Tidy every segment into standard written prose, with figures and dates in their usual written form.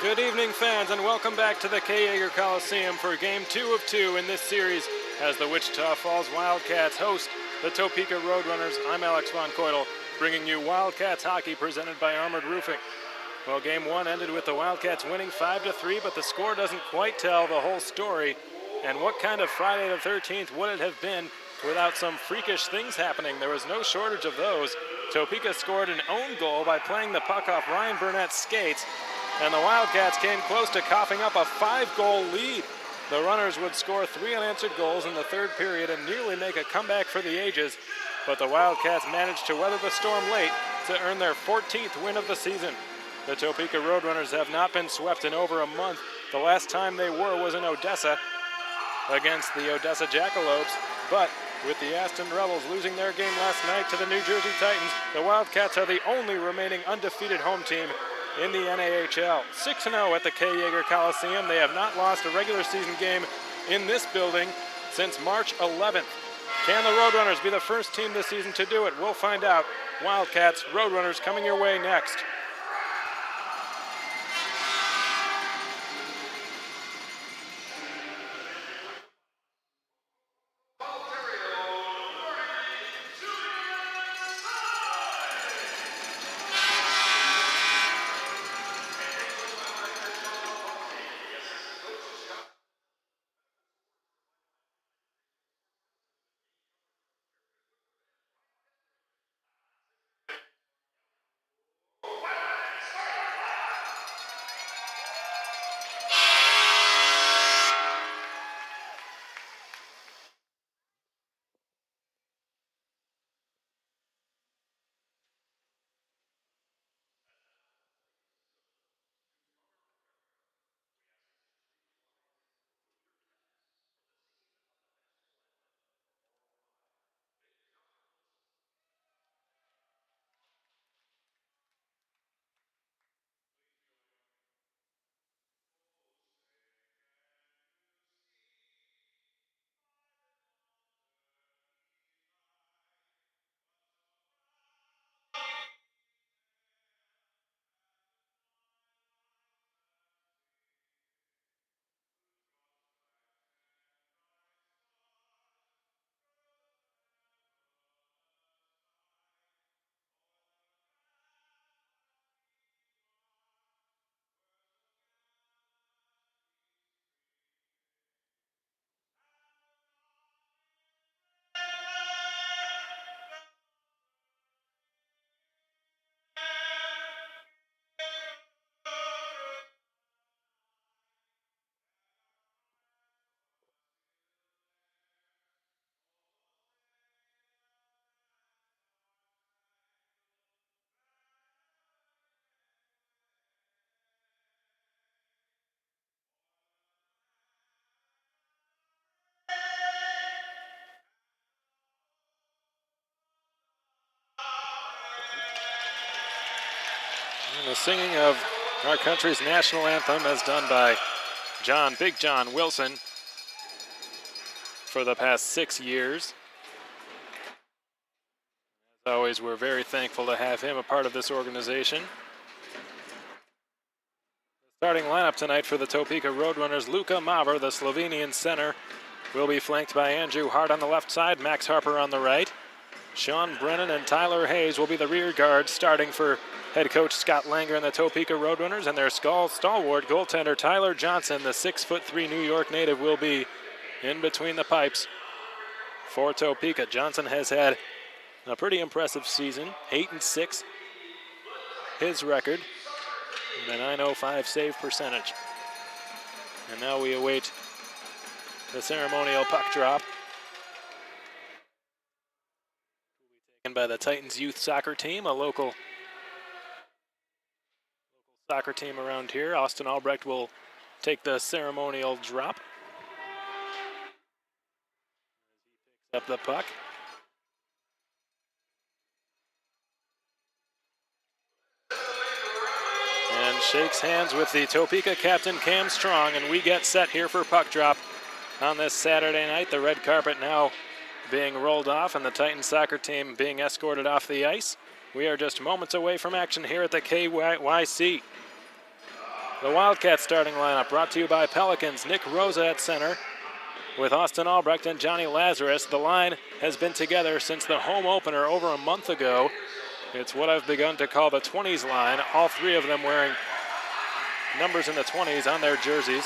Good evening, fans, and welcome back to the K. Yeager Coliseum for Game 2 of 2 in this series as the Wichita Falls Wildcats host the Topeka RoadRunners. I'm Alex Von Coydle, bringing you Wildcats hockey presented by Armored Roofing. Well, Game 1 ended with the Wildcats winning 5-3, but the score doesn't quite tell the whole story. And what kind of Friday the 13th would it have been without some freakish things happening? There was no shortage of those. Topeka scored an own goal by playing the puck off Ryan Burnett's skates, and the Wildcats came close to coughing up a 5-goal lead. The Runners would score 3 unanswered goals in the third period and nearly make a comeback for the ages, but the Wildcats managed to weather the storm late to earn their 14th win of the season. The Topeka RoadRunners have not been swept in over a month. The last time they were was in Odessa against the Odessa Jackalopes, but with the Aston Rebels losing their game last night to the New Jersey Titans, the Wildcats are the only remaining undefeated home team in the NAHL. 6-0 at the K. Yeager Coliseum. They have not lost a regular season game in this building since March 11th. Can the RoadRunners be the first team this season to do it? We'll find out. Wildcats, RoadRunners coming your way next. And the singing of our country's national anthem as done by Big John Wilson for the past 6 years. As always, we're very thankful to have him a part of this organization. The starting lineup tonight for the Topeka RoadRunners: Luka Maver, the Slovenian center, will be flanked by Andrew Hart on the left side, Max Harper on the right. Sean Brennan and Tyler Hayes will be the rear guards, starting for head coach Scott Langer and the Topeka RoadRunners, and their stalwart goaltender Tyler Johnson, the 6'3" New York native, will be in between the pipes for Topeka. Johnson has had a pretty impressive season, 8-6, his record, and a .905 save percentage. And now we await the ceremonial puck drop, taken by the Titans youth soccer team, a local soccer team around here. Austin Albrecht will take the ceremonial drop. He picks up the puck. And shakes hands with the Topeka captain, Cam Strong, and we get set here for puck drop on this Saturday night. The red carpet now being rolled off and the Titans soccer team being escorted off the ice. We are just moments away from action here at the KYC. The Wildcats starting lineup brought to you by Pelicans. Nick Rosa at center with Austin Albrecht and Johnny Lazarus. The line has been together since the home opener over a month ago. It's what I've begun to call the 20s line, all three of them wearing numbers in the 20s on their jerseys,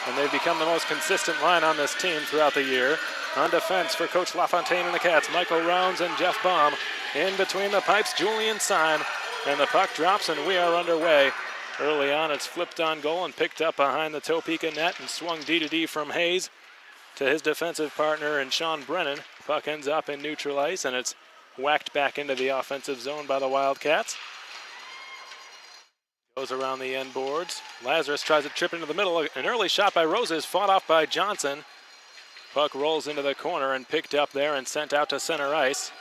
and they've become the most consistent line on this team throughout the year. On defense for Coach LaFontaine and the Cats, Michael Rounds and Jeff Baum. In between the pipes, Julian Syme, and the puck drops and we are underway. Early on, it's flipped on goal and picked up behind the Topeka net and swung D-to-D from Hayes to his defensive partner and Sean Brennan. Puck ends up in neutral ice, and it's whacked back into the offensive zone by the Wildcats. Goes around the end boards. Lazarus tries to trip into the middle. An early shot by Rosa is fought off by Johnson. Puck rolls into the corner and picked up there and sent out to center ice.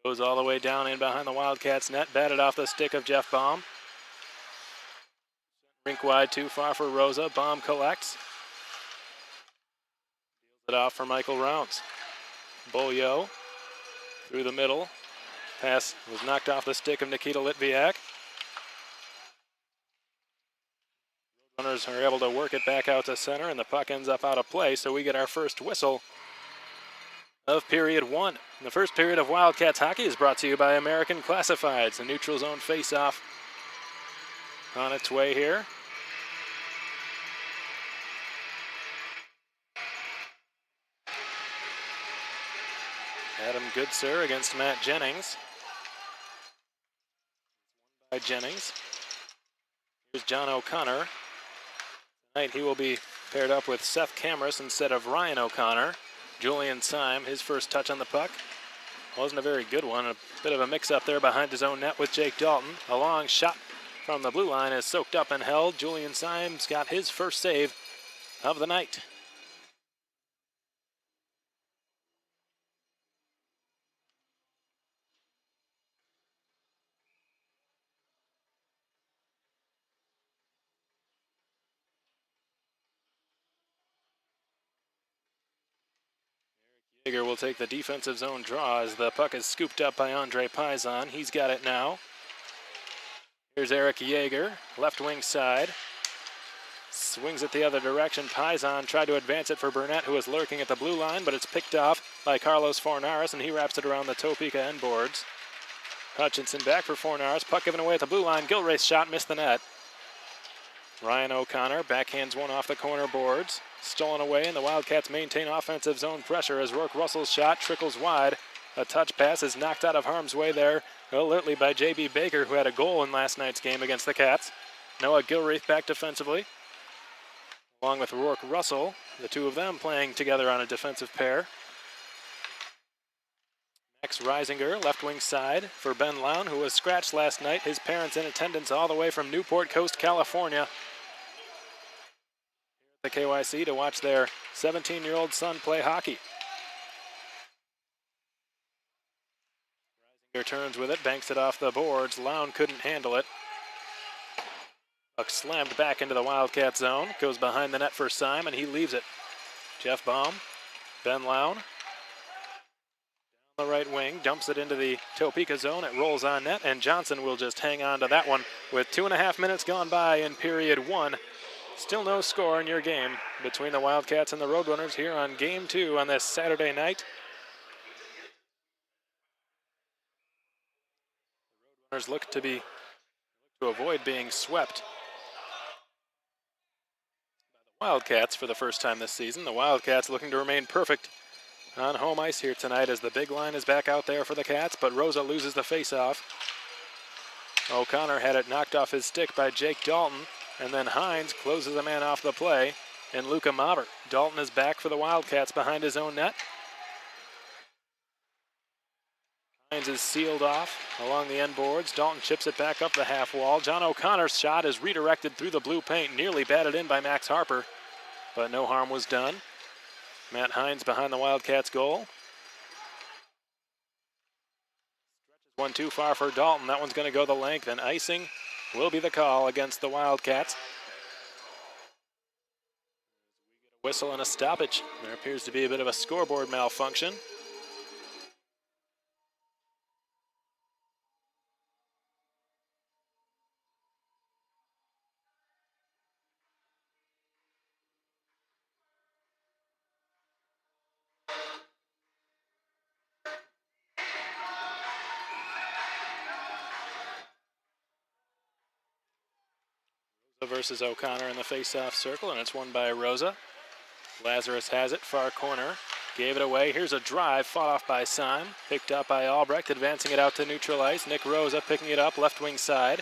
Goes all the way down in behind the Wildcats net, batted off the stick of Jeff Baum. Rink wide, too far for Rosa. Baum collects. Deals it off for Michael Rounds. Beaulieu through the middle. Pass was knocked off the stick of Nikita Litviak. Runners are able to work it back out to center, and the puck ends up out of play, so we get our first whistle of period one. The first period of Wildcats hockey is brought to you by American Classifieds. The neutral zone face-off on its way here. Adam Goodsir against Matt Jennings. By Jennings. Here's John O'Connor. Tonight he will be paired up with Seth Camrus instead of Ryan O'Connor. Julian Syme, his first touch on the puck. Wasn't a very good one. A bit of a mix-up there behind his own net with Jake Dalton. A long shot from the blue line is soaked up and held. Julian Syme's got his first save of the night. Jaeger will take the defensive zone draw as the puck is scooped up by Andre Paisan. He's got it now. Here's Eric Jaeger, left wing side. Swings it the other direction. Paisan tried to advance it for Burnett, who was lurking at the blue line, but it's picked off by Carlos Fornaris, and he wraps it around the Topeka end boards. Hutchinson back for Fornaris. Puck given away at the blue line. Gilraith's shot missed the net. Ryan O'Connor backhands one off the corner boards. Stolen away, and the Wildcats maintain offensive zone pressure as Rourke Russell's shot trickles wide. A touch pass is knocked out of harm's way there alertly by J.B. Baker, who had a goal in last night's game against the Cats. Noah Gilraith back defensively, along with Rourke Russell, the two of them playing together on a defensive pair. Max Reisinger, left wing side for Ben Lown, who was scratched last night. His parents in attendance all the way from Newport Coast, California. The KYC to watch their 17-year-old son play hockey. Reisinger turns with it, banks it off the boards. Lown couldn't handle it. Puck slammed back into the Wildcat zone. Goes behind the net for Syme, and he leaves it. Jeff Baum, Ben Lown. Down the right wing, dumps it into the Topeka zone. It rolls on net, and Johnson will just hang on to that one with 2.5 minutes gone by in period one. Still no score in your game between the Wildcats and the RoadRunners here on Game 2 on this Saturday night. The RoadRunners look to avoid being swept by the Wildcats for the first time this season. The Wildcats looking to remain perfect on home ice here tonight as the big line is back out there for the Cats, but Rosa loses the faceoff. O'Connor had it knocked off his stick by Jake Dalton. And then Hines closes a man off the play, and Luca Maubert. Dalton is back for the Wildcats behind his own net. Hines is sealed off along the end boards. Dalton chips it back up the half wall. John O'Connor's shot is redirected through the blue paint, nearly batted in by Max Harper, but no harm was done. Matt Hines behind the Wildcats goal. One too far for Dalton. That one's going to go the length, and icing will be the call against the Wildcats. We get a whistle and a stoppage. There appears to be a bit of a scoreboard malfunction. versus O'Connor in the face-off circle, and it's won by Rosa. Lazarus has it, far corner. Gave it away. Here's a drive, fought off by Syme. Picked up by Albrecht, advancing it out to neutral ice. Nick Rosa picking it up, left wing side.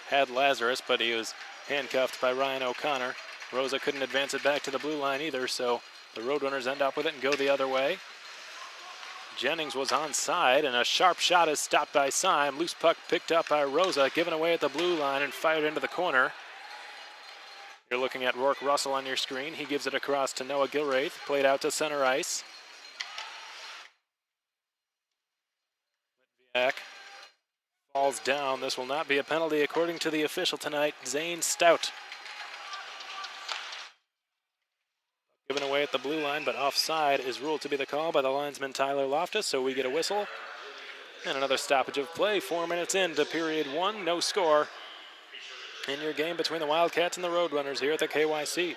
Had Lazarus, but he was handcuffed by Ryan O'Connor. Rosa couldn't advance it back to the blue line either, so the Roadrunners end up with it and go the other way. Jennings was onside, and a sharp shot is stopped by Syme. Loose puck picked up by Rosa, given away at the blue line and fired into the corner. You're looking at Rourke Russell on your screen. He gives it across to Noah Gilraith, played out to center ice. Litviak falls down. This will not be a penalty according to the official tonight, Zane Stout. Given away at the blue line, but offside is ruled to be the call by the linesman Tyler Loftus, so we get a whistle. And another stoppage of play, 4 minutes into period one, no score in your game between the Wildcats and the Roadrunners here at the KYC.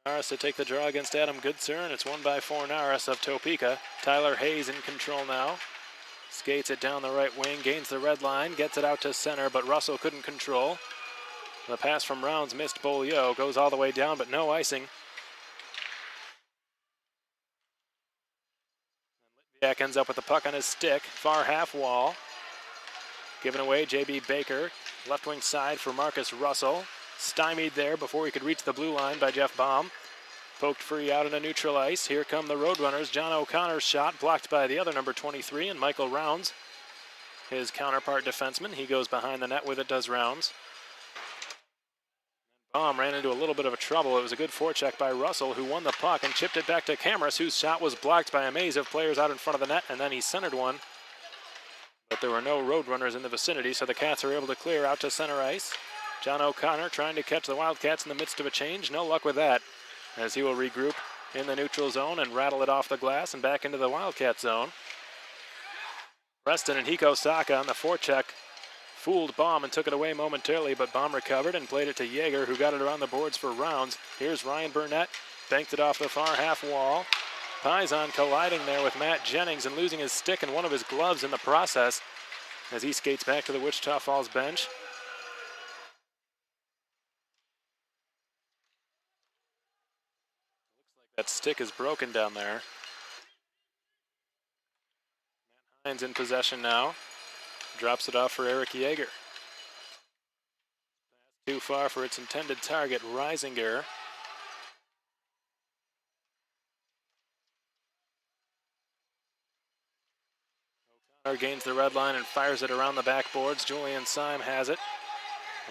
Fornaris to take the draw against Adam Goodser, and it's won by Fornaris of Topeka. Tyler Hayes in control now. Skates it down the right wing, gains the red line, gets it out to center, but Russell couldn't control. The pass from Rounds missed Beaulieu, goes all the way down, but no icing. And Litviak ends up with the puck on his stick, far half wall. Given away, J.B. Baker, left wing side for Marcus Russell. Stymied there before he could reach the blue line by Jeff Baum. Poked free out into neutral ice. Here come the Roadrunners. John O'Connor's shot blocked by the other number 23, and Michael Rounds, his counterpart defenseman. He goes behind the net with it, does Rounds. Baum ran into a little bit of a trouble. It was a good forecheck by Russell, who won the puck and chipped it back to Cameras, whose shot was blocked by a maze of players out in front of the net, and then he centered one. But there were no Roadrunners in the vicinity, so the Cats are able to clear out to center ice. John O'Connor trying to catch the Wildcats in the midst of a change. No luck with that, as he will regroup in the neutral zone and rattle it off the glass and back into the Wildcat zone. Preston and Hiko Saka on the forecheck fooled Baum and took it away momentarily, but Baum recovered and played it to Yeager, who got it around the boards for Rounds. Here's Ryan Burnett, banked it off the far half wall. Paisan colliding there with Matt Jennings and losing his stick and one of his gloves in the process as he skates back to the Wichita Falls bench. That stick is broken down there. Matt Hines in possession now. Drops it off for Eric Yeager. Too far for its intended target, Reisinger. O'Connor gains the red line and fires it around the backboards. Julian Syme has it.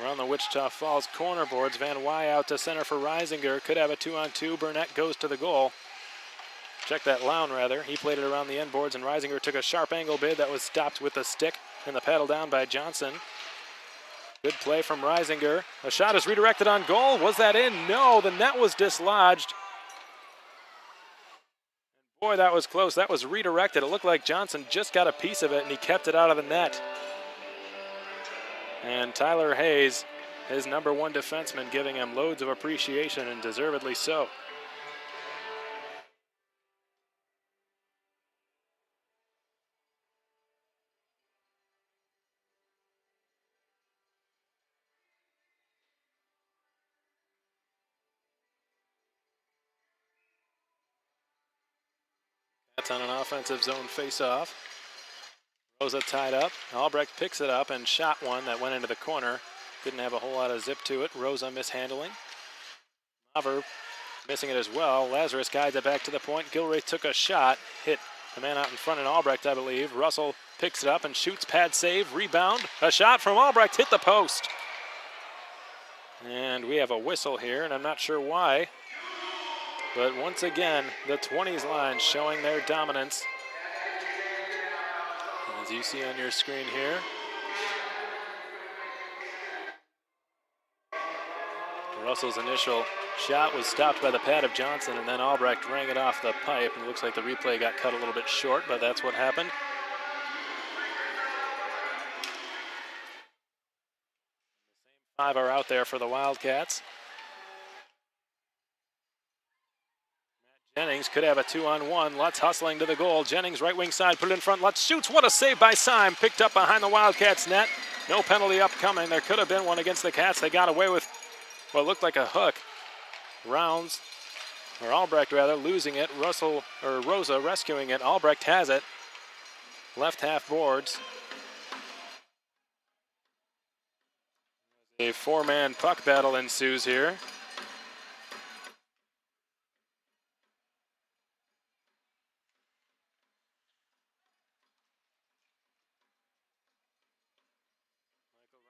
Around the Wichita Falls corner boards, Van Wy out to center for Reisinger. Could have a 2-on-2. Burnett goes to the goal. Check that Lown, rather. He played it around the end boards, and Reisinger took a sharp angle bid that was stopped with the stick and the paddle down by Johnson. Good play from Reisinger. A shot is redirected on goal. Was that in? No, the net was dislodged. Boy, that was close. That was redirected. It looked like Johnson just got a piece of it, and he kept it out of the net. And Tyler Hayes, his number one defenseman, giving him loads of appreciation, and deservedly so. That's on an offensive zone face-off. Rosa tied up. Albrecht picks it up and shot one that went into the corner. Didn't have a whole lot of zip to it. Rosa mishandling. Maver missing it as well. Lazarus guides it back to the point. Gilraith took a shot. Hit the man out in front in Albrecht, I believe. Russell picks it up and shoots. Pad save. Rebound. A shot from Albrecht. Hit the post. And we have a whistle here, and I'm not sure why. But once again, the 20s line showing their dominance. As you see on your screen here. Russell's initial shot was stopped by the pad of Johnson, and then Albrecht rang it off the pipe, and it looks like the replay got cut a little bit short, but that's what happened. The same five are out there for the Wildcats. Jennings could have a 2-on-1. Lutz hustling to the goal. Jennings right wing side, put it in front. Lutz shoots. What a save by Syme. Picked up behind the Wildcats net. No penalty upcoming. There could have been one against the Cats. They got away with what looked like a hook. Rounds, or Albrecht rather, losing it. Rosa rescuing it. Albrecht has it. Left half boards. A four-man puck battle ensues here.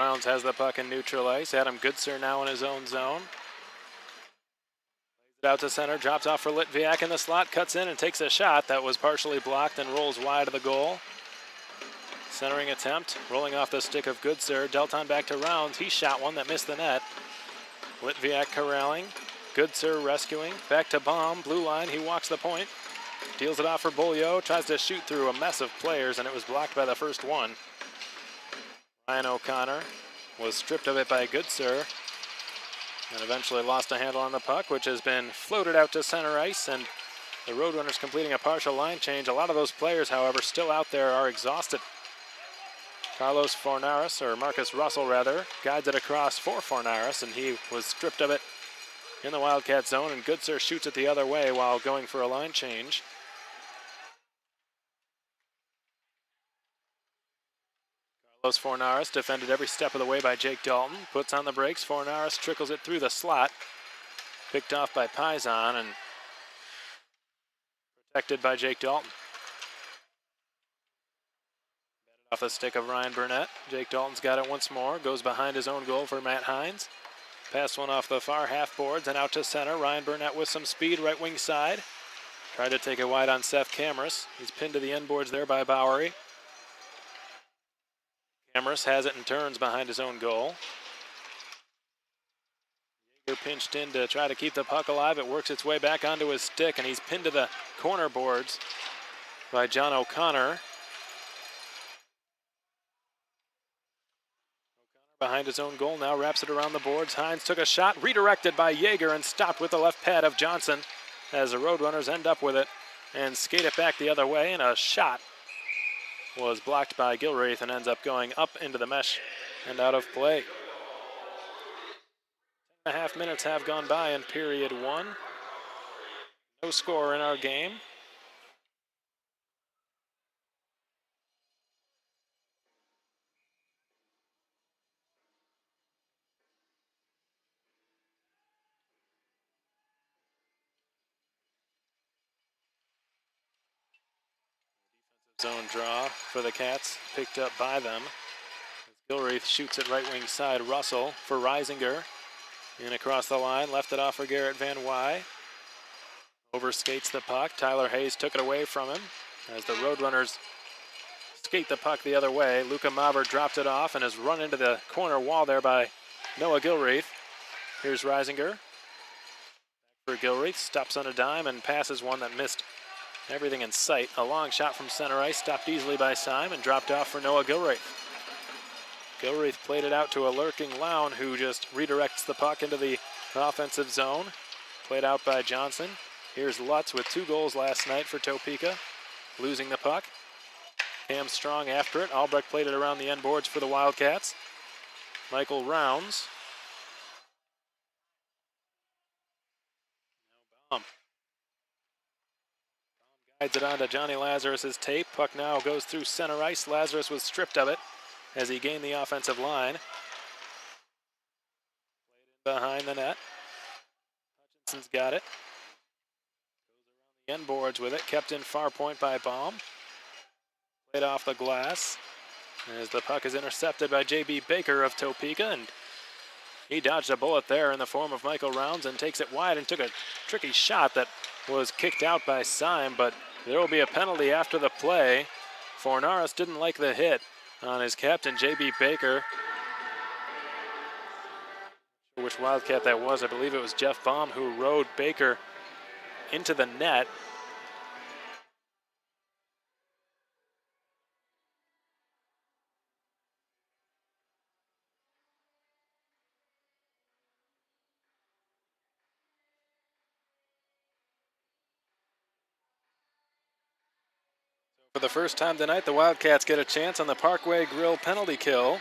Rounds has the puck in neutral ice. Adam Goodser now in his own zone. Plays it out to center, drops off for Litviak in the slot, cuts in and takes a shot that was partially blocked and rolls wide of the goal. Centering attempt, rolling off the stick of Goodser. Dealt on back to Rounds. He shot one that missed the net. Litviak corralling. Goodser rescuing. Back to Baum. Blue line. He walks the point. Deals it off for Beaulieu. Tries to shoot through a mess of players, and it was blocked by the first one. Ryan O'Connor was stripped of it by Goodser and eventually lost a handle on the puck, which has been floated out to center ice, and the Roadrunners completing a partial line change. A lot of those players, however, still out there are exhausted. Carlos Fornaris, or Marcus Russell rather, guides it across for Fornaris, and he was stripped of it in the Wildcat zone, and Goodser shoots it the other way while going for a line change. Carlos Fornaris defended every step of the way by Jake Dalton. Puts on the brakes. Fornaris trickles it through the slot. Picked off by Paisan and protected by Jake Dalton. Off the stick of Ryan Burnett. Jake Dalton's got it once more. Goes behind his own goal for Matt Hines. Pass one off the far half boards and out to center. Ryan Burnett with some speed right wing side. Tried to take it wide on Seth Camrus. He's pinned to the end boards there by Bowery. Camrus has it and turns behind his own goal. Yeager pinched in to try to keep the puck alive. It works its way back onto his stick, and he's pinned to the corner boards by John O'Connor. Behind his own goal now, wraps it around the boards. Hines took a shot, redirected by Yeager and stopped with the left pad of Johnson as the Roadrunners end up with it and skate it back the other way, and a shot was blocked by Gilreath and ends up going up into the mesh and out of play. 10.5 minutes have gone by in period one. No score in our game. Zone draw for the Cats, picked up by them. Gilreath shoots it right wing side. Russell for Reisinger. In across the line, left it off for Garrett Van Wy. Overskates the puck. Tyler Hayes took it away from him as the Roadrunners skate the puck the other way. Luca Maver dropped it off and is run into the corner wall there by Noah Gilreath. Here's Reisinger. For Gilreath, stops on a dime and passes one that missed everything in sight. A long shot from center ice, stopped easily by Syme and dropped off for Noah Gilreath. Gilreath played it out to a lurking Lown, who just redirects the puck into the offensive zone. Played out by Johnson. Here's Lutz with 2 goals last night for Topeka, losing the puck. Cam Strong after it. Albrecht played it around the end boards for the Wildcats. Michael Rounds. Baum guides it on to Johnny Lazarus's tape. Puck now goes through center ice. Lazarus was stripped of it as he gained the offensive line. Played in behind the net. Hutchinson's got it. Goes around the end boards with it. Kept in far point by Baum. Played off the glass as the puck is intercepted by J.B. Baker of Topeka, and he dodged a bullet there in the form of Michael Rounds and takes it wide and took a tricky shot that was kicked out by Syme, but there will be a penalty after the play. Fornaris didn't like the hit on his captain, J.B. Baker. Which Wildcat that was. I believe it was Jeff Baum who rode Baker into the net. For the first time tonight, the Wildcats get a chance on the Parkway Grill penalty kill.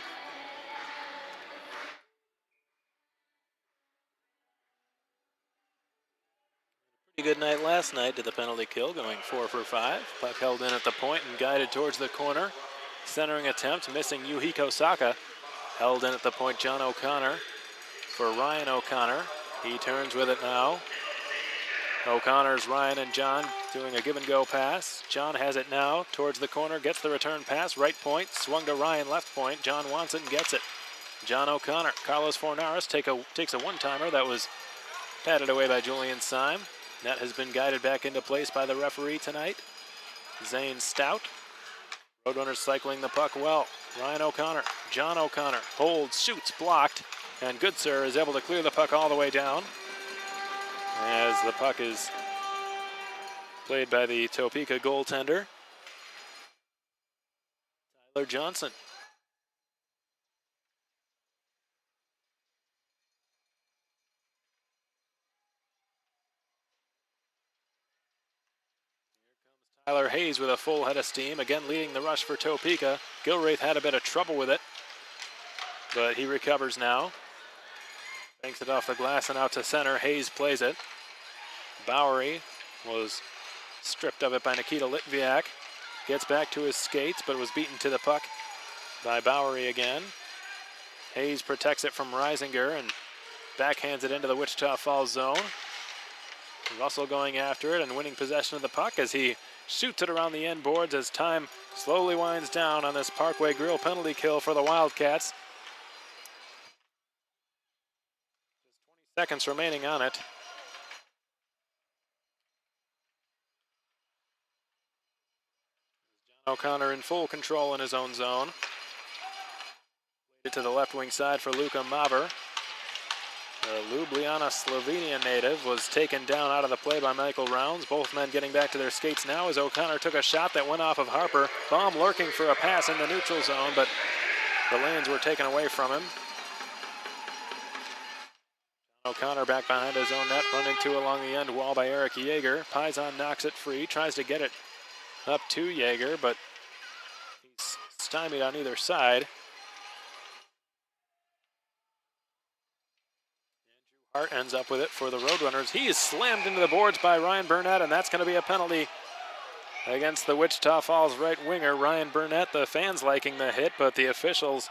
Pretty good night last night to the penalty kill, going 4 for 5. Puck held in at the point and guided towards the corner. Centering attempt, missing Yuhiko Saka. Held in at the point, John O'Connor for Ryan O'Connor. He turns with it now. O'Connor's Ryan and John doing a give-and-go pass. John has it now towards the corner, gets the return pass, right point, swung to Ryan, left point. John wants it and gets it. John O'Connor, Carlos Fornares takes a one-timer that was patted away by Julian Syme. That has been guided back into place by the referee tonight, Zane Stout. RoadRunners cycling the puck well. Ryan O'Connor, John O'Connor holds, shoots, blocked, and Goodsir is able to clear the puck all the way down as the puck is played by the Topeka goaltender, Tyler Johnson. Tyler Hayes with a full head of steam, again leading the rush for Topeka. Gilraith had a bit of trouble with it, but he recovers now. Banks it off the glass and out to center. Hayes plays it. Bowery was stripped of it by Nikita Litviak. Gets back to his skates, but was beaten to the puck by Bowery again. Hayes protects it from Reisinger and backhands it into the Wichita Falls zone. Russell going after it and winning possession of the puck as he shoots it around the end boards as time slowly winds down on this Parkway Grill penalty kill for the Wildcats. Just 20 seconds remaining on it. John O'Connor in full control in his own zone. To the left wing side for Luka Maver. The Ljubljana, Slovenia native was taken down out of the play by Michael Rounds. Both men getting back to their skates now as O'Connor took a shot that went off of Harper. Baum lurking for a pass in the neutral zone, but the lanes were taken away from him. O'Connor back behind his own net, run into along the end wall by Eric Yeager. Paisan knocks it free, tries to get it up to Yeager, but he's stymied on either side. Hart ends up with it for the RoadRunners. He is slammed into the boards by Ryan Burnett, and that's going to be a penalty against the Wichita Falls right winger, Ryan Burnett. The fans liking the hit, but the officials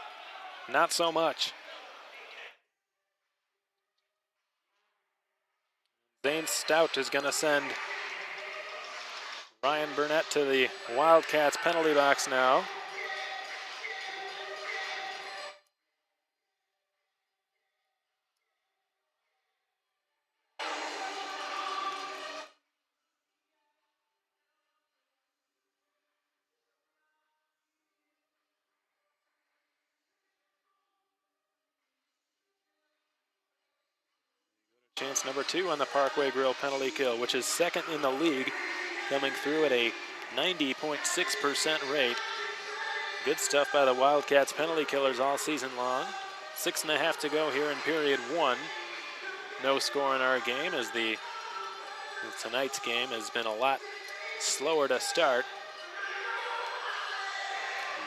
not so much. Zane Stout is going to send Ryan Burnett to the Wildcats penalty box now. Chance number 2 on the Parkway Grill penalty kill, which is second in the league, coming through at a 90.6% rate. Good stuff by the Wildcats penalty killers all season long. 6.5 to go here in period 1. No score in our game as tonight's game has been a lot slower to start.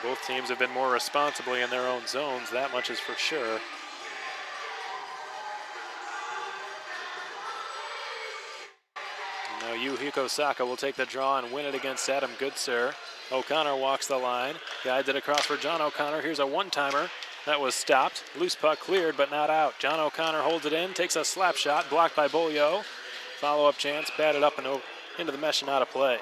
Both teams have been more responsibly in their own zones, that much is for sure. Now Yuhiko Saka will take the draw and win it against Adam Goodsir. O'Connor walks the line, guides it across for John O'Connor. Here's a one-timer that was stopped. Loose puck cleared, but not out. John O'Connor holds it in, takes a slap shot, blocked by Beaulieu. Follow-up chance, batted up and into the mesh and out of play.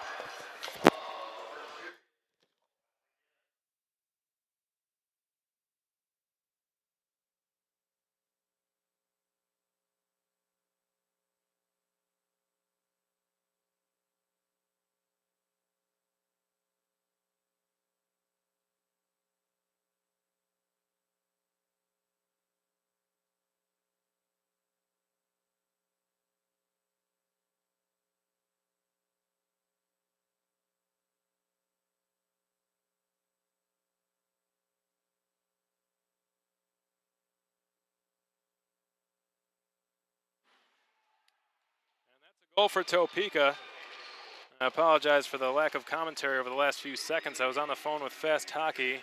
Goal for Topeka. I apologize for the lack of commentary over the last few seconds. I was on the phone with Fast Hockey. Didn't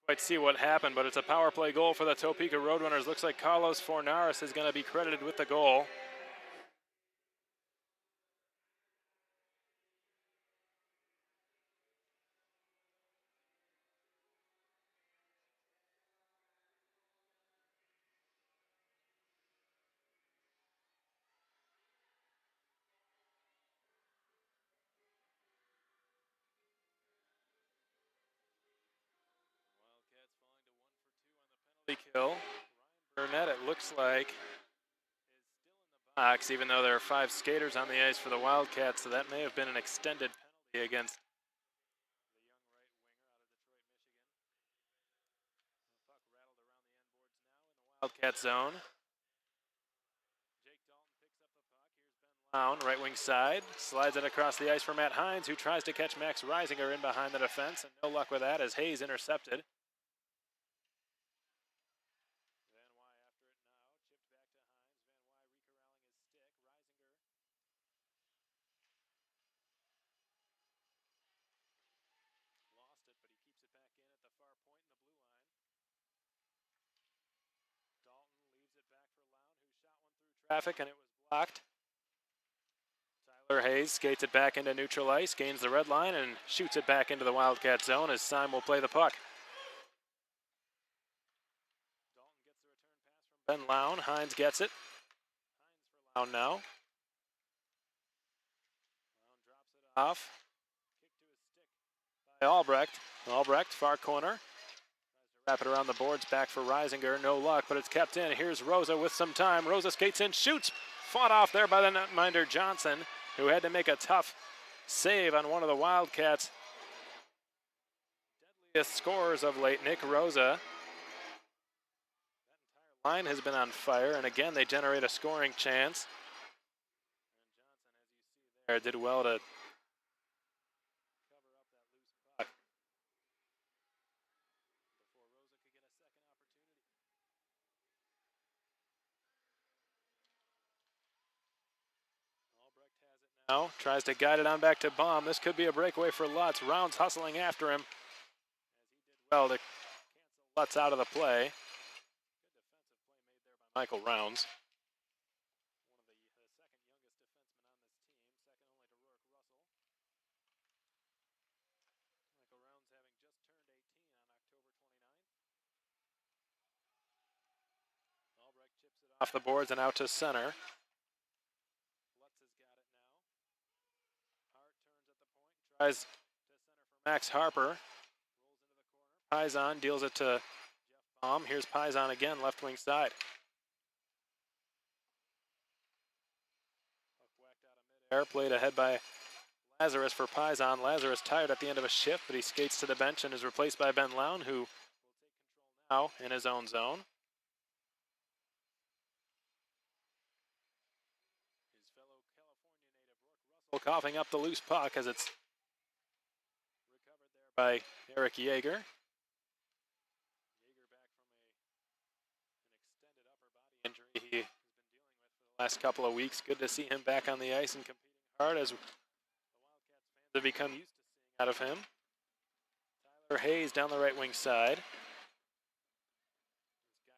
quite see what happened, but it's a power play goal for the Topeka RoadRunners. Looks like Carlos Fornaris is going to be credited with the goal. Kill. Ryan Burnett, it looks like, is still in the box, even though there are 5 skaters on the ice for the Wildcats, so that may have been an extended penalty against the young right winger out of Detroit, Michigan. The puck rattled around the end boards now in the Wildcat zone. Jake Dalton picks up the puck. Here's Ben Lown, right wing side, slides it across the ice for Matt Hines, who tries to catch Max Reisinger in behind the defense, and no luck with that as Hayes intercepted. Traffic, and it was blocked. Tyler Hayes skates it back into neutral ice, gains the red line, and shoots it back into the Wildcat zone as Syme will play the puck. Dalton gets the return pass from Ben Lown. Hines gets it. Hines for Lown now. Lown drops it off. Kick to his stick by Albrecht. Albrecht, far corner. Wrap it around the boards, back for Reisinger. No luck, but it's kept in. Here's Rosa with some time. Rosa skates in, shoots. Fought off there by the netminder Johnson, who had to make a tough save on one of the Wildcats' deadliest scorers of late, Nick Rosa. That entire line has been on fire, and again they generate a scoring chance. And Johnson, as you see there, did well to now tries to guide it on back to Baum. This could be a breakaway for Lutz. Rounds hustling after him, as he did well to cancel Lutz out of the play. Good defensive play made there by Michael Rounds. One of the second youngest defensemen on this team, second only to Rourke Russell. Michael Rounds having just turned 18 on October 29th. Albrecht chips it off the boards and out to center. Tries to center for Max Harper. Rolls into the corner. Paisan deals it to Jeff Baum. Here's Paisan again, left wing side. Puck whacked out of midair. Played ahead by Lazarus for Paisan. Lazarus tired at the end of a shift, but he skates to the bench and is replaced by Ben Lown, who will take control now in his own zone. His fellow California native Rourke Russell coughing up the loose puck as it's by Eric Yeager. Yeager back from an extended upper body injury he has been dealing with for the last couple of weeks. Good to see him back on the ice and competing hard as the Wildcats fans have become used to seeing out of him. Tyler Hayes down the right wing side. Guides it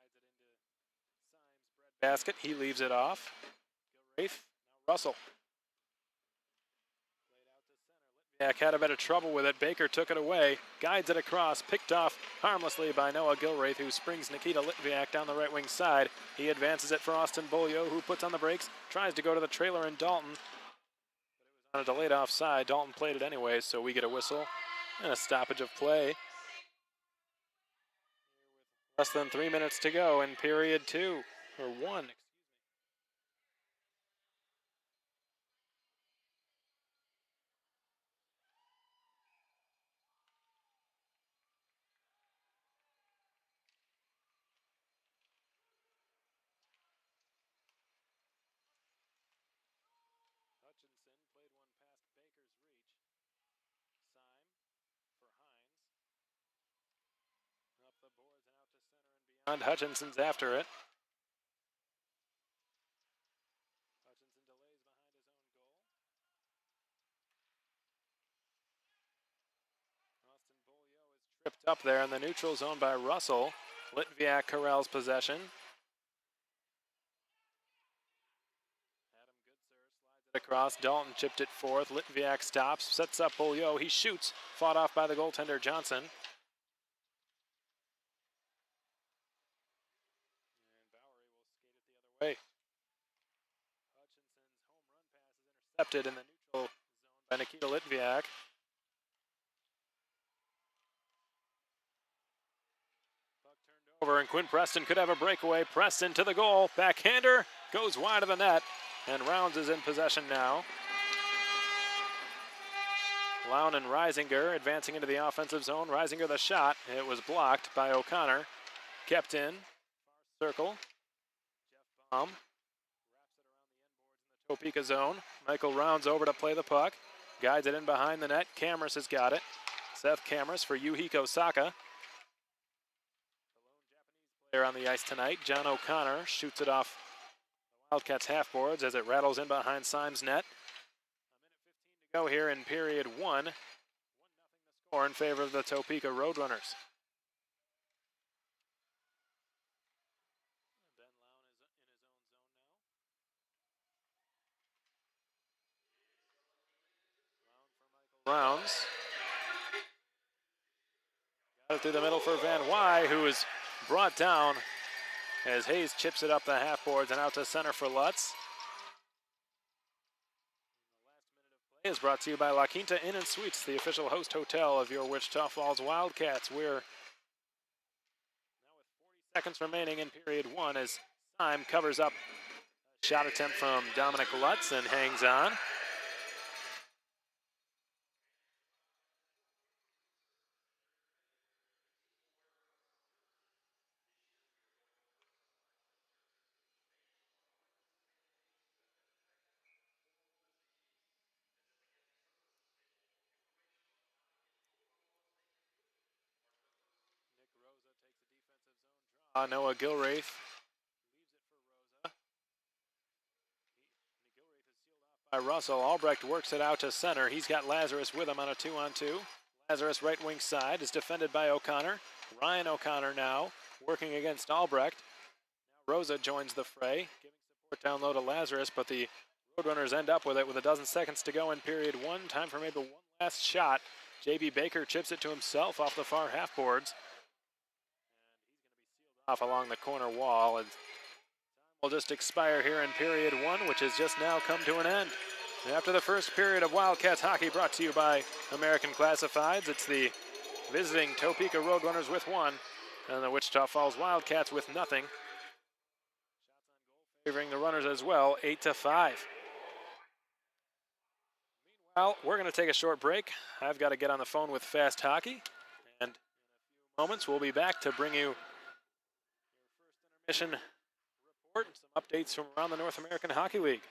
into Syme's breadbasket. He leaves it off. Gilraith, now Russell. Litviak had a bit of trouble with it. Baker took it away, guides it across, picked off harmlessly by Noah Gilraith, who springs Nikita Litviak down the right wing side. He advances it for Austin Beaulieu, who puts on the brakes, tries to go to the trailer in Dalton, but it was on a delayed offside. Dalton played it anyways, so we get a whistle and a stoppage of play. Less than 3 minutes to go in period 2, or 1. Hutchinson's after it. Hutchinson delays behind up there in the neutral zone by Russell. Litviak corrals possession. Across, Dalton chipped it forth. Litviak stops, sets up Beaulieu. He shoots, fought off by the goaltender Johnson. And Bowery will skate it the other way. Hutchinson's home run pass is intercepted in the neutral zone by Nikita Litviak. Puck turned over, and Quinn Preston could have a breakaway. Preston to the goal. Backhander goes wide of the net, and Rounds is in possession now. Lown and Reisinger advancing into the offensive zone. Reisinger the shot. It was blocked by O'Connor. Kept in. Far circle. Jeff Baum wraps it around the end boards in the Topeka zone. Michael Rounds over to play the puck. Guides it in behind the net. Camrus has got it. Seth Camrus for Yuhiko Saka. The lone Japanese player on the ice tonight. John O'Connor shoots it off the Wildcats half-boards as it rattles in behind Symes' net. Go here in period 1. 1-0 the score in favor of the Topeka RoadRunners. Ben Lown is in his own zone now. Lown for Michael Rounds. Got it through the middle for Van Wy, who is brought down as Hayes chips it up the half-boards and out to center for Lutz. Is brought to you by La Quinta Inn & Suites, the official host hotel of your Wichita Falls Wildcats. We're now with 40 seconds remaining in period 1 as Syme covers up a shot attempt from Dominic Lutz and hangs on. Noah Gilraith leaves it for Rosa. Gilraith is sealed off by Russell. Albrecht works it out to center. He's got Lazarus with him on a 2-on-2. Lazarus right wing side is defended by O'Connor. Ryan O'Connor now working against Albrecht. Now Rosa joins the fray, giving support down low to Lazarus, but the RoadRunners end up with it with a dozen seconds to go in period 1. Time for maybe one last shot. J.B. Baker chips it to himself off the far half boards. Off along the corner wall, and time will just expire here in period 1, which has just now come to an end. And after the first period of Wildcats hockey, brought to you by American Classifieds, it's the visiting Topeka RoadRunners with 1 and the Wichita Falls Wildcats with nothing. Shots on goal favoring the Runners as well, 8-5. Meanwhile, we're going to take a short break. I've got to get on the phone with Fast Hockey, and in a few moments we'll be back to bring you mission report and some updates from around the North American Hockey League.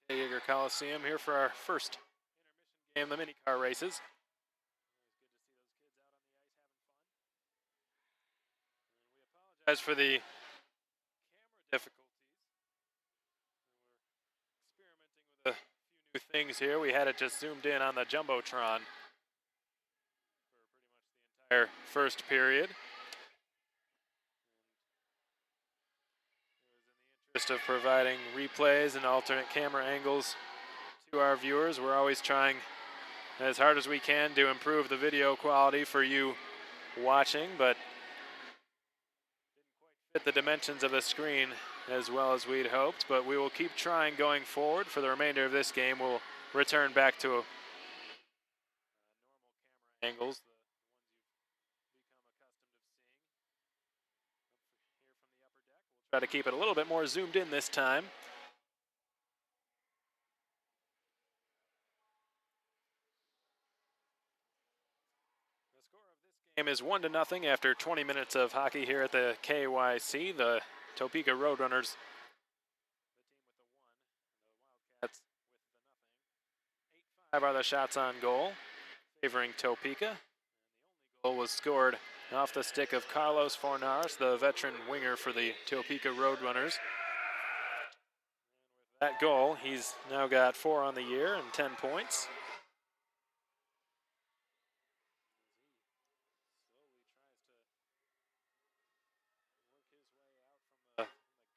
K-Yeager Coliseum here for our first intermission game, the mini car races. We apologize for the camera difficulties. We're experimenting with a few new things here. We had it just zoomed in on the Jumbotron for pretty much the entire first period. Interest of providing replays and alternate camera angles to our viewers. We're always trying as hard as we can to improve the video quality for you watching, but didn't quite fit the dimensions of the screen as well as we'd hoped. But we will keep trying going forward. For the remainder of this game, we'll return back to normal camera angles, the ones you've become accustomed of seeing. Here from the upper deck, we'll try to keep it a little bit more zoomed in this time. The score of this game is 1-0 after 20 minutes of hockey here at the KYC. The Topeka RoadRunners, the team with the 1, the Wildcats with the 0. 8-5 are the shots on goal, favoring Topeka. The only goal was scored off the stick of Carlos Fornares, the veteran winger for the Topeka RoadRunners. With that goal, he's now got 4 on the year and 10 points.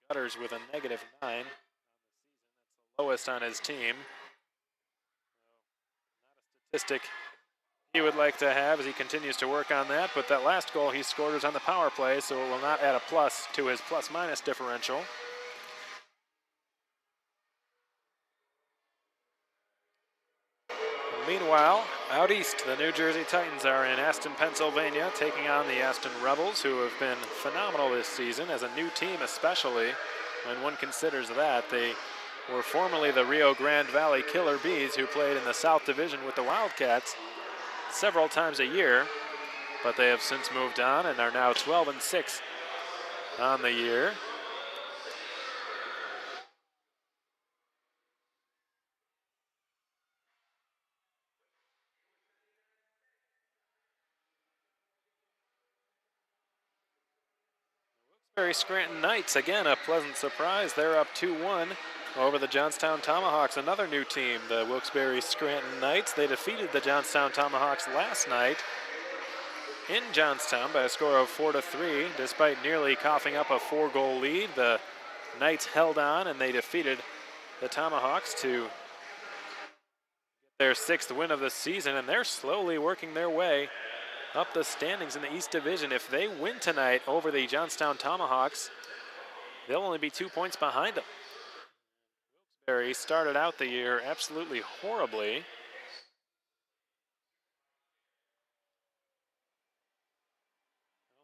Gutters with a -9 on the season. That's the lowest on his team. Not a statistic he would like to have as he continues to work on that, but that last goal he scored was on the power play, so it will not add a plus to his plus-minus differential. Meanwhile, out east, the New Jersey Titans are in Aston, Pennsylvania, taking on the Aston Rebels, who have been phenomenal this season, as a new team especially, when one considers that. They were formerly the Rio Grande Valley Killer Bees, who played in the South Division with the Wildcats several times a year, but they have since moved on and are now 12-6 on the year. Scranton Knights, again a pleasant surprise. They're up 2-1 over the Johnstown Tomahawks, another new team, the Wilkes-Barre Scranton Knights. They defeated the Johnstown Tomahawks last night in Johnstown by a score of 4-3. Despite nearly coughing up a 4-goal lead, the Knights held on and they defeated the Tomahawks to get their 6th win of the season, and they're slowly working their way up the standings in the East Division. If they win tonight over the Johnstown Tomahawks, they'll only be 2 points behind them. Wilkes-Barre started out the year absolutely horribly. I don't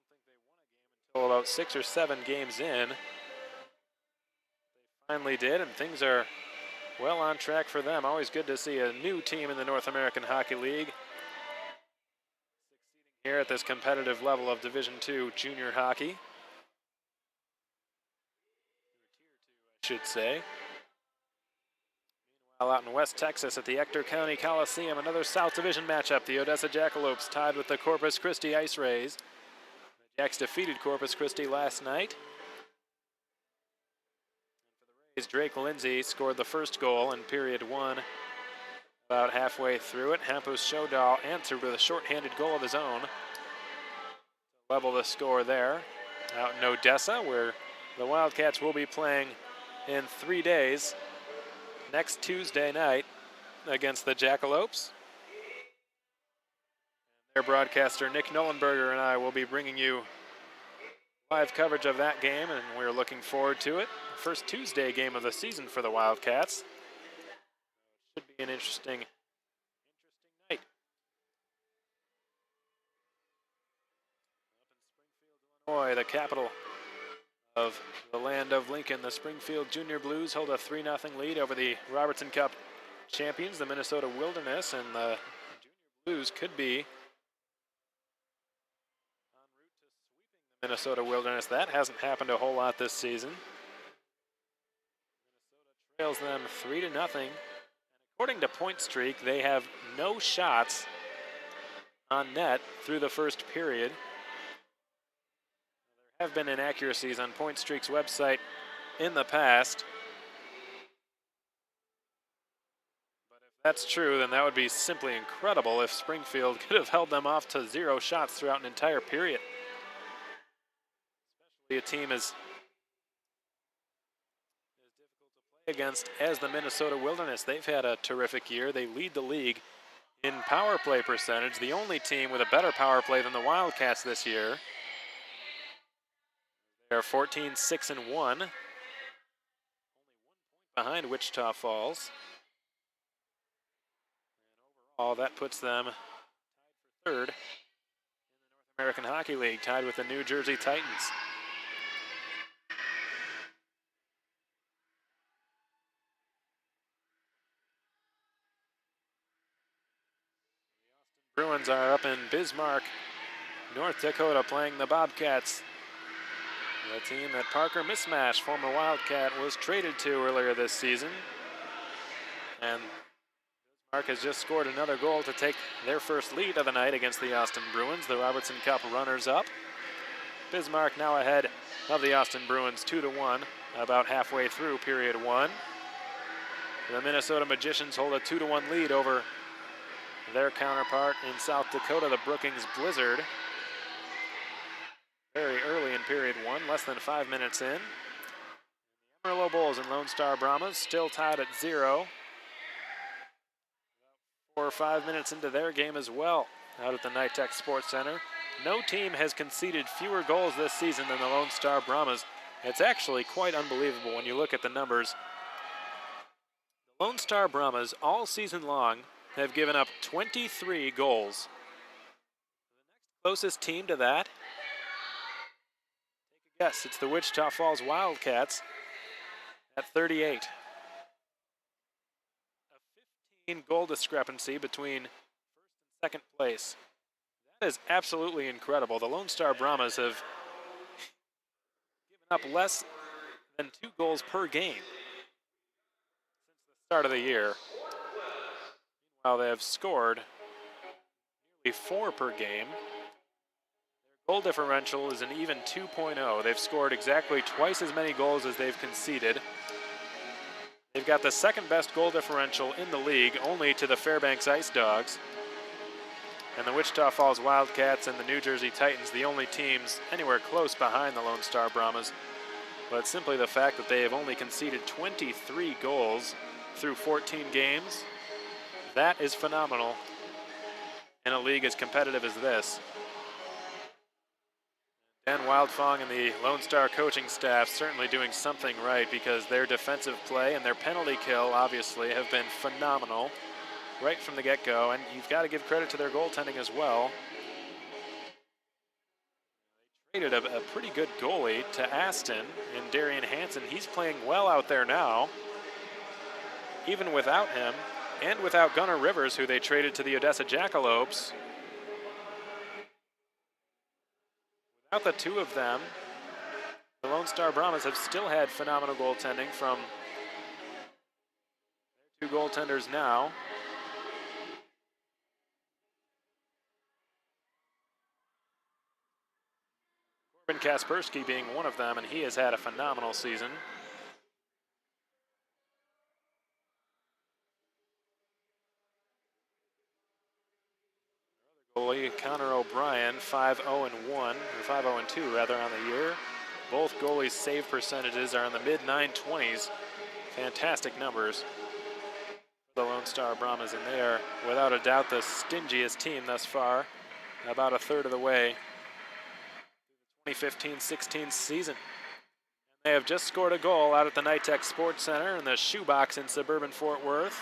think they won a game until about 6 or 7 games in. They finally did, and things are well on track for them. Always good to see a new team in the North American Hockey League here at this competitive level of Division II junior hockey, I should say. Meanwhile, out in West Texas at the Ector County Coliseum, another South Division matchup. The Odessa Jackalopes tied with the Corpus Christi Ice Rays. The Jacks defeated Corpus Christi last night. And for the Rays, Drake Lindsay scored the first goal in period 1. About halfway through it, Hampus Shodal answered with a shorthanded goal of his own to level the score there. Out in Odessa, where the Wildcats will be playing in 3 days, next Tuesday night against the Jackalopes. Their broadcaster Nick Nollenberger and I will be bringing you live coverage of that game, and we're looking forward to it. First Tuesday game of the season for the Wildcats. Should be an interesting night. Up in Springfield, Illinois, the capital of the land of Lincoln, the Springfield Junior Blues hold a 3-0 lead over the Robertson Cup champions, the Minnesota Wilderness, and the Junior Blues could be en route to sweeping the Minnesota Wilderness. That hasn't happened a whole lot this season. trails them 3-0. According to Point Streak, they have no shots on net through the first period. There have been inaccuracies on Point Streak's website in the past. But if that's true, then that would be simply incredible if Springfield could have held them off to 0 shots throughout an entire period. Especially a team as difficult to play against as the Minnesota Wilderness. They've had a terrific year. They lead the league in power play percentage, the only team with a better power play than the Wildcats this year. They're 14-6-1, only 1 point behind Wichita Falls. And overall, that puts them tied for 3rd in the North American Hockey League, tied with the New Jersey Titans. The Austin Bruins are up in Bismarck, North Dakota, playing the Bobcats. The team that Parker Mismash, former Wildcat, was traded to earlier this season. And Bismarck has just scored another goal to take their first lead of the night against the Austin Bruins, the Robertson Cup runners-up. Bismarck now ahead of the Austin Bruins 2-1, about halfway through period 1. The Minnesota Magicians hold a 2-1 lead over their counterpart in South Dakota, the Brookings Blizzard. Very early in period 1, less than 5 minutes in. The Amarillo Bulls and Lone Star Brahmas still tied at 0. 4 or 5 minutes into their game as well, out at the Nitech Sports Center. No team has conceded fewer goals this season than the Lone Star Brahmas. It's actually quite unbelievable when you look at the numbers. The Lone Star Brahmas all season long have given up 23 goals. The next closest team to that, yes, it's the Wichita Falls Wildcats at 38. A 15-goal discrepancy between first and second place. That is absolutely incredible. The Lone Star Brahmas have given up less than 2 goals per game since the start of the year. Meanwhile, they have scored nearly 4 per game. Goal differential is an even 2.0. They've scored exactly twice as many goals as they've conceded. They've got the second best goal differential in the league, only to the Fairbanks Ice Dogs. And the Wichita Falls Wildcats and the New Jersey Titans, the only teams anywhere close behind the Lone Star Brahmas. But simply the fact that they have only conceded 23 goals through 14 games, that is phenomenal in a league as competitive as this. Dan Wildfong and the Lone Star coaching staff certainly doing something right, because their defensive play and their penalty kill obviously have been phenomenal right from the get-go, and you've got to give credit to their goaltending as well. They traded a pretty good goalie to Aston in Darian Hansen. He's playing well out there now, even without him, and without Gunnar Rivers, who they traded to the Odessa Jackalopes. Without the two of them, the Lone Star Brahmas have still had phenomenal goaltending from their 2 goaltenders now. Corbin Kaspersky being one of them, and he has had a phenomenal season. Goalie Connor O'Brien, 5-0-1, or 5-0-2 rather, on the year. Both goalies' save percentages are in the mid-920s. Fantastic numbers for the Lone Star Brahmas, and they are without a doubt the stingiest team thus far, about a third of the way through the 2015-16 season. And they have just scored a goal out at the Nitech Sports Center in the Shoebox in suburban Fort Worth.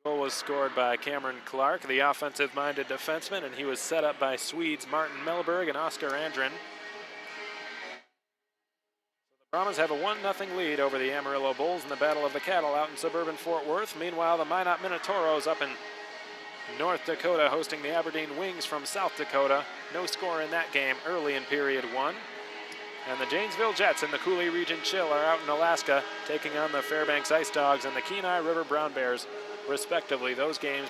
Goal was scored by Cameron Clark, the offensive-minded defenseman, and he was set up by Swedes Martin Mellberg and Oscar Andrin. So the Brahmas have a 1-0 lead over the Amarillo Bulls in the Battle of the Cattle out in suburban Fort Worth. Meanwhile, the Minot Minotauros up in North Dakota hosting the Aberdeen Wings from South Dakota. No score in that game early in period 1. And the Janesville Jets in the Coulee Region Chill are out in Alaska taking on the Fairbanks Ice Dogs and the Kenai River Brown Bears, respectively. Those games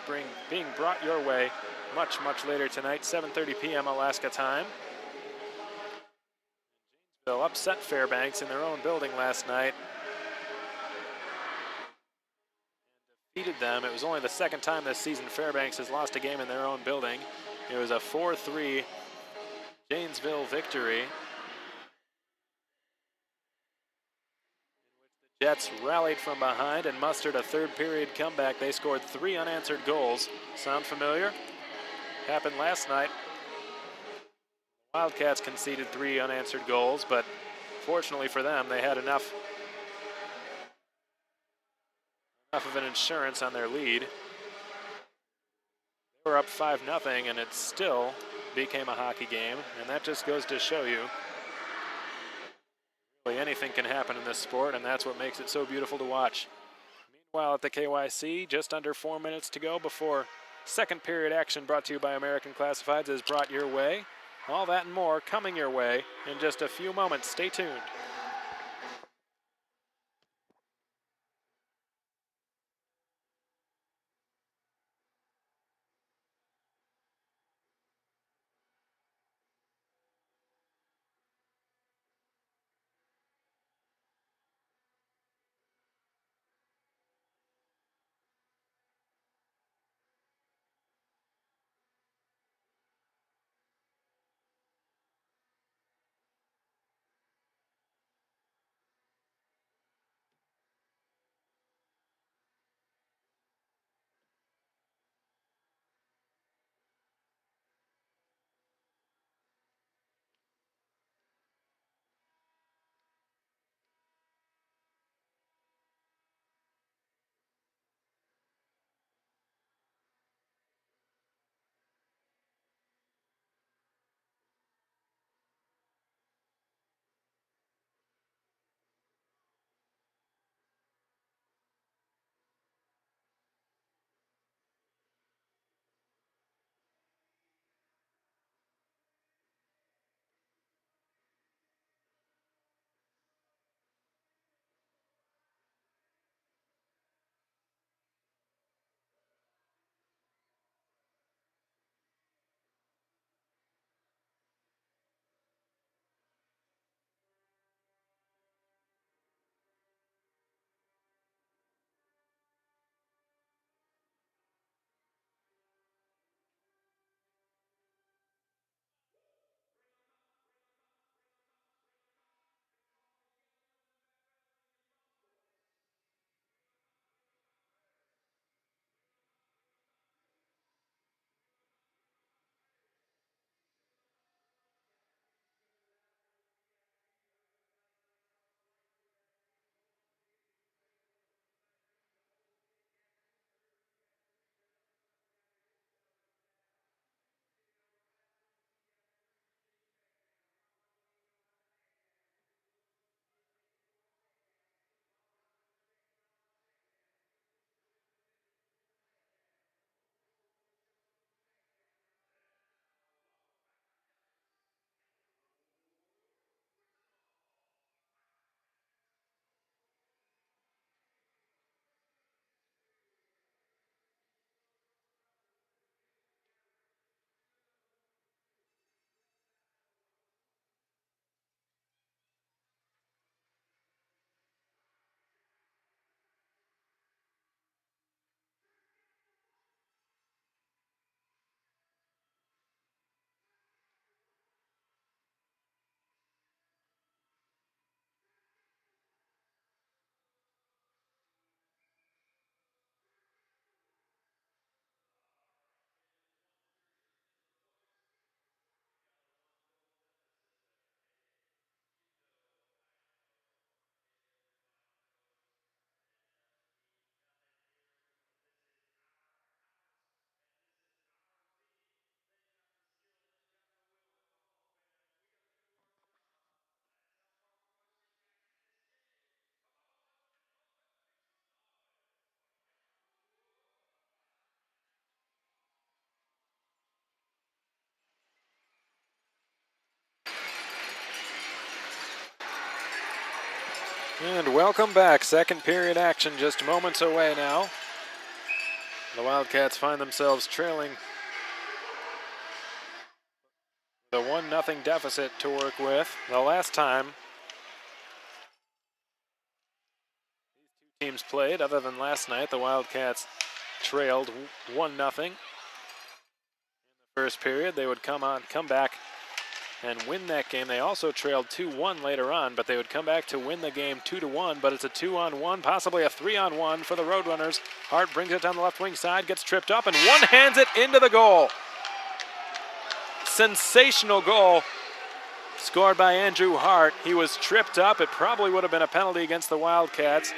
being brought your way much, much later tonight, 7:30 p.m. Alaska time. They'll upset Fairbanks in their own building last night. Defeated them. It was only the second time this season Fairbanks has lost a game in their own building. It was a 4-3 Janesville victory. Jets rallied from behind and mustered a third period comeback. They scored 3 unanswered goals. Sound familiar? Happened last night. Wildcats conceded 3 unanswered goals, but fortunately for them, they had enough of an insurance on their lead. They were up 5-0, and it still became a hockey game, and that just goes to show you really anything can happen in this sport, and that's what makes it so beautiful to watch. Meanwhile, at the KYC, just under 4 minutes to go before second period action brought to you by American Classifieds is brought your way. All that and more coming your way in just a few moments. Stay tuned. And welcome back. Second period action just moments away now. The Wildcats find themselves trailing the 1-0 deficit to work with. The last time these two teams played, other than last night, the Wildcats trailed 1-0. In the first period, they would come back and win that game. They also trailed 2-1 later on, but they would come back to win the game 2-1, but it's a 2-on-1, possibly a 3-on-1 for the Roadrunners. Hart brings it down the left wing side, gets tripped up, and one-hands it into the goal. Sensational goal scored by Andrew Hart. He was tripped up. It probably would have been a penalty against the Wildcats.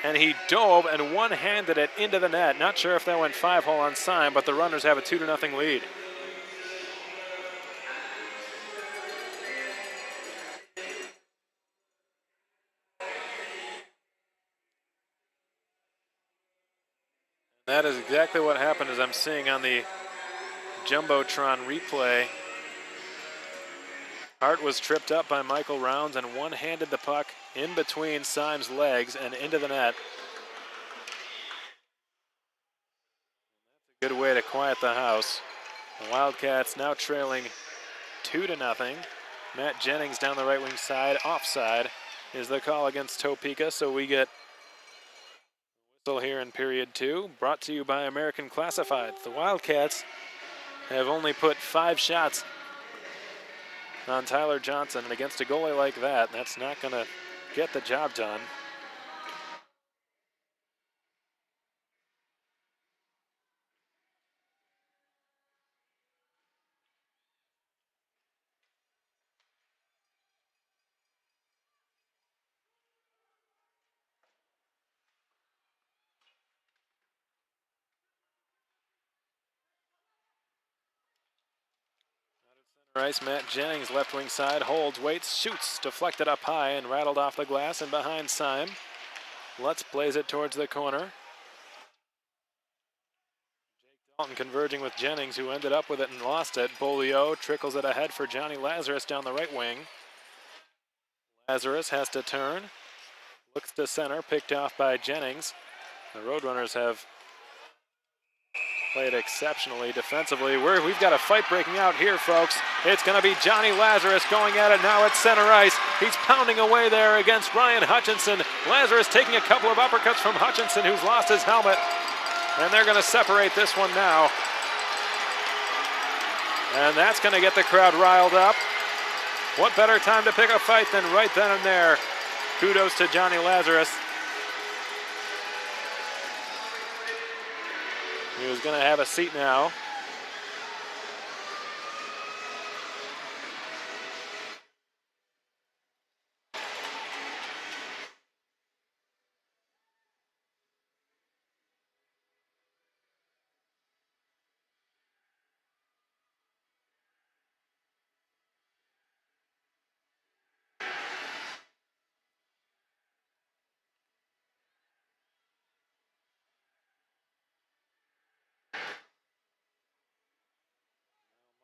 And he dove and one-handed it into the net. Not sure if that went 5-hole on sign, but the Runners have a 2-0 lead. That is exactly what happened, as I'm seeing on the Jumbotron replay. Hart was tripped up by Michael Rounds and one-handed the puck in between Symes' legs and into the net. Good way to quiet the house. The Wildcats now trailing 2-0. Matt Jennings down the right wing side, offside is the call against Topeka, so we get whistle here in period 2, brought to you by American Classifieds. The Wildcats have only put 5 shots on Tyler Johnson, and against a goalie like that, that's not going to get the job done. Ice, Matt Jennings, left wing side, holds, waits, shoots, deflected up high and rattled off the glass and behind Syme. Lutz plays it towards the corner. Jake Dalton converging with Jennings, who ended up with it and lost it. Bolio trickles it ahead for Johnny Lazarus down the right wing. Lazarus has to turn, looks to center, picked off by Jennings. The Roadrunners have played exceptionally defensively. We've got a fight breaking out here, folks. It's going to be Johnny Lazarus going at it now at center ice. He's pounding away there against Ryan Hutchinson. Lazarus taking a couple of uppercuts from Hutchinson, who's lost his helmet. And they're going to separate this one now. And that's going to get the crowd riled up. What better time to pick a fight than right then and there? Kudos to Johnny Lazarus. He was going to have a seat now.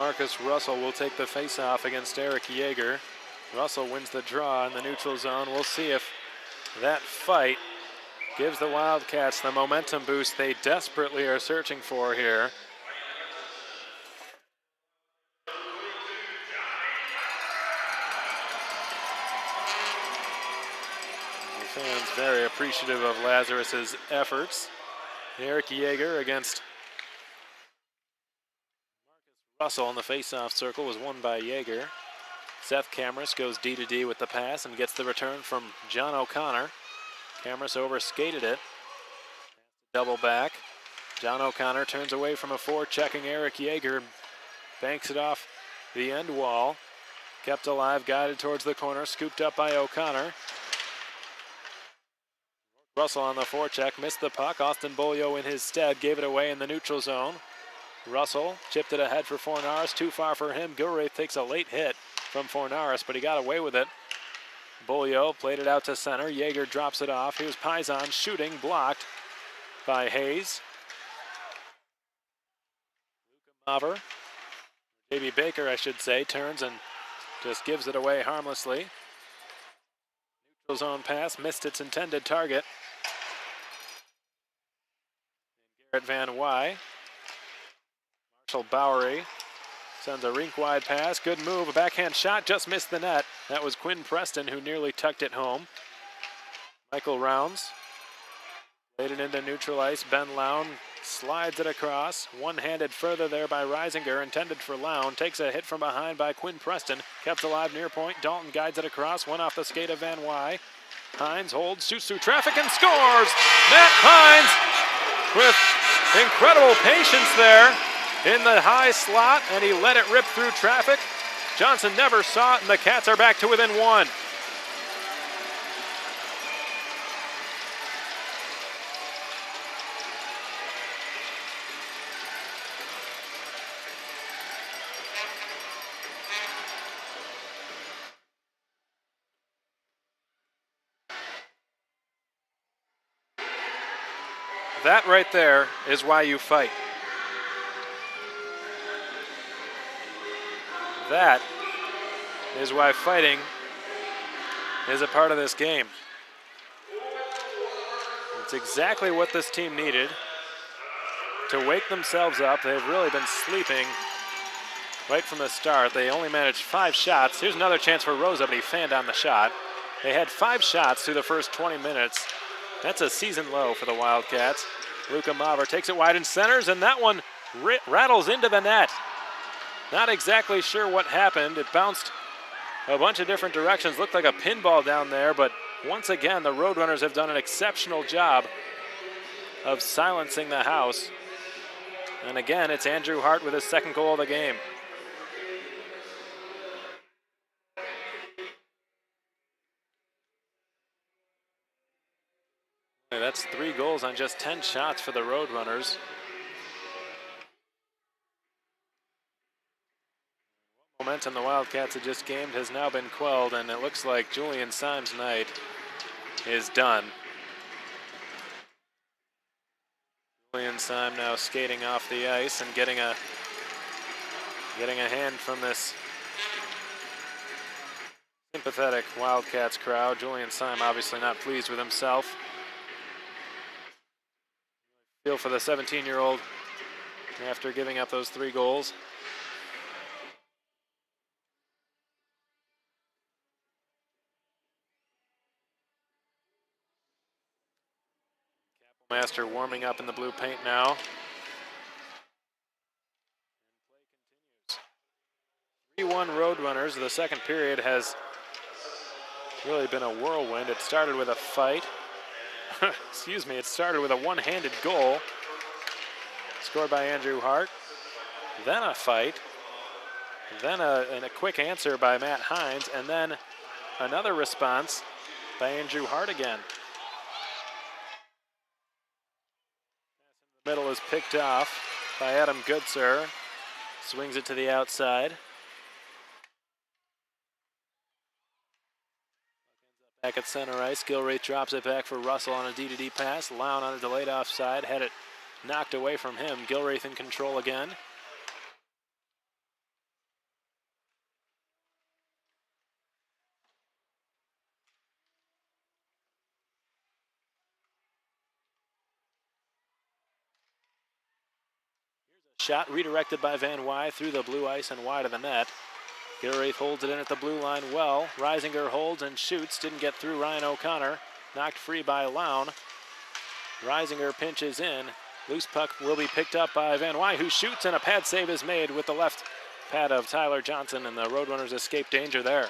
Marcus Russell will take the faceoff against Eric Yeager. Russell wins the draw in the neutral zone. We'll see if that fight gives the Wildcats the momentum boost they desperately are searching for here. The fans very appreciative of Lazarus's efforts. Eric Yeager against Russell in the faceoff circle was won by Yeager. Seth Cameras goes D-to-D with the pass and gets the return from John O'Connor. Cameras overskated it. Double back. John O'Connor turns away from a forechecking Eric Yeager and banks it off the end wall. Kept alive, guided towards the corner, scooped up by O'Connor. Russell on the forecheck, missed the puck. Austin Bolio in his stead gave it away in the neutral zone. Russell chipped it ahead for Fornaris, too far for him. Gilraith takes a late hit from Fornaris, but he got away with it. Bolio played it out to center. Yeager drops it off. Here's Paisan shooting, blocked by Hayes. Luka Maver, J.B. Baker, I should say, turns and just gives it away harmlessly. Zone pass missed its intended target. Garrett Van Wy. Marshall Bowery sends a rink-wide pass. Good move. A backhand shot just missed the net. That was Quinn Preston who nearly tucked it home. Michael Rounds laid it into neutral ice. Ben Lown slides it across. One-handed further there by Reisinger, intended for Lown. Takes a hit from behind by Quinn Preston. Kept alive near point. Dalton guides it across. One off the skate of Van Wy. Hines holds, shoots through traffic and scores! Matt Hines with incredible patience there in the high slot, and he let it rip through traffic. Johnson never saw it, and the Cats are back to within one. That right there is why you fight. That is why fighting is a part of this game. It's exactly what this team needed to wake themselves up. They've really been sleeping right from the start. They only managed 5 shots. Here's another chance for Rosa, but he fanned on the shot. They had 5 shots through the first 20 minutes. That's a season low for the Wildcats. Luka Maver takes it wide and centers, and that one rattles into the net. Not exactly sure what happened. It bounced a bunch of different directions. Looked like a pinball down there, but once again, the RoadRunners have done an exceptional job of silencing the house. And again, it's Andrew Hart with his second goal of the game. That's 3 goals on just 10 shots for the RoadRunners. Momentum the Wildcats had just gained has now been quelled, and it looks like Julian Symes' night is done. Julian Symes now skating off the ice and getting a hand from this sympathetic Wildcats crowd. Julian Symes obviously not pleased with himself. Feel for the 17-year-old after giving up those 3 goals. Master warming up in the blue paint now. 3-1 RoadRunners. The second period has really been a whirlwind. It started with a fight. Excuse me, it started with a one-handed goal scored by Andrew Hart. Then a fight. Then a quick answer by Matt Hines. And then another response by Andrew Hart again. The middle is picked off by Adam Goodser. Swings it to the outside. Back at center ice, Gilreath drops it back for Russell on a D-to-D pass. Lown on a delayed offside, had it knocked away from him. Gilreath in control again. Shot redirected by Van Wy through the blue ice and wide of the net. Gilreath holds it in at the blue line well. Reisinger holds and shoots. Didn't get through Ryan O'Connor. Knocked free by Lown. Reisinger pinches in. Loose puck will be picked up by Van Wy, who shoots, and a pad save is made with the left pad of Tyler Johnson, and the RoadRunners escape danger there.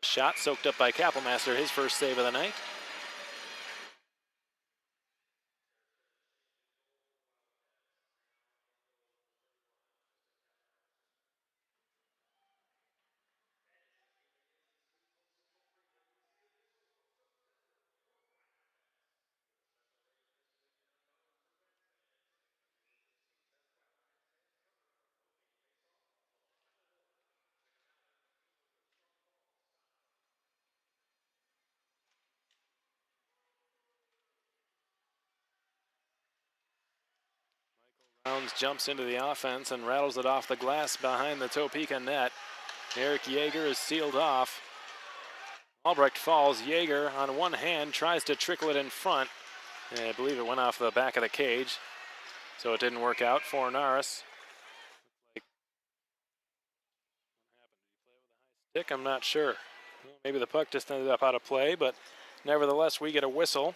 Shot soaked up by Kappelmaster, his first save of the night. Rounds jumps into the offense and rattles it off the glass behind the Topeka net. Eric Yeager is sealed off. Albrecht falls. Yeager on one hand tries to trickle it in front. And I believe it went off the back of the cage, so it didn't work out for Naris. Stick, I'm not sure. Maybe the puck just ended up out of play, but nevertheless, we get a whistle.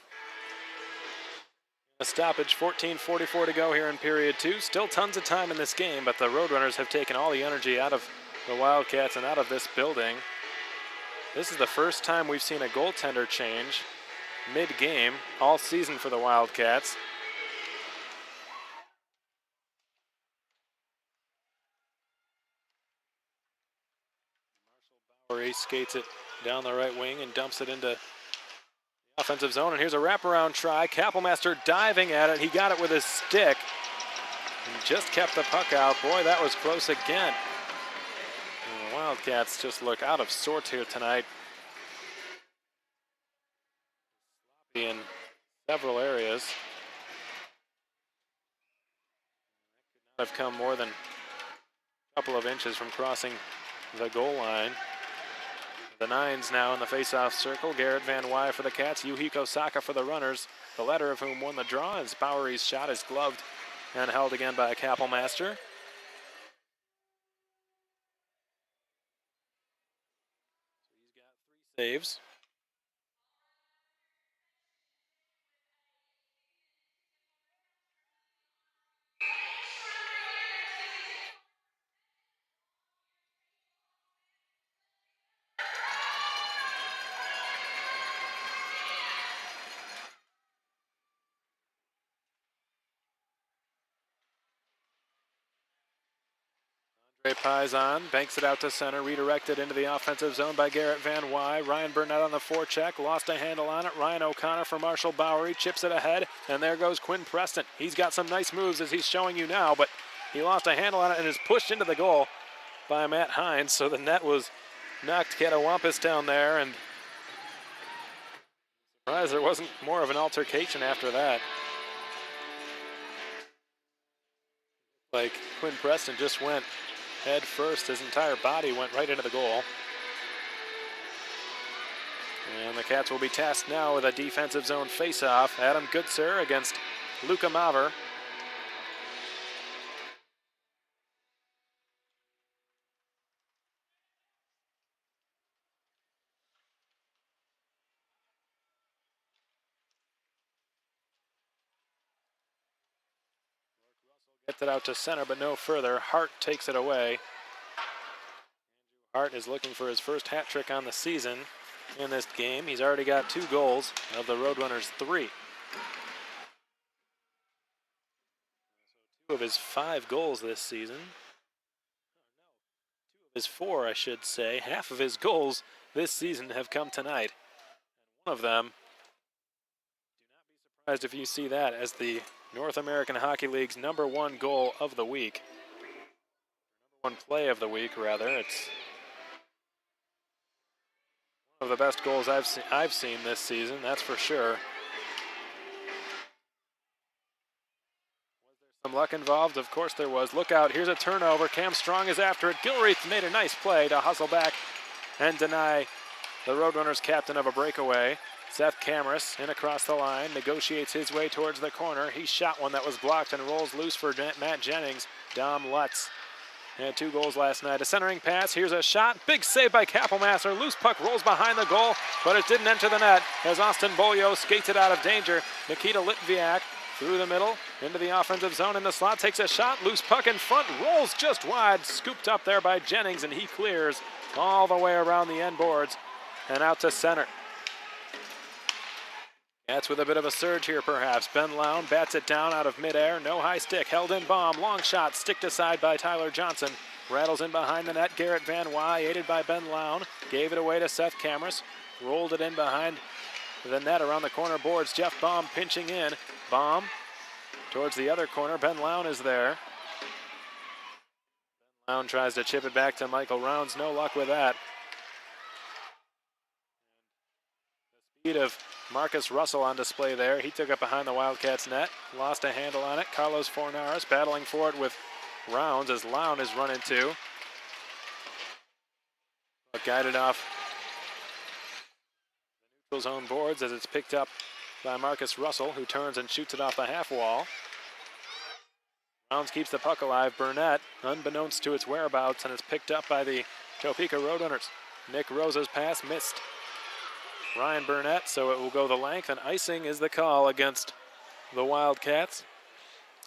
A stoppage, 14:44 to go here in period 2. Still tons of time in this game, but the RoadRunners have taken all the energy out of the Wildcats and out of this building. This is the first time we've seen a goaltender change mid-game all season for the Wildcats. He skates it down the right wing and dumps it into the offensive zone. And here's a wraparound try. Kapelmaster diving at it. He got it with his stick and just kept the puck out. Boy, that was close again. And the Wildcats just look out of sorts here tonight. In several areas. Could not have come more than a couple of inches from crossing the goal line. The Nines now in the face-off circle. Garrett Van Wy for the Cats. Yuhiko Saka for the Runners. The latter of whom won the draw as Bowery's shot is gloved and held again by Kapelmaster. So he's got 3 saves. Paisan banks it out to center, redirected into the offensive zone by Garrett Van Wy. Ryan Burnett on the forecheck, lost a handle on it. Ryan O'Connor for Marshall Bowery, chips it ahead, and there goes Quinn Preston. He's got some nice moves as he's showing you now, but he lost a handle on it and is pushed into the goal by Matt Hines, so the net was knocked Catawampus down there, and surprised there wasn't more of an altercation after that. Like Quinn Preston just went head first, his entire body went right into the goal. And the Cats will be tasked now with a defensive zone face-off. Adam Goodser against Luka Maver. Gets it out to center, but no further. Hart takes it away. Hart is looking for his first hat trick on the season in this game. He's already got 2 goals of the RoadRunners' 3. 2 of his 5 goals this season. 2 of his 4, I should say. Half of his goals this season have come tonight. And one of them, do not be surprised if you see that as the North American Hockey League's #1 goal of the week. #1 play of the week, rather. It's one of the best goals I've seen this season, that's for sure. Was there some luck involved? Of course there was. Look out, here's a turnover. Cam Strong is after it. Gilreath made a nice play to hustle back and deny the RoadRunners captain of a breakaway. Seth Cameras in across the line, negotiates his way towards the corner. He shot one that was blocked and rolls loose for Matt Jennings. Dom Lutz had 2 goals last night. A centering pass, here's a shot. Big save by Kapelmaster. Loose puck rolls behind the goal, but it didn't enter the net as Austin Bolio skates it out of danger. Nikita Litviak through the middle, into the offensive zone in the slot, takes a shot. Loose puck in front, rolls just wide, scooped up there by Jennings, and he clears all the way around the end boards and out to center. That's with a bit of a surge here, perhaps. Ben Lown bats it down out of midair. No high stick. Held in bomb. Long shot. Sticked aside by Tyler Johnson. Rattles in behind the net. Garrett Van Wy, aided by Ben Lown. Gave it away to Seth Cameras. Rolled it in behind the net around the corner boards. Jeff Baum pinching in. Baum towards the other corner. Ben Lown is there. Ben Lown tries to chip it back to Michael Rounds. No luck with that. The speed of Marcus Russell on display there. He took it behind the Wildcats net. Lost a handle on it. Carlos Fornares battling for it with Rounds as Lown is run into. guided off the neutral zone boards as it's picked up by Marcus Russell, who turns and shoots it off the half wall. Rounds keeps the puck alive. Burnett, unbeknownst to its whereabouts, and it's picked up by the Topeka RoadRunners. Nick Rosa's pass missed Ryan Burnett, so it will go the length, and icing is the call against the Wildcats.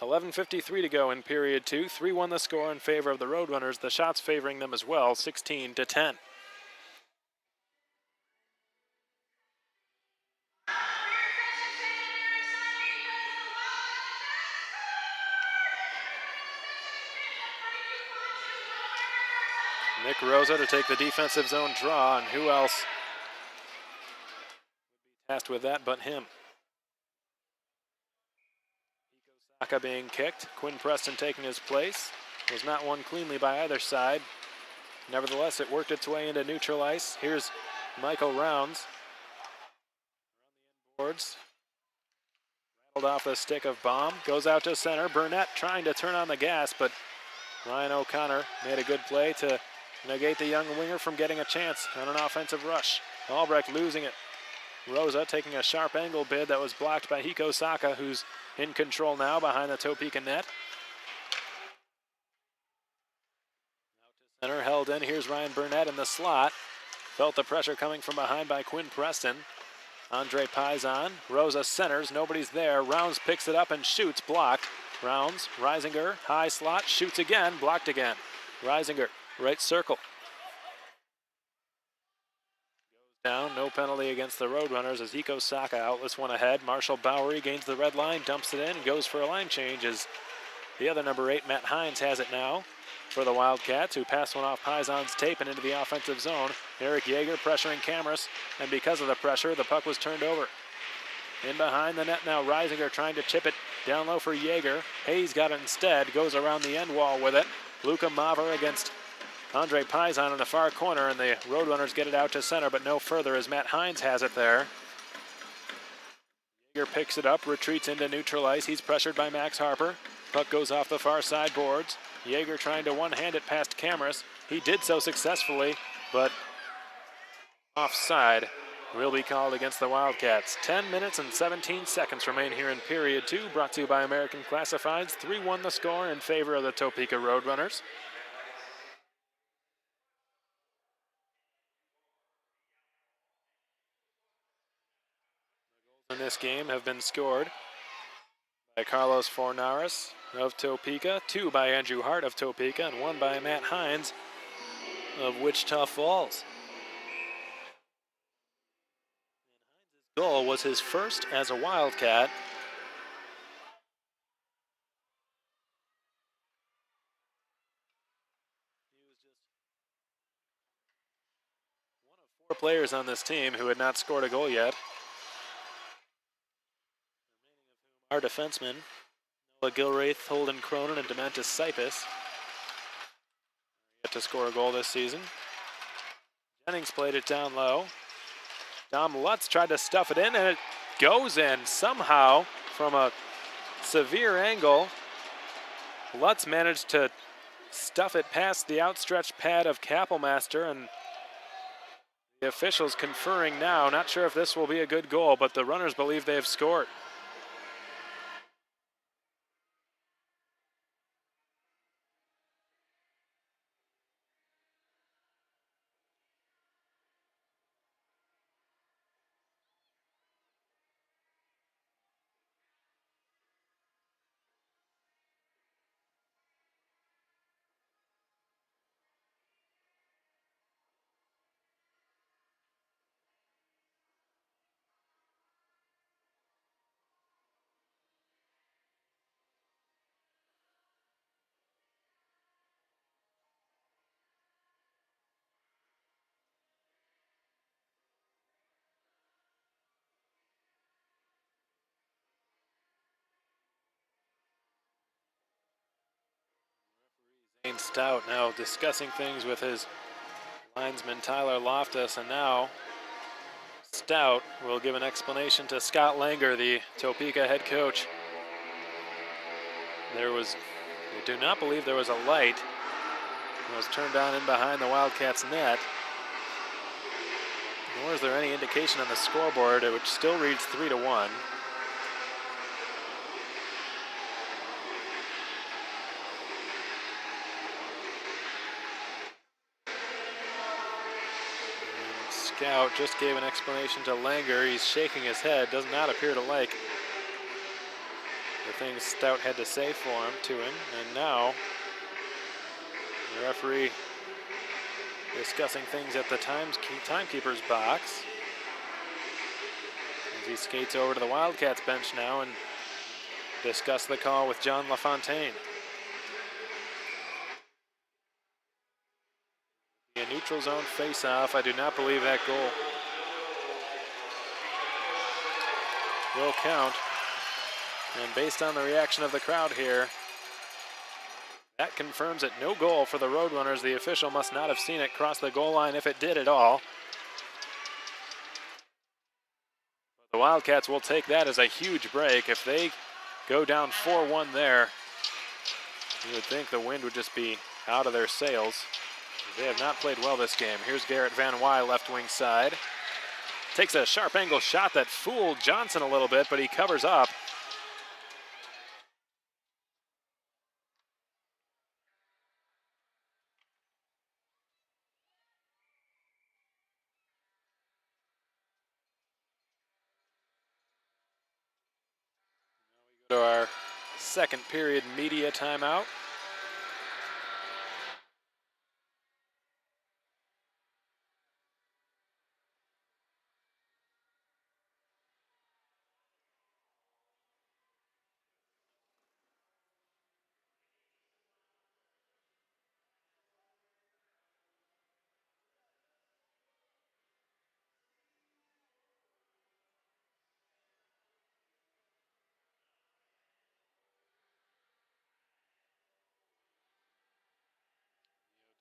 11:53 to go in period 2. 3-1 the score in favor of the RoadRunners. The shots favoring them as well, 16-10. Nick Rosa to take the defensive zone draw, and who else would be tasked with that but him? Saka being kicked. Quinn Preston taking his place. Was not won cleanly by either side. Nevertheless, it worked its way into neutral ice. Here's Michael Rounds. Boards. Rattled off the stick of Baum. Goes out to center. Burnett trying to turn on the gas, but Ryan O'Connor made a good play to negate the young winger from getting a chance on an offensive rush. Albrecht losing it. Rosa taking a sharp angle bid that was blocked by Hiko Saka, who's in control now behind the Topeka net. Out to center, held in. Here's Ryan Burnett in the slot. Felt the pressure coming from behind by Quinn Preston. Andre Paisan. Rosa centers. Nobody's there. Rounds picks it up and shoots. Blocked. Rounds. Reisinger. High slot. Shoots again. Blocked again. Reisinger. Right circle. Down, no penalty against the RoadRunners as Hiko Saka outlets one ahead. Marshall Bowery gains the red line, dumps it in, goes for a line change as the other number 8, Matt Hines, has it now for the Wildcats, who pass one off Paisan's tape and into the offensive zone. Eric Yeager pressuring Cameras, and because of the pressure, the puck was turned over. In behind the net now, Reisinger trying to chip it down low for Yeager. Hayes got it instead, goes around the end wall with it. Luka Maver against Andre Paisan in the far corner, and the RoadRunners get it out to center, but no further as Matt Hines has it there. Yeager picks it up, retreats into neutral ice. He's pressured by Max Harper. Puck goes off the far side boards. Yeager trying to one-hand it past Cameras. He did so successfully, but offside will be called against the Wildcats. 10 minutes and 17 seconds remain here in period 2, brought to you by American Classifieds. 3-1 the score in favor of the Topeka RoadRunners. In this game have been scored by Carlos Fornares of Topeka, 2 by Andrew Hart of Topeka, and 1 by Matt Hines of Wichita Falls. Hines' goal was his first as a Wildcat. He was just one of 4 players on this team who had not scored a goal yet. Our defensemen, Noah Gilraith, Holden Cronin, and Dementis Sipis, yet to score a goal this season. Jennings played it down low. Dom Lutz tried to stuff it in, and it goes in somehow from a severe angle. Lutz managed to stuff it past the outstretched pad of Kappelmaster, and the officials conferring now. Not sure if this will be a good goal, but the runners believe they have scored. Zane Stout now discussing things with his linesman Tyler Loftus, and now Stout will give an explanation to Scott Langer, the Topeka head coach. We do not believe there was a light. It was turned on in behind the Wildcats net. nor is there any indication on the scoreboard, which still reads 3-1. Scout just gave an explanation to Langer. He's shaking his head, does not appear to like the things Stout had to say to him. And now the referee discussing things at the timekeeper's box as he skates over to the Wildcats bench now and discuss the call with John LaFontaine. A neutral zone face-off. I do not believe that goal will count. And based on the reaction of the crowd here, that confirms that no goal for the RoadRunners. The official must not have seen it cross the goal line, if it did at all. The Wildcats will take that as a huge break. If they go down 4-1 there, you would think the wind would just be out of their sails. They have not played well this game. Here's Garrett Van Wy, left wing side. Takes a sharp angle shot that fooled Johnson a little bit, but he covers up. To our second period media timeout.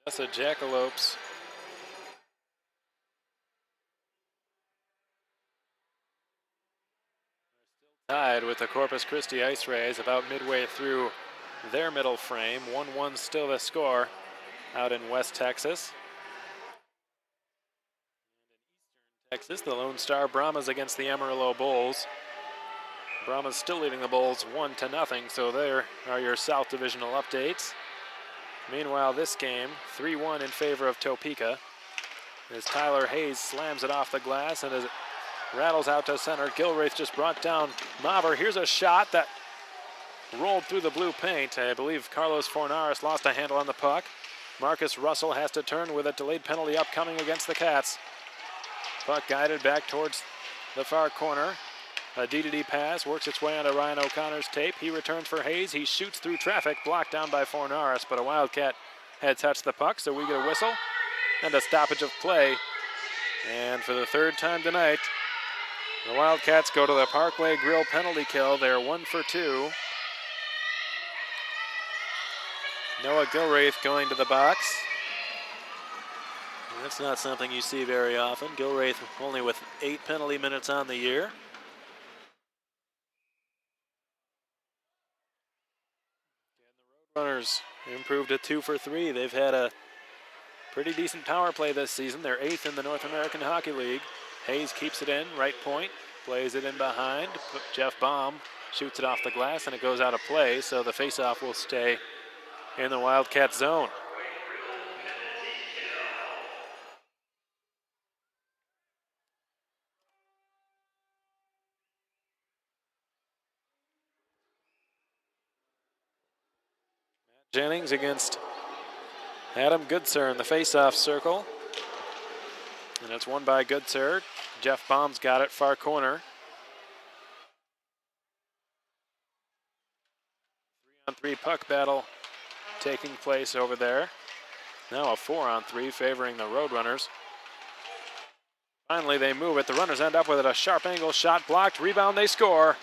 That's a Jackalopes. Tied with the Corpus Christi Ice Rays about midway through their middle frame. 1-1 still the score out in West Texas. Texas, the Lone Star Brahmas against the Amarillo Bulls. Brahmas still leading the Bulls 1-0, so there are your South Divisional updates. Meanwhile, this game, 3-1 in favor of Topeka, as Tyler Hayes slams it off the glass, and as it rattles out to center, Gilraith just brought down Maver. Here's a shot that rolled through the blue paint. I believe Carlos Fornaris lost a handle on the puck. Marcus Russell has to turn with a delayed penalty upcoming against the Cats. Puck guided back towards the far corner. A D-to-D pass works its way onto Ryan O'Connor's tape. He returns for Hayes. He shoots through traffic, blocked down by Fornaris, but a Wildcat had touched the puck, so we get a whistle and a stoppage of play. And for the third time tonight, the Wildcats go to the Parkway Grill penalty kill. They're 1 for 2. Noah Gilraith going to the box. That's not something you see very often. Gilraith only with 8 penalty minutes on the year. Runners improved to 2 for 3. They've had a pretty decent power play this season. They're 8th in the North American Hockey League. Hayes keeps it in, right point, plays it in behind. Jeff Baum shoots it off the glass, and it goes out of play, so the faceoff will stay in the Wildcat zone. Jennings against Adam Goodsir in the faceoff circle. And it's won by Goodsir. Jeff Baum's got it, far corner. 3-on-3 puck battle taking place over there. Now a 4-on-3 favoring the RoadRunners. Finally, they move it. The Runners end up with it. A sharp angle shot blocked. Rebound, they score.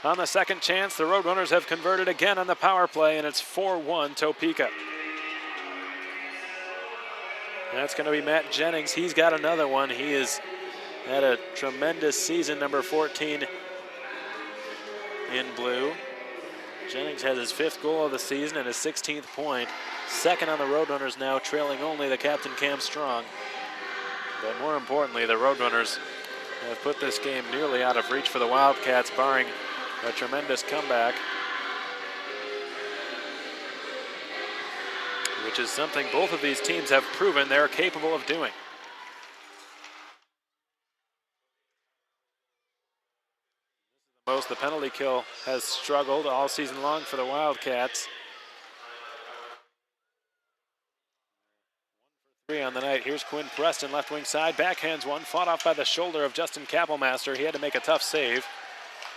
On the second chance, the RoadRunners have converted again on the power play, and it's 4-1 Topeka. That's going to be Matt Jennings. He's got another one. He has had a tremendous season, number 14 in blue. Jennings has his 5th goal of the season and his 16th point. Second on the RoadRunners now, trailing only the captain Cam Strong. But more importantly, the RoadRunners have put this game nearly out of reach for the Wildcats, barring a tremendous comeback, which is something both of these teams have proven they're capable of doing. Most the penalty kill has struggled all season long for the Wildcats. 3 on the night. Here's Quinn Preston, left wing side, backhands one, fought off by the shoulder of Justin Kappelmaster. He had to make a tough save.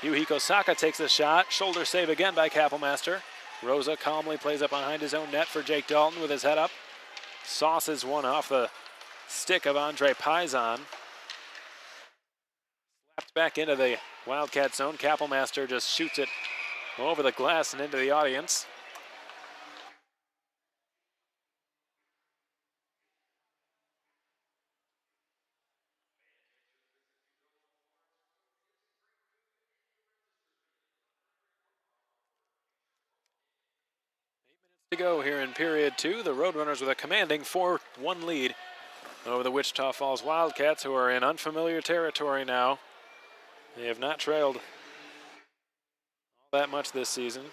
Yuhiko Saka takes the shot, shoulder save again by Kappelmaster. Rosa calmly plays up behind his own net for Jake Dalton with his head up. Sauces one off the stick of Andre Pizon. Slapped back into the Wildcat zone. Kappelmaster just shoots it over the glass and into the audience. To go here in period 2. The RoadRunners with a commanding 4-1 lead over the Wichita Falls Wildcats, who are in unfamiliar territory now. They have not trailed all that much this season.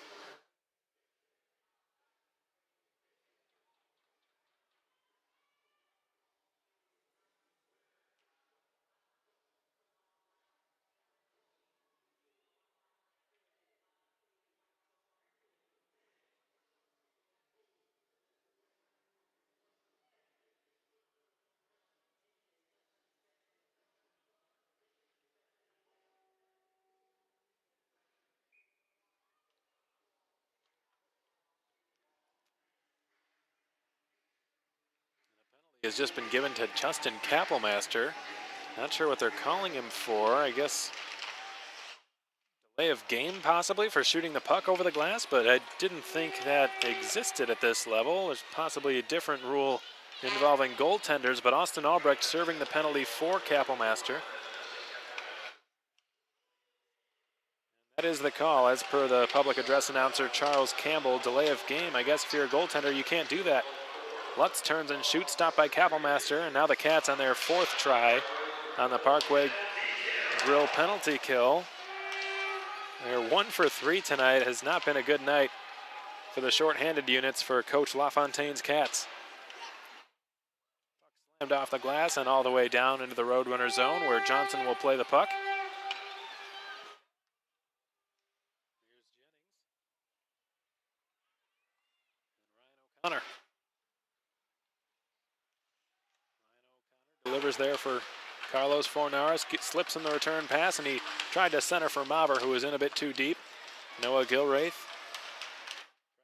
Has just been given to Justin Kappelmaster. Not sure what they're calling him for. I guess delay of game possibly for shooting the puck over the glass, but I didn't think that existed at this level. There's possibly a different rule involving goaltenders, but Austin Albrecht serving the penalty for Kappelmaster. That is the call, as per the public address announcer Charles Campbell. Delay of game. I guess if you're a goaltender, you can't do that. Lutz turns and shoots, stopped by Kappelmaster, and now the Cats on their 4th try on the Parkway Grill penalty kill. They're 1 for 3 tonight. Has not been a good night for the shorthanded units for Coach LaFontaine's Cats. Slammed off the glass and all the way down into the RoadRunner zone, where Johnson will play the puck. Here's Jennings. Ryan O'Connor. Delivers there for Carlos Fornares, slips in the return pass, and he tried to center for Maver, who was in a bit too deep. Noah Gilraith,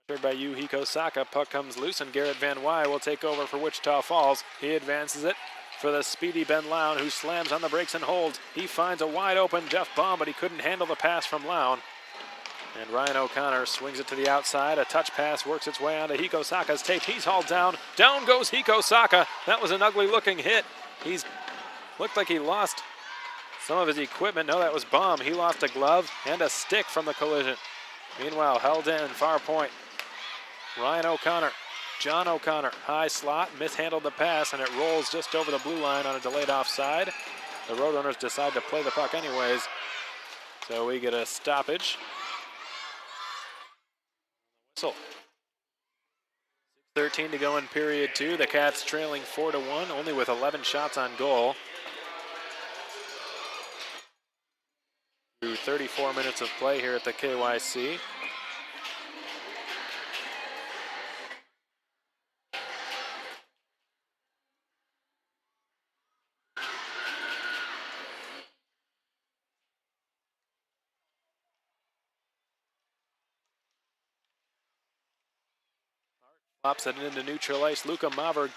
pressured by Yuhiko Saka, puck comes loose, and Garrett Van Wy will take over for Wichita Falls. He advances it for the speedy Ben Lown, who slams on the brakes and holds. He finds a wide open Jeff Baum, but he couldn't handle the pass from Lown. And Ryan O'Connor swings it to the outside. A touch pass works its way onto Hiko Saka's tape. He's hauled down. Down goes Hiko Saka. That was an ugly looking hit. He's looked like he lost some of his equipment. No, that was Baum. He lost a glove and a stick from the collision. Meanwhile, held in, far point. Ryan O'Connor, John O'Connor, high slot, mishandled the pass, and it rolls just over the blue line on a delayed offside. The RoadRunners decide to play the puck anyways, so we get a stoppage. Whistle. 13 to go in period 2. The Cats trailing 4-1, only with 11 shots on goal. Through 34 minutes of play here at the KYC. Pops it into neutral ice. Luka Maver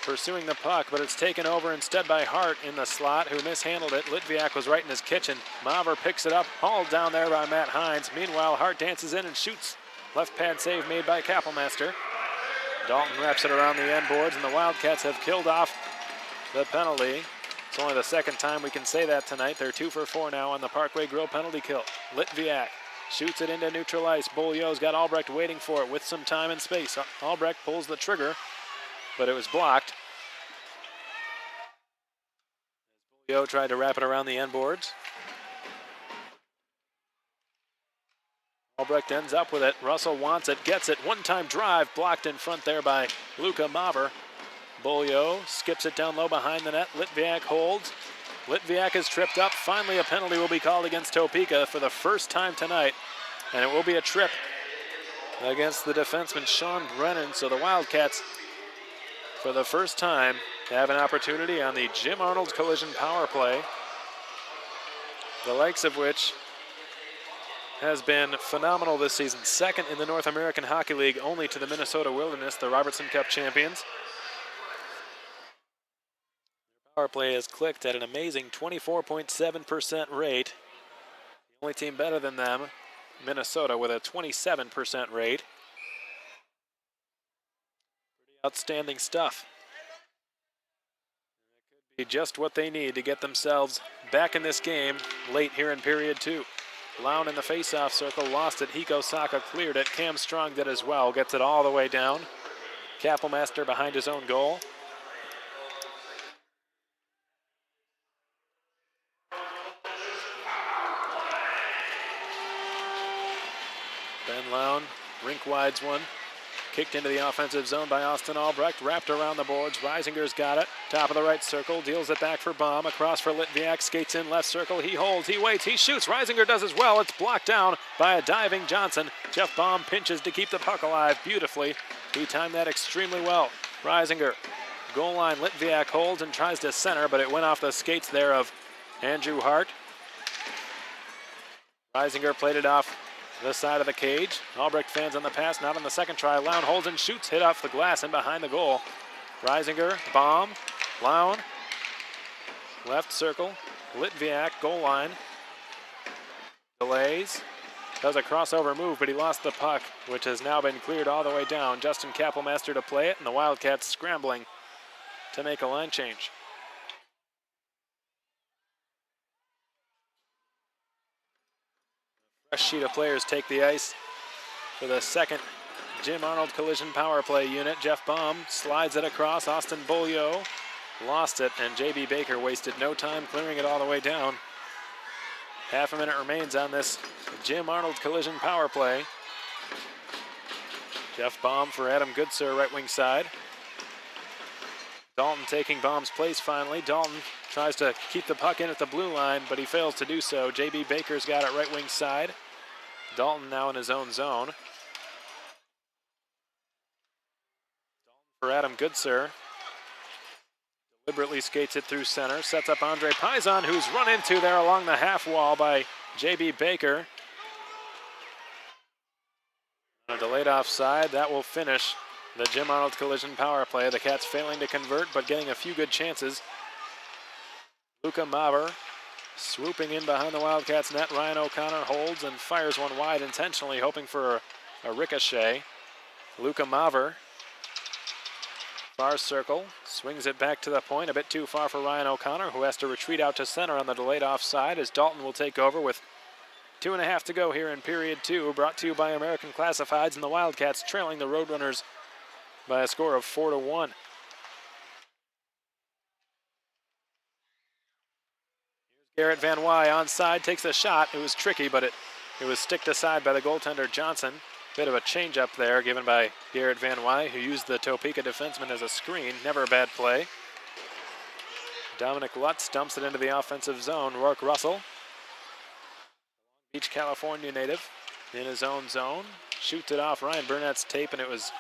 pursuing the puck, but it's taken over instead by Hart in the slot, who mishandled it. Litviak was right in his kitchen. Maver picks it up, hauled down there by Matt Hines. Meanwhile, Hart dances in and shoots. Left pad save made by Kappelmaster. Dalton wraps it around the end boards, and the Wildcats have killed off the penalty. It's only the second time we can say that tonight. They're 2 for 4 now on the Parkway Grill penalty kill. Litviak shoots it into neutral ice. Beaulieu's got Albrecht waiting for it with some time and space. Albrecht pulls the trigger, but it was blocked. Leo tried to wrap it around the end boards. Albrecht ends up with it. Russell wants it, gets it. One-time drive, blocked in front there by Luka Maver. Bolio skips it down low behind the net. Litviak holds. Litviak is tripped up. Finally, a penalty will be called against Topeka for the first time tonight. And it will be a trip against the defenseman Sean Brennan. So the Wildcats, for the first time, have an opportunity on the Jim Arnold collision power play, the likes of which has been phenomenal this season. Second in the North American Hockey League, only to the Minnesota Wilderness, the Robertson Cup champions. Power play has clicked at an amazing 24.7% rate. The only team better than them, Minnesota, with a 27% rate. Pretty outstanding stuff. It could be just what they need to get themselves back in this game late here in period 2. Lown in the face-off circle, lost it. Hiko Saka cleared it. Cam Strong did as well, gets it all the way down. Kappelmaster behind his own goal. Ben Lown, rink-wides one. Kicked into the offensive zone by Austin Albrecht, wrapped around the boards. Reisinger's got it. Top of the right circle, deals it back for Baum. Across for Litviak, skates in left circle. He holds, he waits, he shoots. Reisinger does as well. It's blocked down by a diving Johnson. Jeff Baum pinches to keep the puck alive beautifully. He timed that extremely well. Reisinger, goal line. Litviak holds and tries to center, but it went off the skates there of Andrew Hart. Reisinger played it off the side of the cage. Albrecht fans on the pass, not on the second try. Lown holds and shoots, hit off the glass and behind the goal. Reisinger, Baum, Lown, left circle, Litviak, goal line. Delays, does a crossover move, but he lost the puck, which has now been cleared all the way down. Justin Kappelmaster to play it, and the Wildcats scrambling to make a line change. Fresh sheet of players take the ice for the second Jim Arnold collision power play unit. Jeff Baum slides it across. Austin Bolio lost it, and J.B. Baker wasted no time clearing it all the way down. Half a minute remains on this Jim Arnold collision power play. Jeff Baum for Adam Goodsir, right wing side. Dalton taking Baum's place finally. Dalton tries to keep the puck in at the blue line, but he fails to do so. J.B. Baker's got it right wing side. Dalton now in his own zone. Dalton for Adam Goodsir. Deliberately skates it through center. Sets up Andre Paisan, who's run into there along the half wall by J.B. Baker. A delayed offside. That will finish the Jim Arnold collision power play. The Cats failing to convert, but getting a few good chances. Luka Maver swooping in behind the Wildcats net. Ryan O'Connor holds and fires one wide intentionally, hoping for a ricochet. Luka Maver, far circle, swings it back to the point, a bit too far for Ryan O'Connor, who has to retreat out to center on the delayed offside as Dalton will take over with 2.5 to go here in period 2. Brought to you by American Classifieds, and the Wildcats trailing the RoadRunners by a score of 4-1. Garrett Van Wy onside, takes a shot. It was tricky, but it was sticked aside by the goaltender Johnson. Bit of a change up there given by Garrett Van Wy, who used the Topeka defenseman as a screen. Never a bad play. Dominic Lutz dumps it into the offensive zone. Rourke Russell, Beach, California native, in his own zone. Shoots it off Ryan Burnett's tape, and it was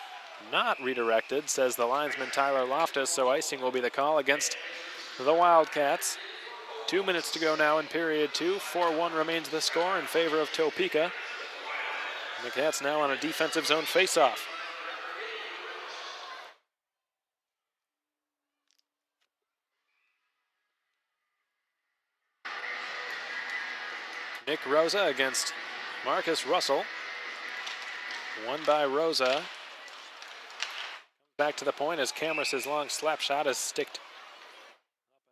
not redirected, says the linesman Tyler Loftus, so icing will be the call against the Wildcats. 2 minutes to go now in period 2. 4-1 remains the score in favor of Topeka. The Cats now on a defensive zone faceoff. Nick Rosa against Marcus Russell. Won by Rosa. Back to the point as Cameras' long slap shot is sticked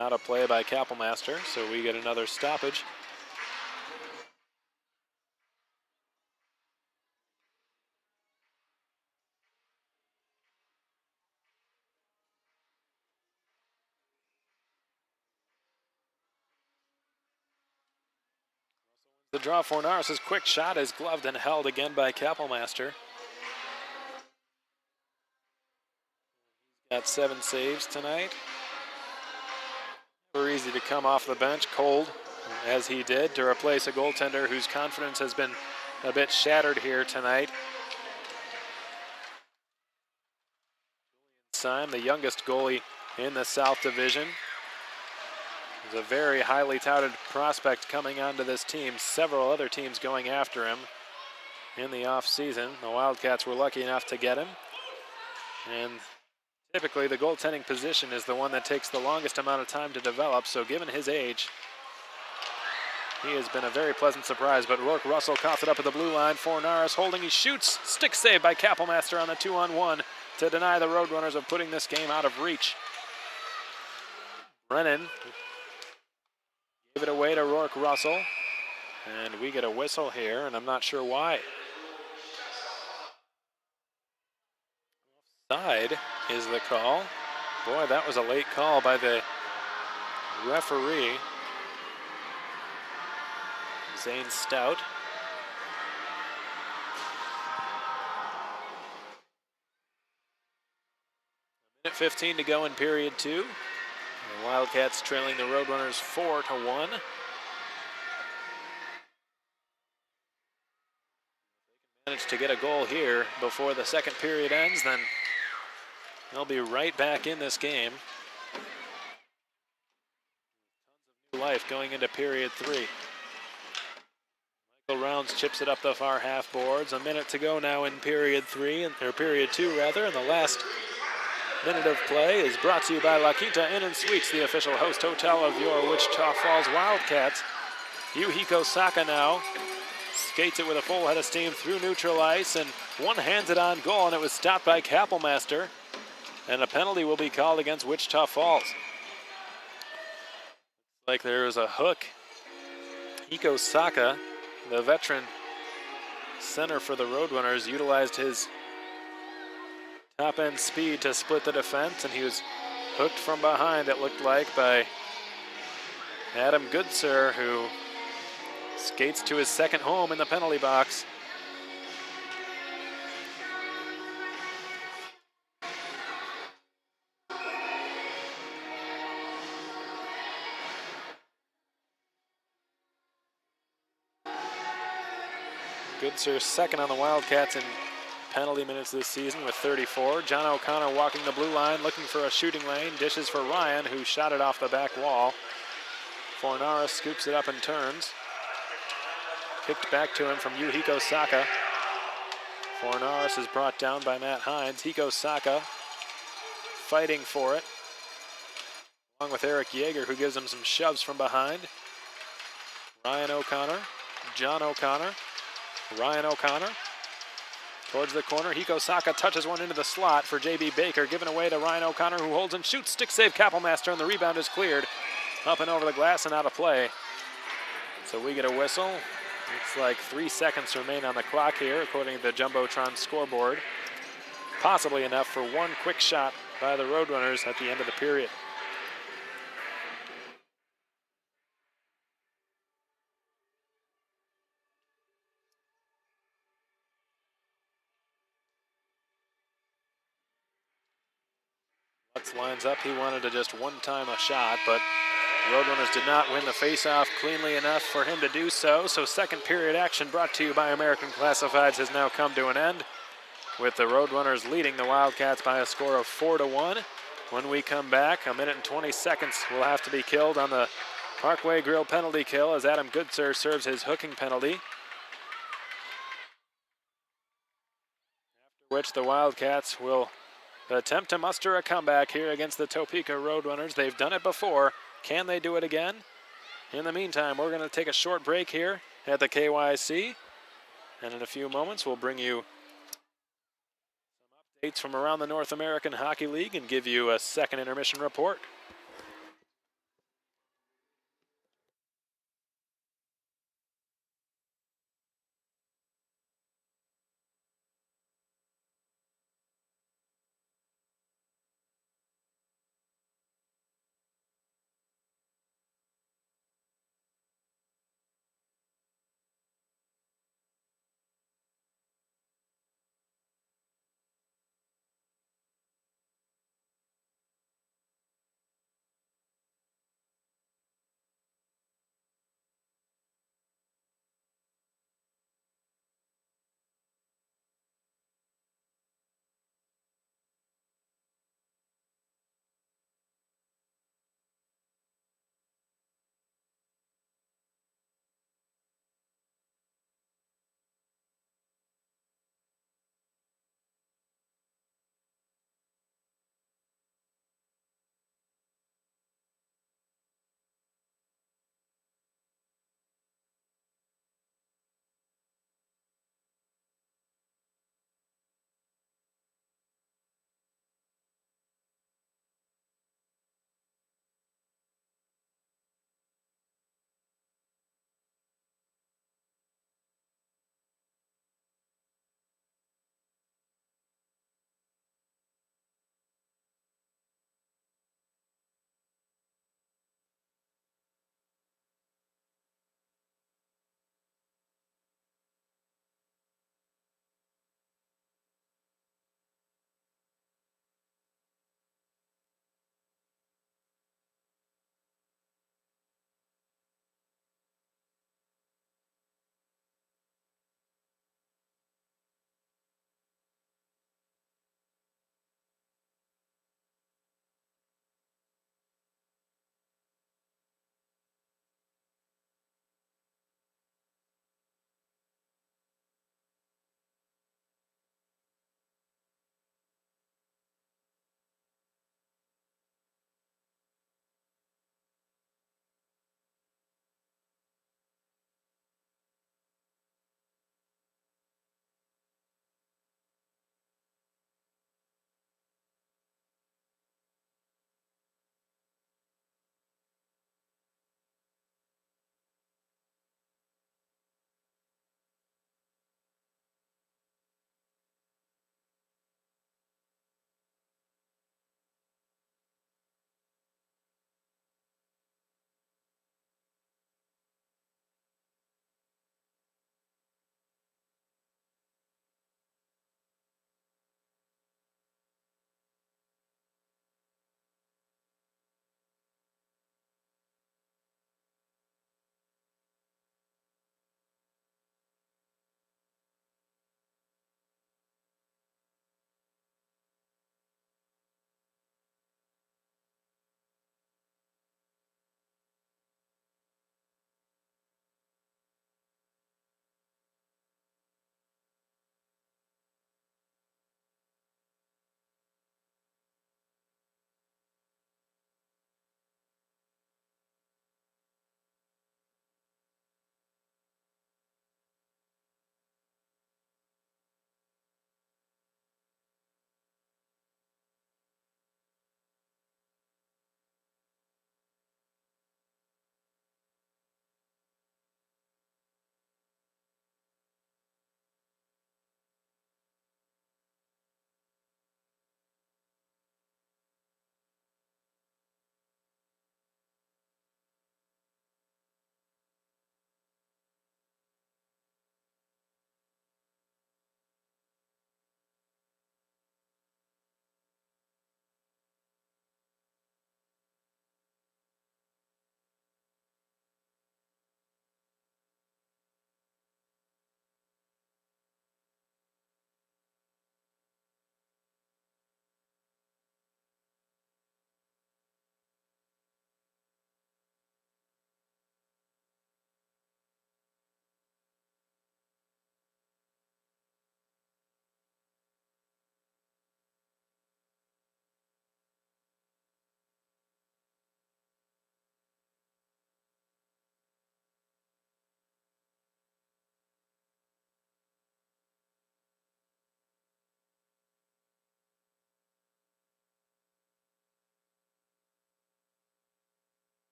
out of play by Kappelmaster, so we get another stoppage. The draw for Norris's quick shot is gloved and held again by Kappelmaster. Got 7 saves tonight. Never easy to come off the bench cold, as he did, to replace a goaltender whose confidence has been a bit shattered here tonight. Syme, the youngest goalie in the South Division. He's a very highly touted prospect coming onto this team. Several other teams going after him in the offseason. The Wildcats were lucky enough to get him. And typically the goaltending position is the one that takes the longest amount of time to develop, so given his age, he has been a very pleasant surprise. But Rourke Russell coughs it up at the blue line for Norris, holding, he shoots, stick save by Kappelmaster on the 2-on-1 to deny the RoadRunners of putting this game out of reach. Brennan gave it away to Rourke Russell, and we get a whistle here, and I'm not sure why. Offside is the call. Boy, that was a late call by the referee, Zane Stout. Minute 15 to go in period 2. The Wildcats trailing the RoadRunners 4-1. Managed to get a goal here before the second period ends, then they'll be right back in this game. Tons of new life going into period 3. Michael Rounds chips it up the far half boards. A minute to go now in period 3, or period 2 rather, and the last minute of play is brought to you by La Quinta Inn & Suites, the official host hotel of your Wichita Falls Wildcats. Yuhiko Saka now skates it with a full head of steam through neutral ice, and one hands it on goal, and it was stopped by Kappelmaster. And a penalty will be called against Wichita Falls. Like there was a hook. Iko Saka, the veteran center for the RoadRunners, utilized his top-end speed to split the defense, and he was hooked from behind, it looked like, by Adam Goodsir, who skates to his second home in the penalty box. Goodsir second on the Wildcats in penalty minutes this season with 34. John O'Connor walking the blue line, looking for a shooting lane. Dishes for Ryan, who shot it off the back wall. Fornara scoops it up and turns. Kicked back to him from Yuhiko Saka. Fornaris is brought down by Matt Hines. Hiko Saka fighting for it, along with Eric Yeager, who gives him some shoves from behind. Ryan O'Connor, John O'Connor, Ryan O'Connor towards the corner. Hiko Saka touches one into the slot for J.B. Baker, given away to Ryan O'Connor, who holds and shoots. Stick save Kappelmaster, and the rebound is cleared up and over the glass and out of play. So we get a whistle. Looks like 3 seconds remain on the clock here, according to the Jumbotron scoreboard. Possibly enough for one quick shot by the RoadRunners at the end of the period. Lutz lines up. He wanted to just one-time a shot, but RoadRunners did not win the face-off cleanly enough for him to do so. So second period action brought to you by American Classifieds has now come to an end, with the RoadRunners leading the Wildcats by a score of 4-1. When we come back, a minute and 20 seconds will have to be killed on the Parkway Grill penalty kill as Adam Goodsir serves his hooking penalty. After which the Wildcats will attempt to muster a comeback here against the Topeka RoadRunners. They've done it before. Can they do it again? In the meantime, we're going to take a short break here at the KYC. And in a few moments, we'll bring you some updates from around the North American Hockey League and give you a second intermission report.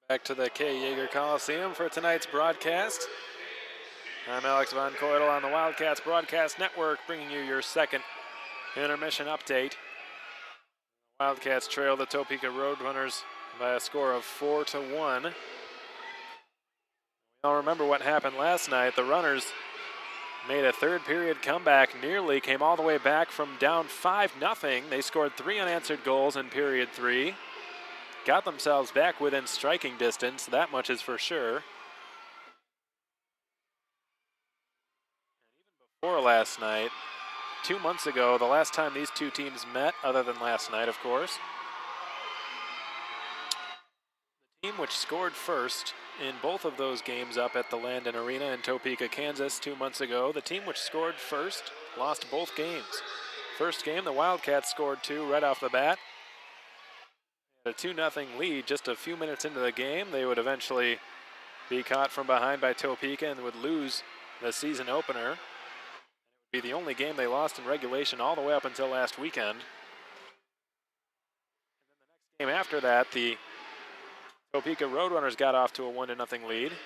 Back to the K. Yeager Coliseum for tonight's broadcast. I'm Alex Von Coydle on the Wildcats Broadcast Network, bringing you your second intermission update. Wildcats trail the Topeka RoadRunners by a score of 4-1. We all remember what happened last night. The Runners made a third period comeback, nearly came all the way back from down 5-0. They scored 3 unanswered goals in period 3. Got themselves back within striking distance, that much is for sure. Before last night, 2 months ago, the last time these two teams met, other than last night, of course, the team which scored first in both of those games up at the Landon Arena in Topeka, Kansas 2 months ago, the team which scored first lost both games. First game, the Wildcats scored 2 right off the bat. A 2-0 lead just a few minutes into the game. They would eventually be caught from behind by Topeka and would lose the season opener. It would be the only game they lost in regulation all the way up until last weekend. And then the next game after that, the Topeka RoadRunners got off to a 1-0 lead. The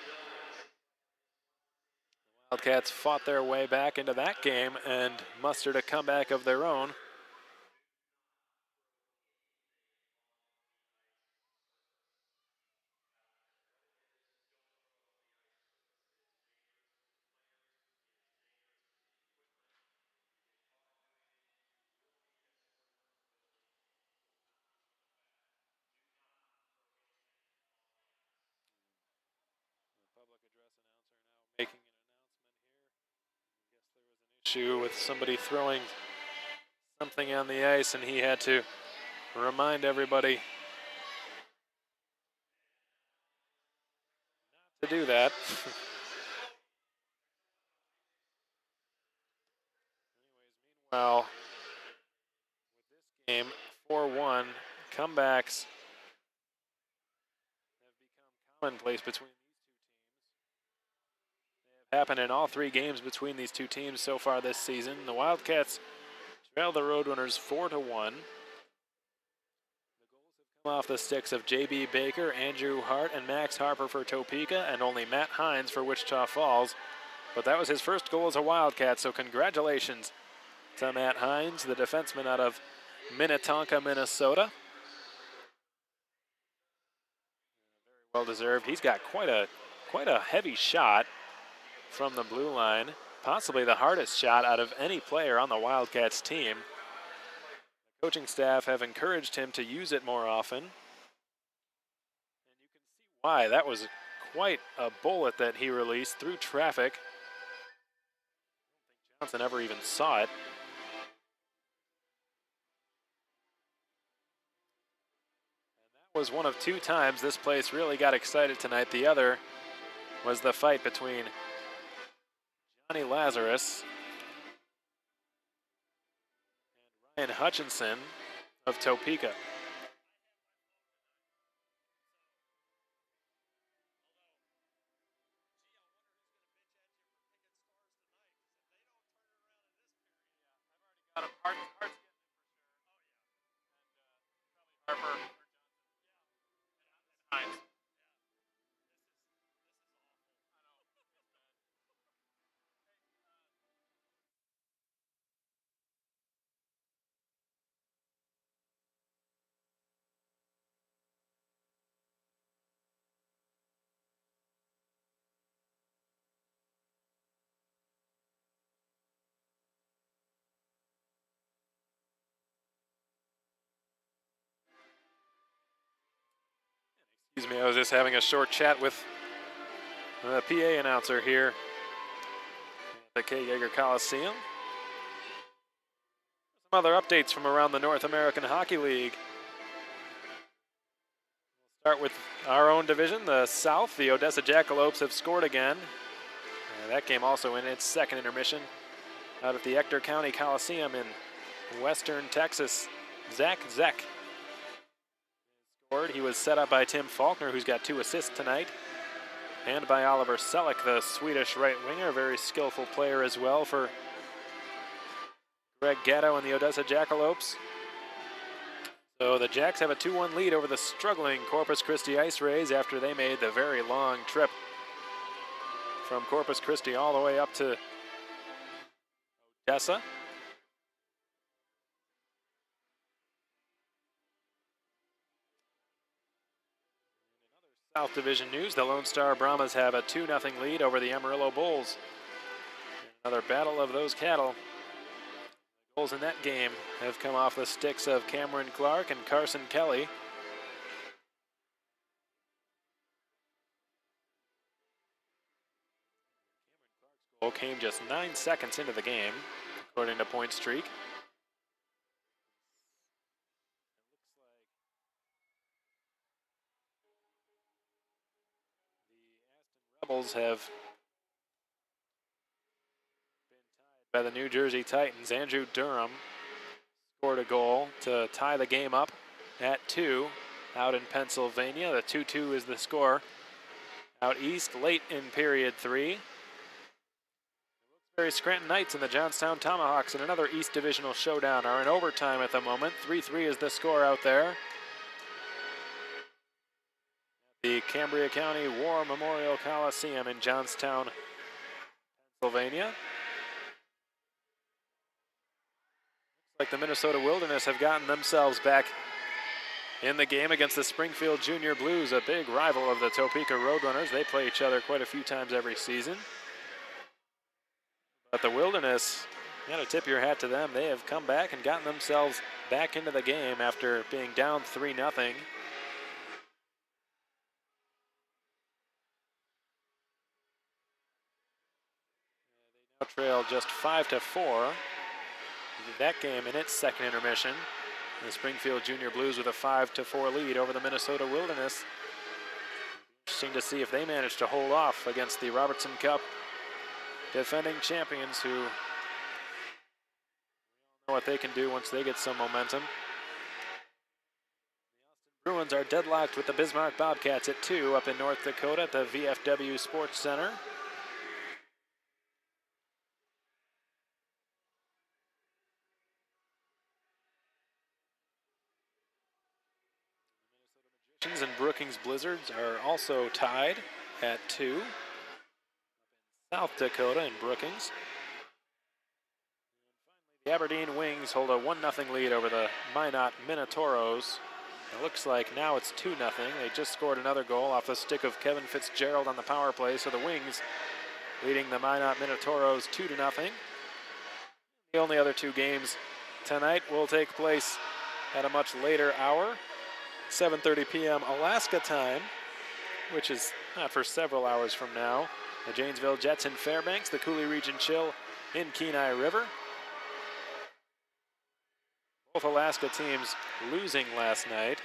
Wildcats fought their way back into that game and mustered a comeback of their own. Making an announcement here. I guess there was an issue with somebody throwing something on the ice, and he had to remind everybody not to do that. Meanwhile, with this game, 4-1, comebacks have become commonplace between these two teams. They have happened in all 3 games between these two teams so far this season. The Wildcats trail the RoadRunners 4-1. The goals have come off the sticks of J.B. Baker, Andrew Hart, and Max Harper for Topeka, and only Matt Hines for Wichita Falls. But that was his first goal as a Wildcat, so congratulations to Matt Hines, the defenseman out of Minnetonka, Minnesota. Very well deserved. He's got quite a heavy shot from the blue line, possibly the hardest shot out of any player on the Wildcats team. The coaching staff have encouraged him to use it more often, and you can see why. That was quite a bullet that he released through traffic. I don't think Johnson ever even saw it. Was one of 2 times this place really got excited tonight. The other was the fight between Johnny Lazarus and Ryan Hutchinson of Topeka. I've already got him. Hart's getting it for sure. Oh, yeah. And probably Harper. Hines. Excuse me, I was just having a short chat with the PA announcer here at the K. Yeager Coliseum. Some other updates from around the North American Hockey League. We'll start with our own division, the South. The Odessa Jackalopes have scored again. That game also in its second intermission out at the Ector County Coliseum in western Texas. Zach Zeck scored. He was set up by Tim Faulkner, who's got 2 assists tonight, and by Oliver Selleck, the Swedish right winger, a very skillful player as well for Greg Gatto and the Odessa Jackalopes. So the Jacks have a 2-1 lead over the struggling Corpus Christi Ice Rays after they made the very long trip from Corpus Christi all the way up to Odessa. South Division news, the Lone Star Brahmas have a 2-0 lead over the Amarillo Bulls. Another battle of those cattle. Goals in that game have come off the sticks of Cameron Clark and Carson Kelly. Goal came just 9 seconds into the game, according to Point Streak. The Rebels have been tied by the New Jersey Titans. Andrew Durham scored a goal to tie the game up at 2 out in Pennsylvania. The 2-2 is the score out east late in period 3. Scranton Knights and the Johnstown Tomahawks in another East Divisional showdown are in overtime at the moment. 3-3 is the score out there. The Cambria County War Memorial Coliseum in Johnstown, Pennsylvania. Looks like the Minnesota Wilderness have gotten themselves back in the game against the Springfield Junior Blues, a big rival of the Topeka RoadRunners. They play each other quite a few times every season. But the Wilderness, you gotta tip your hat to them. They have come back and gotten themselves back into the game after being down 3-0. They now trail just 5-4. That game in its second intermission. The Springfield Junior Blues with a 5-4 lead over the Minnesota Wilderness. Interesting to see if they manage to hold off against the Robertson Cup defending champions, who know what they can do once they get some momentum. The Austin Bruins are deadlocked with the Bismarck Bobcats at 2 up in North Dakota at the VFW Sports Center. Minnesota Magicians and Brookings Blizzards are also tied at 2. South Dakota in Brookings. The Aberdeen Wings hold a 1-0 lead over the Minot Minotauros. It looks like now it's 2-0. They just scored another goal off the stick of Kevin Fitzgerald on the power play, so the Wings leading the Minot Minotauros 2-0. The only other 2 games tonight will take place at a much later hour, 7:30 p.m. Alaska time, which is not for several hours from now. The Janesville Jets in Fairbanks, the Coulee Region Chill in Kenai River. Both Alaska teams losing last night.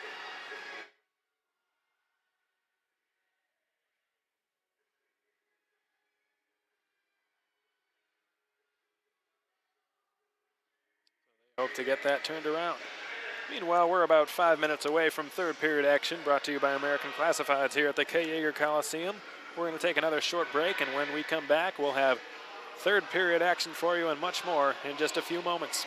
They hope to get that turned around. Meanwhile, we're about 5 minutes away from third period action, brought to you by American Classifieds here at the K. Yeager Coliseum. We're going to take another short break, and when we come back, we'll have third period action for you and much more in just a few moments.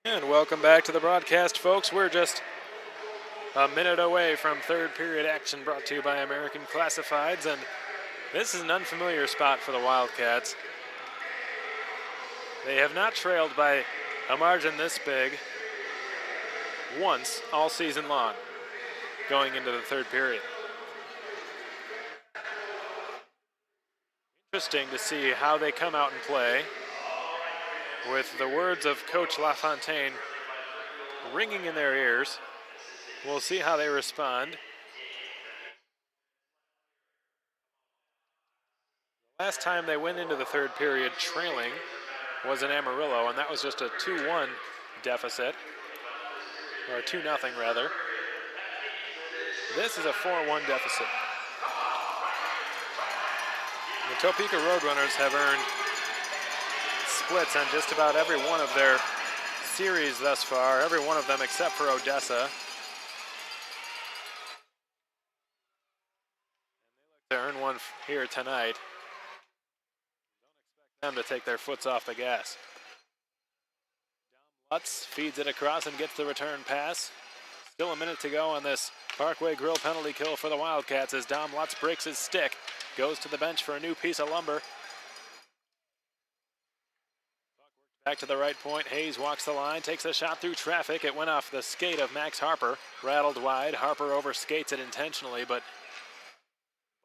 And welcome back to the broadcast, folks. We're just a minute away from third period action brought to you by American Classifieds, and this is an unfamiliar spot for the Wildcats. They have not trailed by a margin this big once all season long going into the third period. Interesting to see how they come out and play with the words of Coach LaFontaine ringing in their ears. We'll see how they respond. Last time they went into the third period trailing was in Amarillo, and that was just a 2-1 deficit, or a 2-0 rather. This is a 4-1 deficit. The Topeka RoadRunners have earned splits on just about every one of their series thus far, every one of them except for Odessa. They earn one here tonight. Don't expect them to take their foots off the gas. Lutz feeds it across and gets the return pass. Still a minute to go on this Parkway Grill penalty kill for the Wildcats as Dom Lutz breaks his stick, goes to the bench for a new piece of lumber. Back to the right point, Hayes walks the line, takes a shot through traffic. It went off the skate of Max Harper, rattled wide. Harper overskates it intentionally, but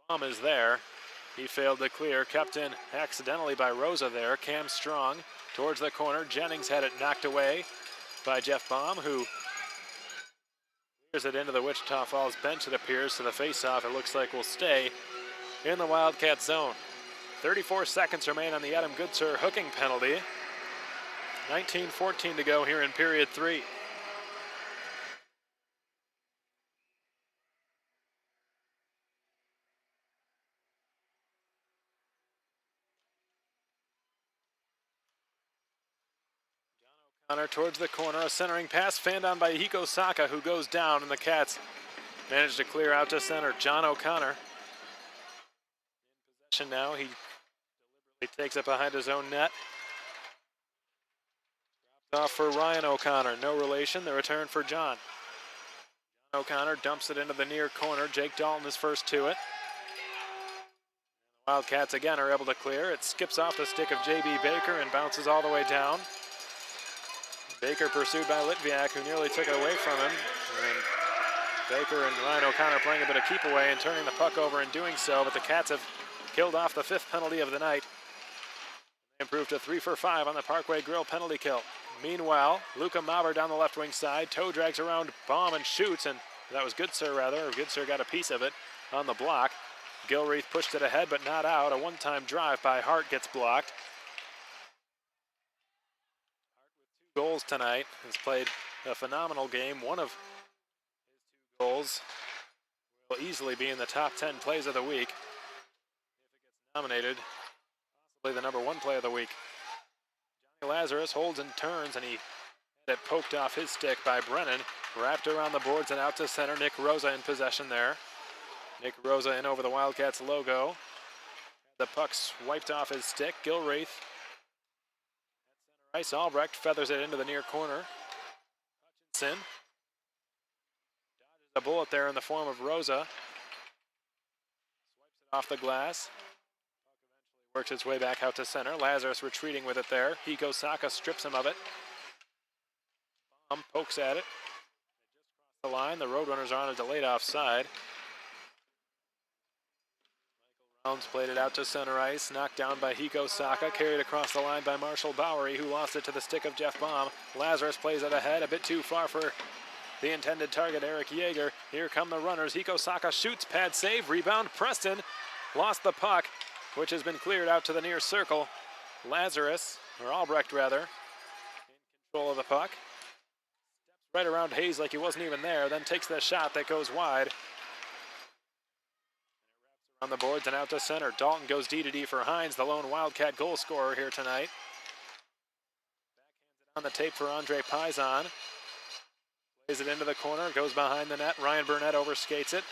Baum is there. He failed to clear, kept in accidentally by Rosa there. Cam Strong towards the corner. Jennings had it knocked away by Jeff Baum, who clears it into the Wichita Falls bench, it appears, to the face-off. It looks like will stay in the Wildcat zone. 34 seconds remain on the Adam Goodsir hooking penalty. 19:14 to go here in period 3. O'Connor towards the corner, a centering pass fanned on by Hiko Saka, who goes down, and the Cats manage to clear out to center. John O'Connor in possession now. He deliberately takes it behind his own net. Dropped off for Ryan O'Connor, no relation. The return for John. John O'Connor dumps it into the near corner. Jake Dalton is first to it. The Wildcats again are able to clear. It skips off the stick of J.B. Baker and bounces all the way down. Baker pursued by Litviak, who nearly took it away from him. And Baker and Ryan O'Connor playing a bit of keep away and turning the puck over in doing so, but the Cats have killed off the 5th penalty of the night. They improved to 3 for 5 on the Parkway Grill penalty kill. Meanwhile, Luca Maurer down the left wing side. Toe drags around Baum and shoots, and that was Goodsir rather, or Goodsir got a piece of it on the block. Gilreath pushed it ahead, but not out. A one-time drive by Hart gets blocked. Goals tonight, has played a phenomenal game. One of his 2 goals will easily be in the top 10 plays of the week. If it gets nominated, possibly the number 1 play of the week. Johnny Lazarus holds and turns, and he had it poked off his stick by Brennan. Wrapped around the boards and out to center. Nick Rosa in possession there. Nick Rosa in over the Wildcats logo. The puck swiped off his stick. Gilreath Rice Albrecht feathers it into the near corner. Hutchinson dodges a bullet there in the form of Rosa. Swipes it off the glass. Puck eventually works its way back out to center. Lazarus retreating with it there. Hiko Saka strips him of it. Baum pokes at it. They just crossed the line. The RoadRunners are on a delayed offside. Rounds played it out to center ice, knocked down by Hiko Saka, carried across the line by Marshall Bowery, who lost it to the stick of Jeff Baum. Lazarus plays it ahead, a bit too far for the intended target, Eric Yeager. Here come the runners. Hiko Saka shoots, pad save, rebound. Preston lost the puck, which has been cleared out to the near circle. Lazarus, or Albrecht rather, in control of the puck. Steps right around Hayes like he wasn't even there, then takes the shot that goes wide. On the boards and out to center. Dalton goes D-to-D for Hines, the lone Wildcat goal scorer here tonight. Backhands it on the tape for Andre Pizon. Plays it into the corner, goes behind the net. Ryan Burnett overskates it.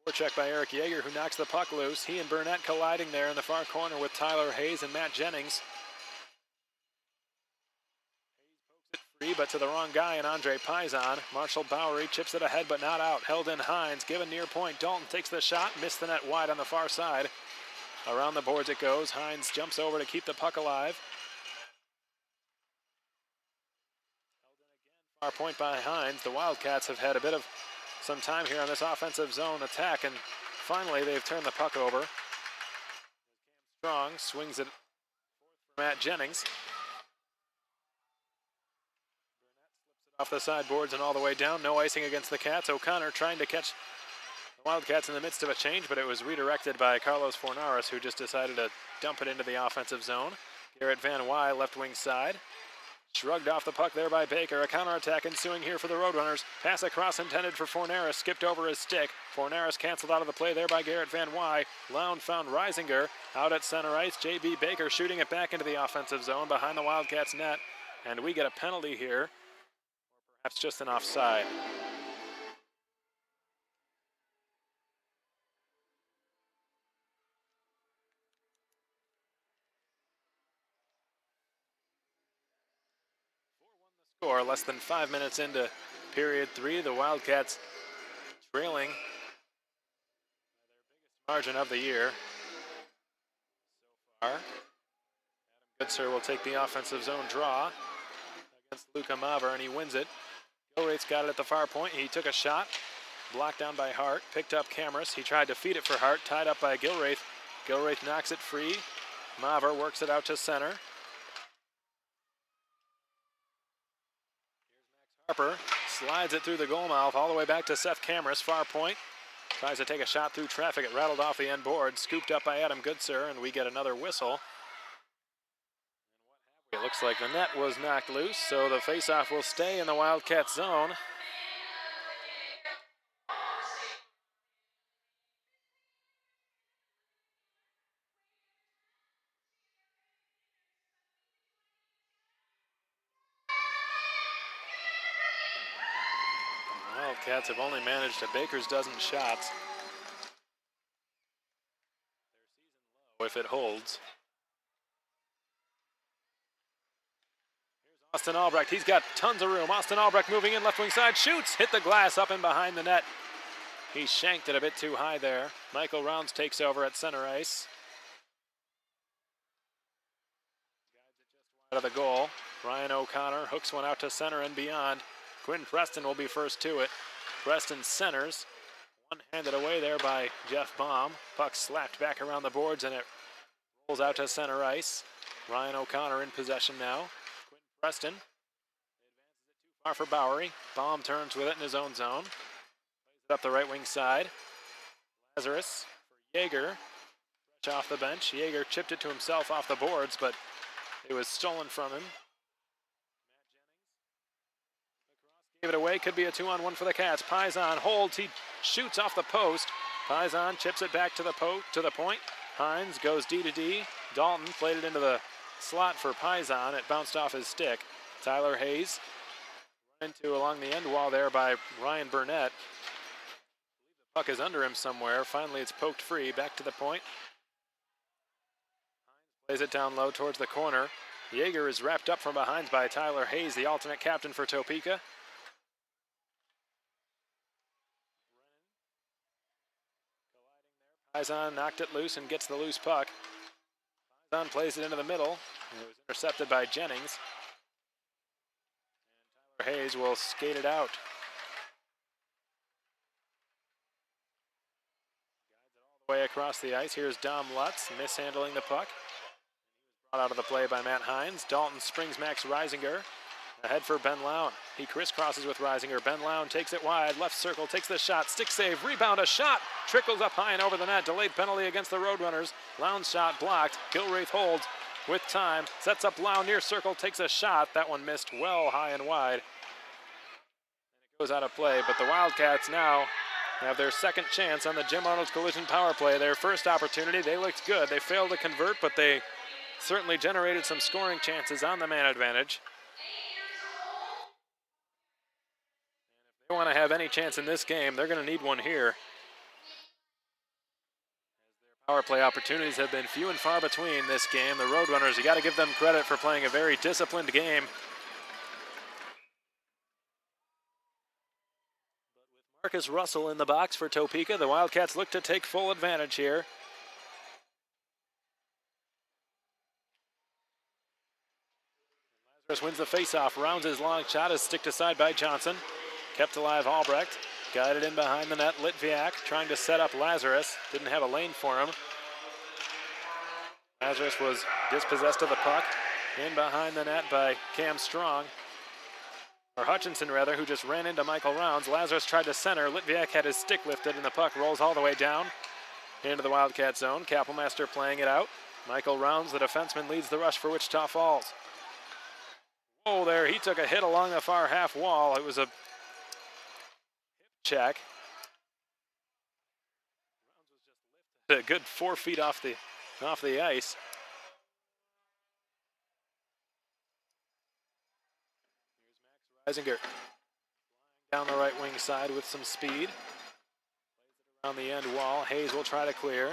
Good forecheck by Eric Yeager, who knocks the puck loose. He and Burnett colliding there in the far corner with Tyler Hayes and Matt Jennings. free, but to the wrong guy, and Andre Paisan. Marshall Bowery chips it ahead, but not out. Held in Hines, given near point. Dalton takes the shot, missed the net wide on the far side. Around the boards it goes. Hines jumps over to keep the puck alive. Far point by Hines. The Wildcats have had a bit of some time here on this offensive zone attack, and finally they've turned the puck over. Strong swings it for Matt Jennings. Off the sideboards and all the way down. No icing against the Cats. O'Connor trying to catch the Wildcats in the midst of a change, but it was redirected by Carlos Fornaris, who just decided to dump it into the offensive zone. Garrett Van Wy, left wing side. Shrugged off the puck there by Baker. A counterattack ensuing here for the Roadrunners. Pass across intended for Fornaris. Skipped over his stick. Fornaris canceled out of the play there by Garrett Van Wy. Lound found Reisinger out at center ice. J.B. Baker shooting it back into the offensive zone behind the Wildcats net. And we get a penalty here. Perhaps just an offside. Score less than 5 minutes into period 3. The Wildcats trailing their biggest margin of the year so far. Adam Goodsir will take the offensive zone draw against Luka Maver, and he wins it. Gilraith's got it at the far point. He took a shot, blocked down by Hart, picked up Cameras. He tried to feed it for Hart, tied up by Gilraith. Gilraith knocks it free. Maver works it out to center. Harper slides it through the goal mouth all the way back to Seth Cameras, far point. Tries to take a shot through traffic. It rattled off the end board, scooped up by Adam Goodsir, and we get another whistle. It looks like the net was knocked loose, so the faceoff will stay in the Wildcat zone. The Wildcats have only managed a baker's dozen shots. Their season low if it holds. Austin Albrecht, he's got tons of room. Austin Albrecht moving in left wing side, shoots, hit the glass up and behind the net. He shanked it a bit too high there. Michael Rounds takes over at center ice. Out of the goal, Ryan O'Connor hooks one out to center and beyond. Quinn Preston will be first to it. Preston centers, one-handed away there by Jeff Baum. Puck slapped back around the boards and it rolls out to center ice. Ryan O'Connor in possession now. Preston advances it too far for Bowery. Baum turns with it in his own zone. Plays it up the right wing side. Lazarus for Yeager. Fresh off the bench. Yeager chipped it to himself off the boards, but it was stolen from him. Matt Jennings gave it away. Could be a 2-on-1 for the Cats. Paisan holds. He shoots off the post. Paisan chips it back to the point. Hines goes D to D. Dalton played it into the slot for Paisan. It bounced off his stick. Tyler Hayes run into along the end wall there by Ryan Burnett. The puck is under him somewhere. Finally it's poked free. Back to the point. Plays it down low towards the corner. Yeager is wrapped up from behind by Tyler Hayes, the alternate captain for Topeka. Paisan knocked it loose and gets the loose puck. Paisan plays it into the middle. It was intercepted by Jennings. And Tyler Hayes will skate it out. Guides it all the way across the ice. Here's Dom Lutz mishandling the puck. Brought out of the play by Matt Hines. Dalton springs Max Reisinger. Ahead for Ben Lown. He crisscrosses with Reisinger. Ben Lown takes it wide. Left circle, takes the shot. Stick save, rebound, a shot. Trickles up high and over the net. Delayed penalty against the Roadrunners. Lown's shot blocked. Gilraith holds with time. Sets up Lown near circle, takes a shot. That one missed well high and wide. And it goes out of play, but the Wildcats now have their second chance on the Jim Arnold's Collision power play. Their first opportunity, they looked good. They failed to convert, but they certainly generated some scoring chances on the man advantage. If they want to have any chance in this game, they're going to need one here. As their power play opportunities have been few and far between this game. The Roadrunners, you got to give them credit for playing a very disciplined game. Marcus Russell in the box for Topeka. The Wildcats look to take full advantage here. Lazarus wins the faceoff, rounds his long shot, is sticked aside by Johnson. Kept alive Albrecht, guided in behind the net. Litviak trying to set up Lazarus, didn't have a lane for him. Lazarus was dispossessed of the puck, in behind the net by Cam Strong. Or Hutchinson rather, who just ran into Michael Rounds. Lazarus tried to center, Litviak had his stick lifted and the puck rolls all the way down into the Wildcat zone. Kapellmeister playing it out. Michael Rounds, the defenseman, leads the rush for Wichita Falls. Oh, there, he took a hit along the far half wall. It was a check. Rounds was just lifted a good 4 feet off the ice. Here's Max Reisinger down the right wing side with some speed. Plays it around the end wall. Hayes will try to clear.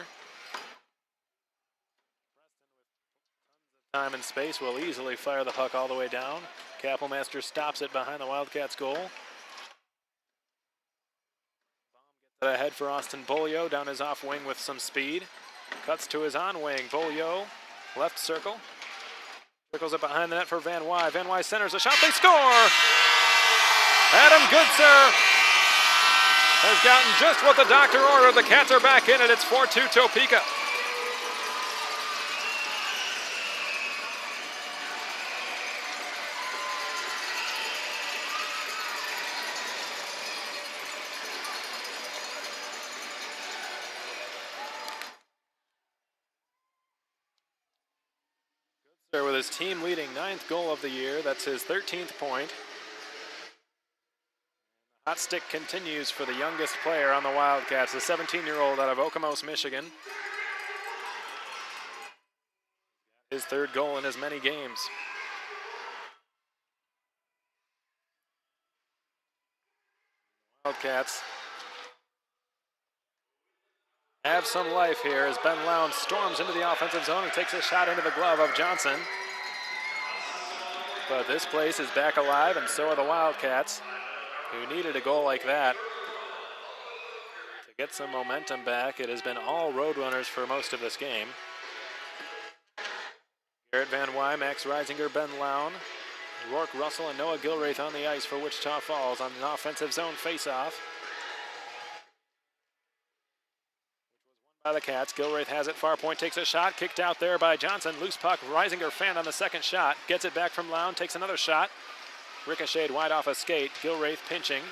Time and space will easily fire the puck all the way down. Kapellmeister stops it behind the Wildcats goal. Ahead for Austin Beaulieu down his off wing with some speed. Cuts to his on wing. Beaulieu, left circle. Circles it behind the net for Van Wy. Van Wy centers a shot. They score! Adam Goodser has gotten just what the doctor ordered. The Cats are back in it. It's 4-2 Topeka. With his team leading 9th goal of the year. That's his 13th point. The hot stick continues for the youngest player on the Wildcats, the 17-year-old out of Okemos, Michigan. His 3rd goal in as many games. Wildcats have some life here as Ben Lowndes storms into the offensive zone and takes a shot into the glove of Johnson. But this place is back alive, and so are the Wildcats, who needed a goal like that to get some momentum back. It has been all RoadRunners for most of this game. Garrett Van Wy, Max Reisinger, Ben Lowndes, Rourke Russell, and Noah Gilraith on the ice for Wichita Falls on an offensive zone faceoff. By the Cats. Gilraith has it, far point, takes a shot, kicked out there by Johnson. Loose puck, Reisinger fanned on the second shot, gets it back from Lowndes, takes another shot. Ricocheted wide off a skate. Gilraith pinching.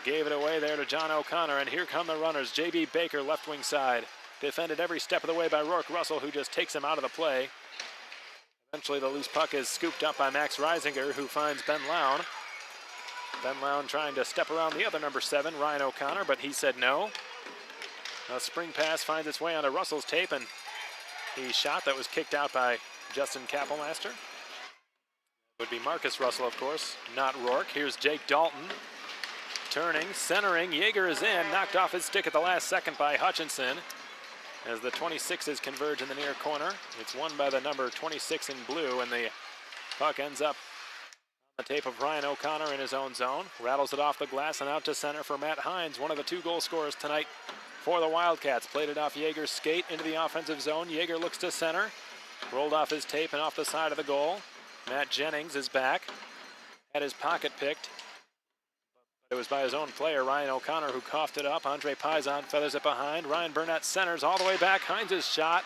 Gave it away there to John O'Connor, and here come the runners. J.B. Baker, left wing side. Defended every step of the way by Rourke Russell, who just takes him out of the play. Eventually the loose puck is scooped up by Max Reisinger, who finds Ben Lowndes. Ben Lowndes trying to step around the other number 7, Ryan O'Connor, but he said no. A spring pass finds its way onto Russell's tape, and the shot that was kicked out by Justin Kapellmeister would be Marcus Russell, of course, not Rourke. Here's Jake Dalton, turning, centering. Yeager is in, knocked off his stick at the last second by Hutchinson as the 26s converge in the near corner. It's won by the number 26 in blue, and the puck ends up on the tape of Ryan O'Connor in his own zone. Rattles it off the glass and out to center for Matt Hines, one of the 2 goal scorers tonight for the Wildcats. Played it off Yeager's skate into the offensive zone. Yeager looks to center. Rolled off his tape and off the side of the goal. Matt Jennings is back. Had his pocket picked. But it was by his own player, Ryan O'Connor, who coughed it up. Andre Pizon feathers it behind. Ryan Burnett centers all the way back. Hines' shot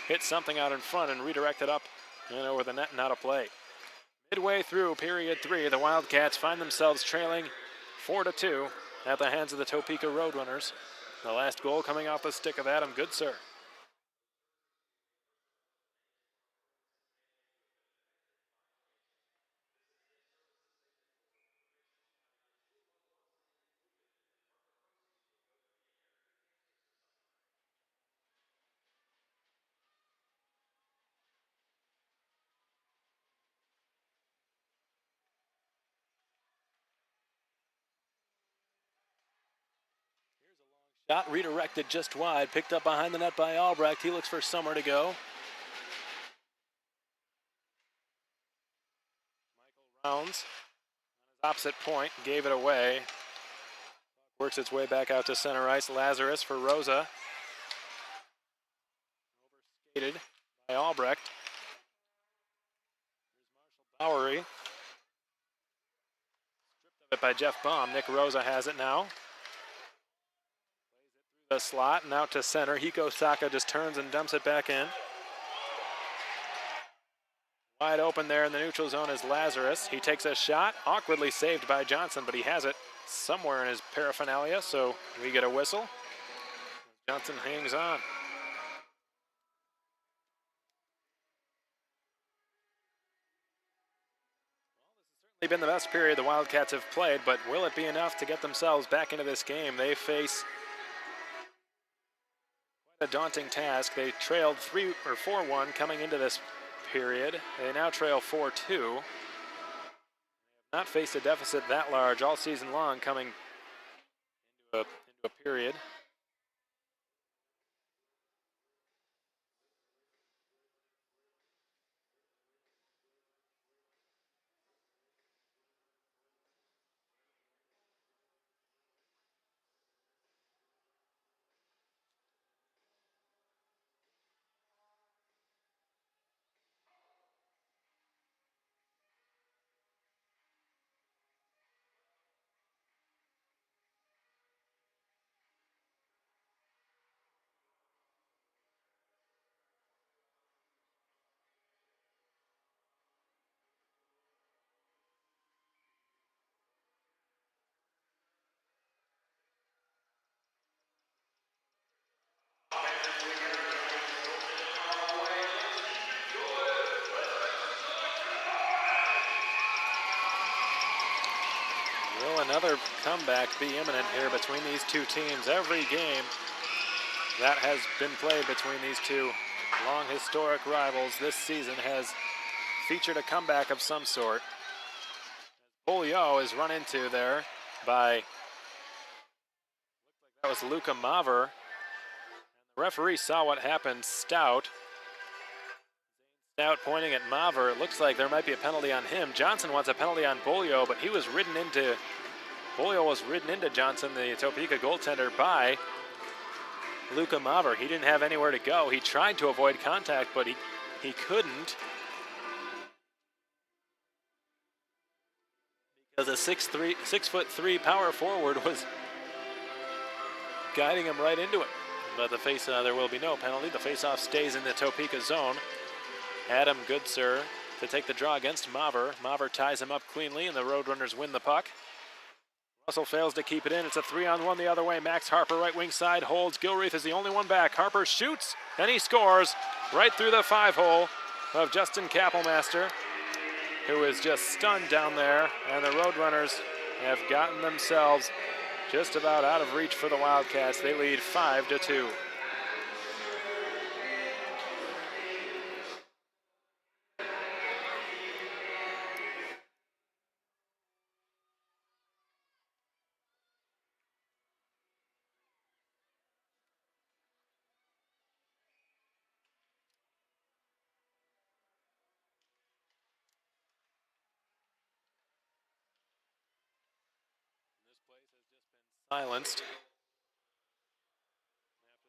hit something out in front and redirected up and over the net and out of play. Midway through period 3, the Wildcats find themselves trailing 4-2 at the hands of the Topeka RoadRunners. The last goal coming off the stick of Adam Goodser. Shot redirected just wide, picked up behind the net by Albrecht. He looks for somewhere to go. Michael Rounds, on his opposite point, gave it away. Works its way back out to center ice. Lazarus for Rosa. Overskated by Albrecht. Bowery. Stripped of it by Jeff Baum. Nick Rosa has it now. The slot and out to center. Hiko Saka just turns and dumps it back in. Wide open there in the neutral zone is Lazarus. He takes a shot, awkwardly saved by Johnson, but he has it somewhere in his paraphernalia, so we get a whistle. Johnson hangs on. Well, this has certainly been the best period the Wildcats have played, but will it be enough to get themselves back into this game? They face quite a daunting task. They trailed 4-1 coming into this period. They now trail 4-2. Not faced a deficit that large all season long coming into a period. Will another comeback be imminent here between these two teams? Every game that has been played between these two long historic rivals this season has featured a comeback of some sort. Bolio is run into there by, that was Luka Maver. The referee saw what happened. Stout pointing at Maver. It looks like there might be a penalty on him. Johnson wants a penalty on Bolio, but Bolio was ridden into Johnson, the Topeka goaltender, by Luka Maver. He didn't have anywhere to go. He tried to avoid contact, but he couldn't, because a 6'3" power forward was guiding him right into it. But there will be no penalty. The faceoff stays in the Topeka zone. Adam Goodsir to take the draw against Maver. Maver ties him up cleanly, and the RoadRunners win the puck. Russell fails to keep it in. It's a 3-on-1 the other way. Max Harper, right wing side, holds. Gilreath is the only one back. Harper shoots, and he scores right through the 5-hole of Justin Kappelmaster, who is just stunned down there. And the RoadRunners have gotten themselves just about out of reach for the Wildcats. They lead 5-2. Silenced.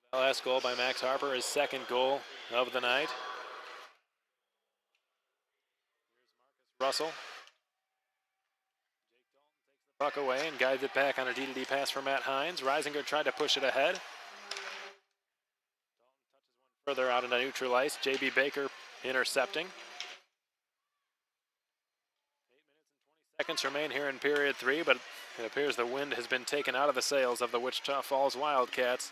After that last goal by Max Harper, his second goal of the night. Here's Marcus Russell. Jake Dalton takes the puck away and guides it back on a D-to-D pass for Matt Hines. Reisinger tried to push it ahead. Dalton touches one further out into neutral ice. J.B. Baker intercepting. 8 minutes and 20 seconds remain here in period 3, but it appears the wind has been taken out of the sails of the Wichita Falls Wildcats.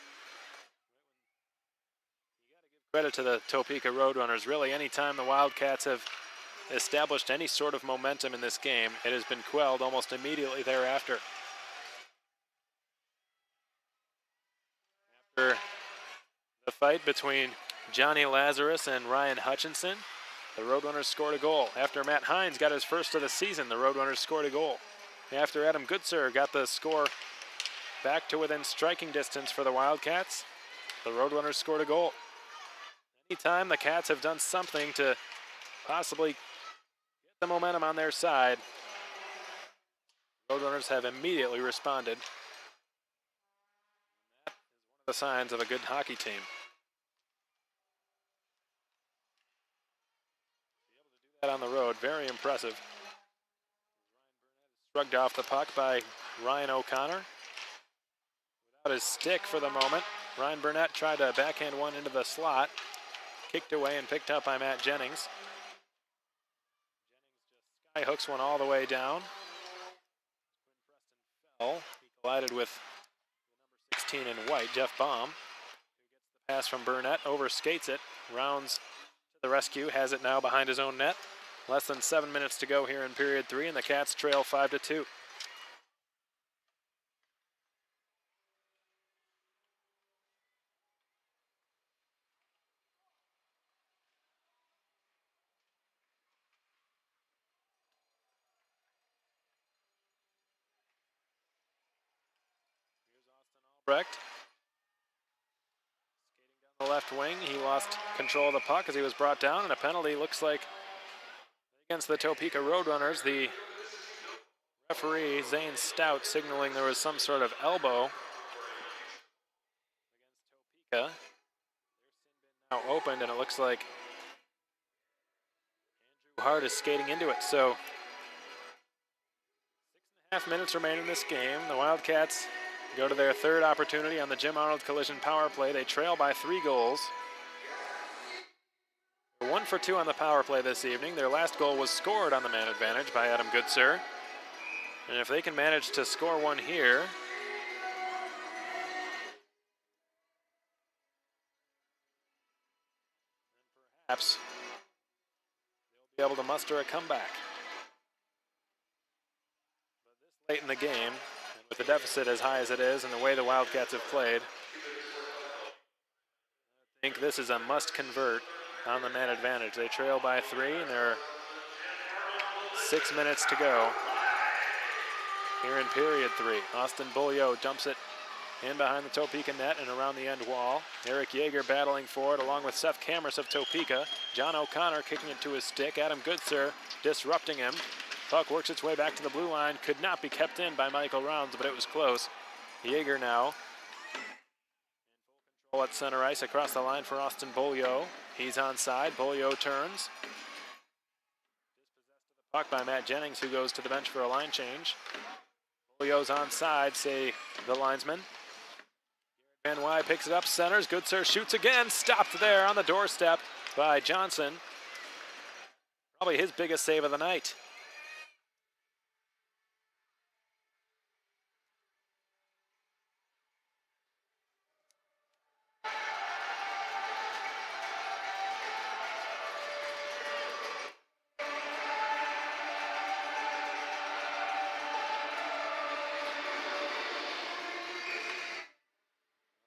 You got to give credit to the Topeka RoadRunners. Really, anytime the Wildcats have established any sort of momentum in this game, it has been quelled almost immediately thereafter. After the fight between Johnny Lazarus and Ryan Hutchinson, the RoadRunners scored a goal. After Matt Hines got his first of the season, the RoadRunners scored a goal. After Adam Goodsir got the score back to within striking distance for the Wildcats, the RoadRunners scored a goal. Anytime the Cats have done something to possibly get the momentum on their side, RoadRunners have immediately responded. The signs of a good hockey team. Be able to do that on the road, very impressive. Shrugged off the puck by Ryan O'Connor. Without his stick for the moment, Ryan Burnett tried to backhand one into the slot. Kicked away and picked up by Matt Jennings. Jennings just skyhooks one all the way down. He collided with the number 16 in white, Jeff Baum. Who gets the pass from Burnett, overskates it, rounds to the rescue, has it now behind his own net. Less than 7 minutes to go here in period 3, and the Cats trail 5-2. Brecht. Skating down the left wing, he lost control of the puck as he was brought down, and a penalty looks like against the Topeka RoadRunners. The referee, Zane Stout, signaling there was some sort of elbow against Topeka. Their sin bin now opened, and it looks like Andrew Hart is skating into it. So 6.5 minutes remain in this game. The Wildcats go to their third opportunity on the Jim Arnold Collision power play. They trail by 3 goals. They're 1 for 2 on the power play this evening. Their last goal was scored on the man advantage by Adam Goodsir. And if they can manage to score one here, then perhaps they'll be able to muster a comeback. But this late in the game, with the deficit as high as it is and the way the Wildcats have played, I think this is a must convert on the man advantage. They trail by 3, and there are 6 minutes to go here in period 3. Austin Beaulieu dumps it in behind the Topeka net and around the end wall. Eric Yeager battling for it along with Seth Cameras of Topeka. John O'Connor kicking it to his stick. Adam Goodsir disrupting him. Puck works its way back to the blue line. Could not be kept in by Michael Rounds, but it was close. Yeager now in full control at center ice across the line for Austin Beaulieu. He's onside. Beaulieu turns. Dispossessed of the puck by Matt Jennings, who goes to the bench for a line change. Beaulieu's onside, say the linesman. Van Wy picks it up, centers. Goodsir shoots again. Stopped there on the doorstep by Johnson. Probably his biggest save of the night.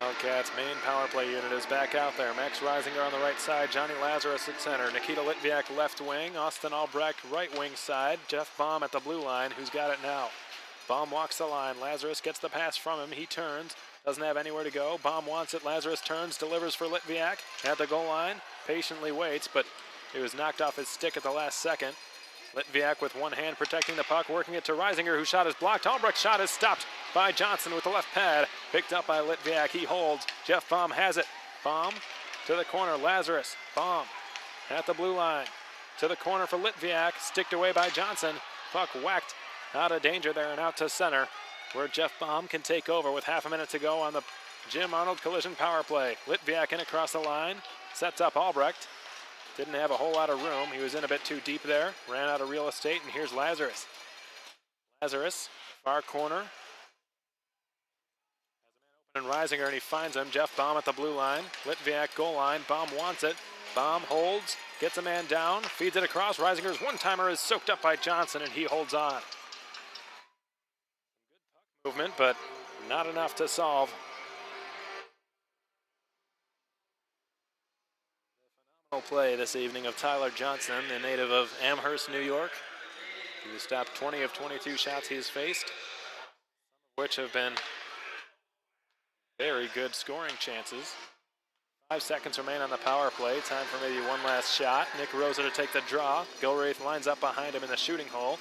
Wildcats' main power play unit is back out there. Max Reisinger on the right side, Johnny Lazarus at center, Nikita Litviak left wing, Austin Albrecht right wing side, Jeff Baum at the blue line, who's got it now. Baum walks the line, Lazarus gets the pass from him, he turns, doesn't have anywhere to go, Baum wants it, Lazarus turns, delivers for Litviak at the goal line, patiently waits, but it was knocked off his stick at the last second. Litviak with one hand protecting the puck, working it to Reisinger, whose shot is blocked. Albrecht's shot is stopped by Johnson with the left pad. Picked up by Litviak, he holds. Jeff Baum has it. Baum to the corner, Lazarus. Baum at the blue line. To the corner for Litviak, sticked away by Johnson. Puck whacked out of danger there and out to center, where Jeff Baum can take over with half a minute to go on the Jim Arnold Collision power play. Litviak in across the line, sets up Albrecht. Didn't have a whole lot of room. He was in a bit too deep there. Ran out of real estate, and here's Lazarus. Lazarus, far corner. Has a man open and Reisinger, and he finds him. Jeff Baum at the blue line. Litviak goal line. Baum wants it. Baum holds, gets a man down, feeds it across. Reisinger's one-timer is soaked up by Johnson, and he holds on. Good puck movement, but not enough to solve. Play this evening of Tyler Johnson, the native of Amherst, New York. He has stopped 20 of 22 shots he's faced, some of which have been very good scoring chances. 5 seconds remain on the power play. Time for maybe one last shot. Nick Rosa to take the draw. Gilreath lines up behind him in the shooting hole.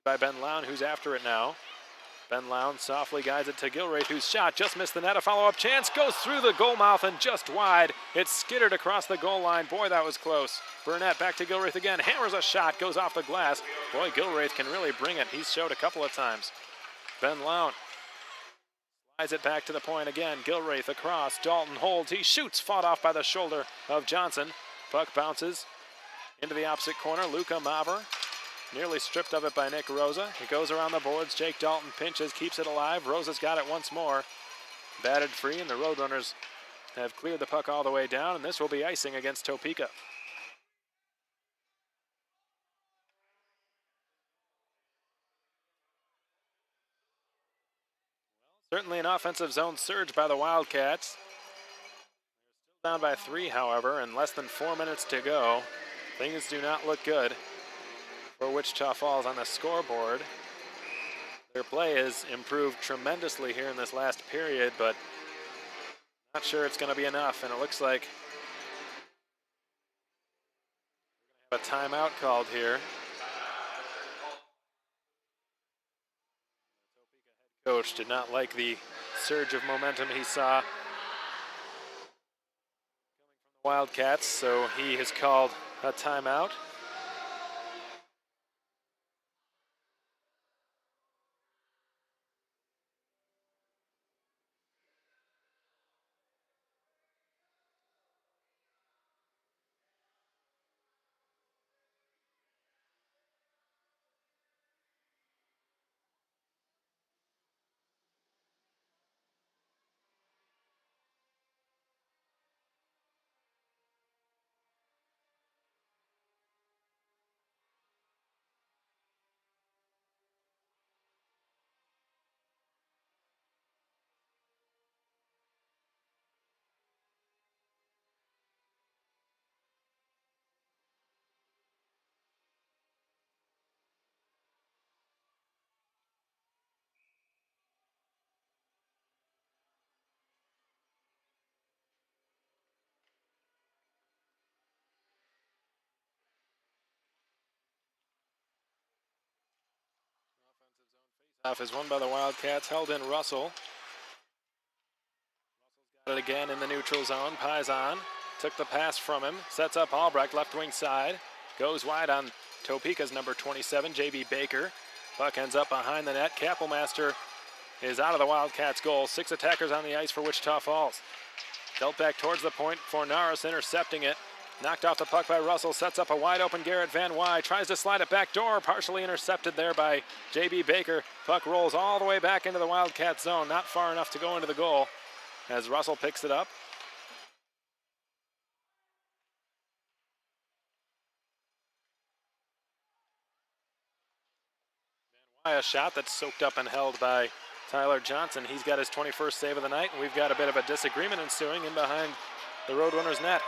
Knocked free by Ben Lown, who's after it now. Ben Lown softly guides it to Gilraith, whose shot just missed the net. A follow-up chance goes through the goal mouth and just wide. It skittered across the goal line. Boy, that was close. Burnett back to Gilraith again. Hammers a shot, goes off the glass. Boy, Gilraith can really bring it. He's showed a couple of times. Ben Lown slides it back to the point again. Gilraith across. Dalton holds. He shoots. Fought off by the shoulder of Johnson. Puck bounces into the opposite corner. Luca Maver nearly stripped of it by Nick Rosa. It goes around the boards. Jake Dalton pinches, keeps it alive. Rosa's got it once more. Batted free, and the RoadRunners have cleared the puck all the way down, and this will be icing against Topeka. Certainly an offensive zone surge by the Wildcats. They're still down by 3, however, and less than 4 minutes to go. Things do not look good for Wichita Falls on the scoreboard. Their play has improved tremendously here in this last period, but not sure it's going to be enough, and it looks like we're going to have a timeout called here. The Topeka head coach did not like the surge of momentum he saw coming from the Wildcats, so he has called a timeout. Off is won by the Wildcats, held in Russell. Russell's got it again in the neutral zone. Paisan took the pass from him, sets up Albrecht, left wing side. Goes wide on Topeka's number 27, JB Baker. Puck ends up behind the net. Kappelmaster is out of the Wildcats' goal. 6 attackers on the ice for Wichita Falls. Dealt back towards the point. Fornaris intercepting it. Knocked off the puck by Russell, sets up a wide open Garrett Van Wy, tries to slide it back door, partially intercepted there by JB Baker. Puck rolls all the way back into the Wildcat zone, not far enough to go into the goal as Russell picks it up. Van Wy, a shot that's soaked up and held by Tyler Johnson. He's got his 21st save of the night, and we've got a bit of a disagreement ensuing in behind the RoadRunners net.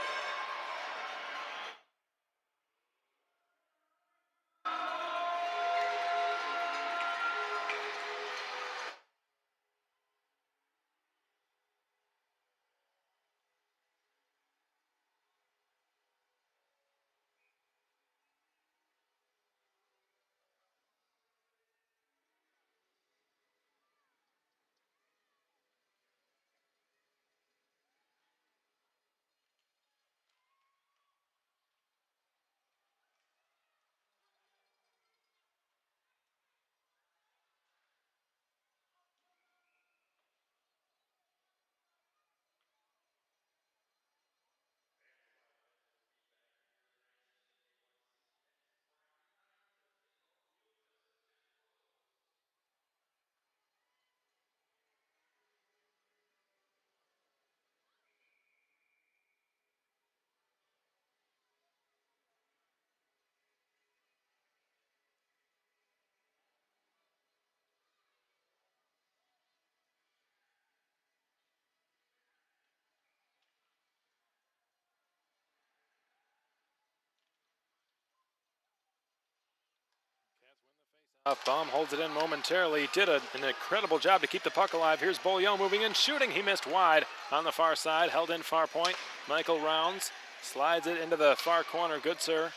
Baum holds it in momentarily. Did an incredible job to keep the puck alive. Here's Beaulieu moving in, shooting. He missed wide on the far side. Held in far point. Michael Rounds slides it into the far corner. Good sir.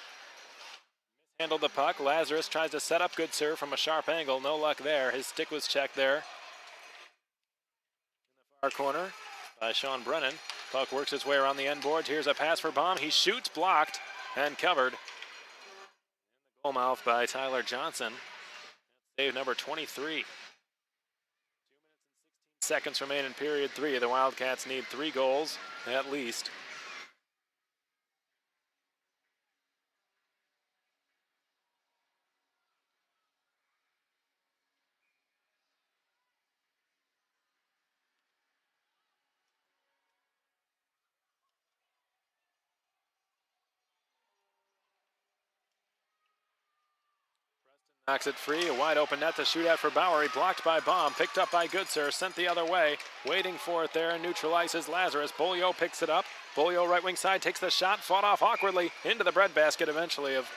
handled the puck. Lazarus tries to set up good serve from a sharp angle. No luck there. His stick was checked there. In the far corner by Sean Brennan. Puck works its way around the end boards. Here's a pass for Baum. He shoots, blocked, and covered. In the goal mouth by Tyler Johnson. Save number 23. 2 minutes and 16 seconds remain in period 3. The Wildcats need 3 goals at least. Knocks it free, a wide open net to shoot at for Bowery, blocked by Baum, picked up by Goodsir, sent the other way, waiting for it there and neutralizes Lazarus. Beaulieu picks it up, Beaulieu right wing side takes the shot, fought off awkwardly into the breadbasket eventually of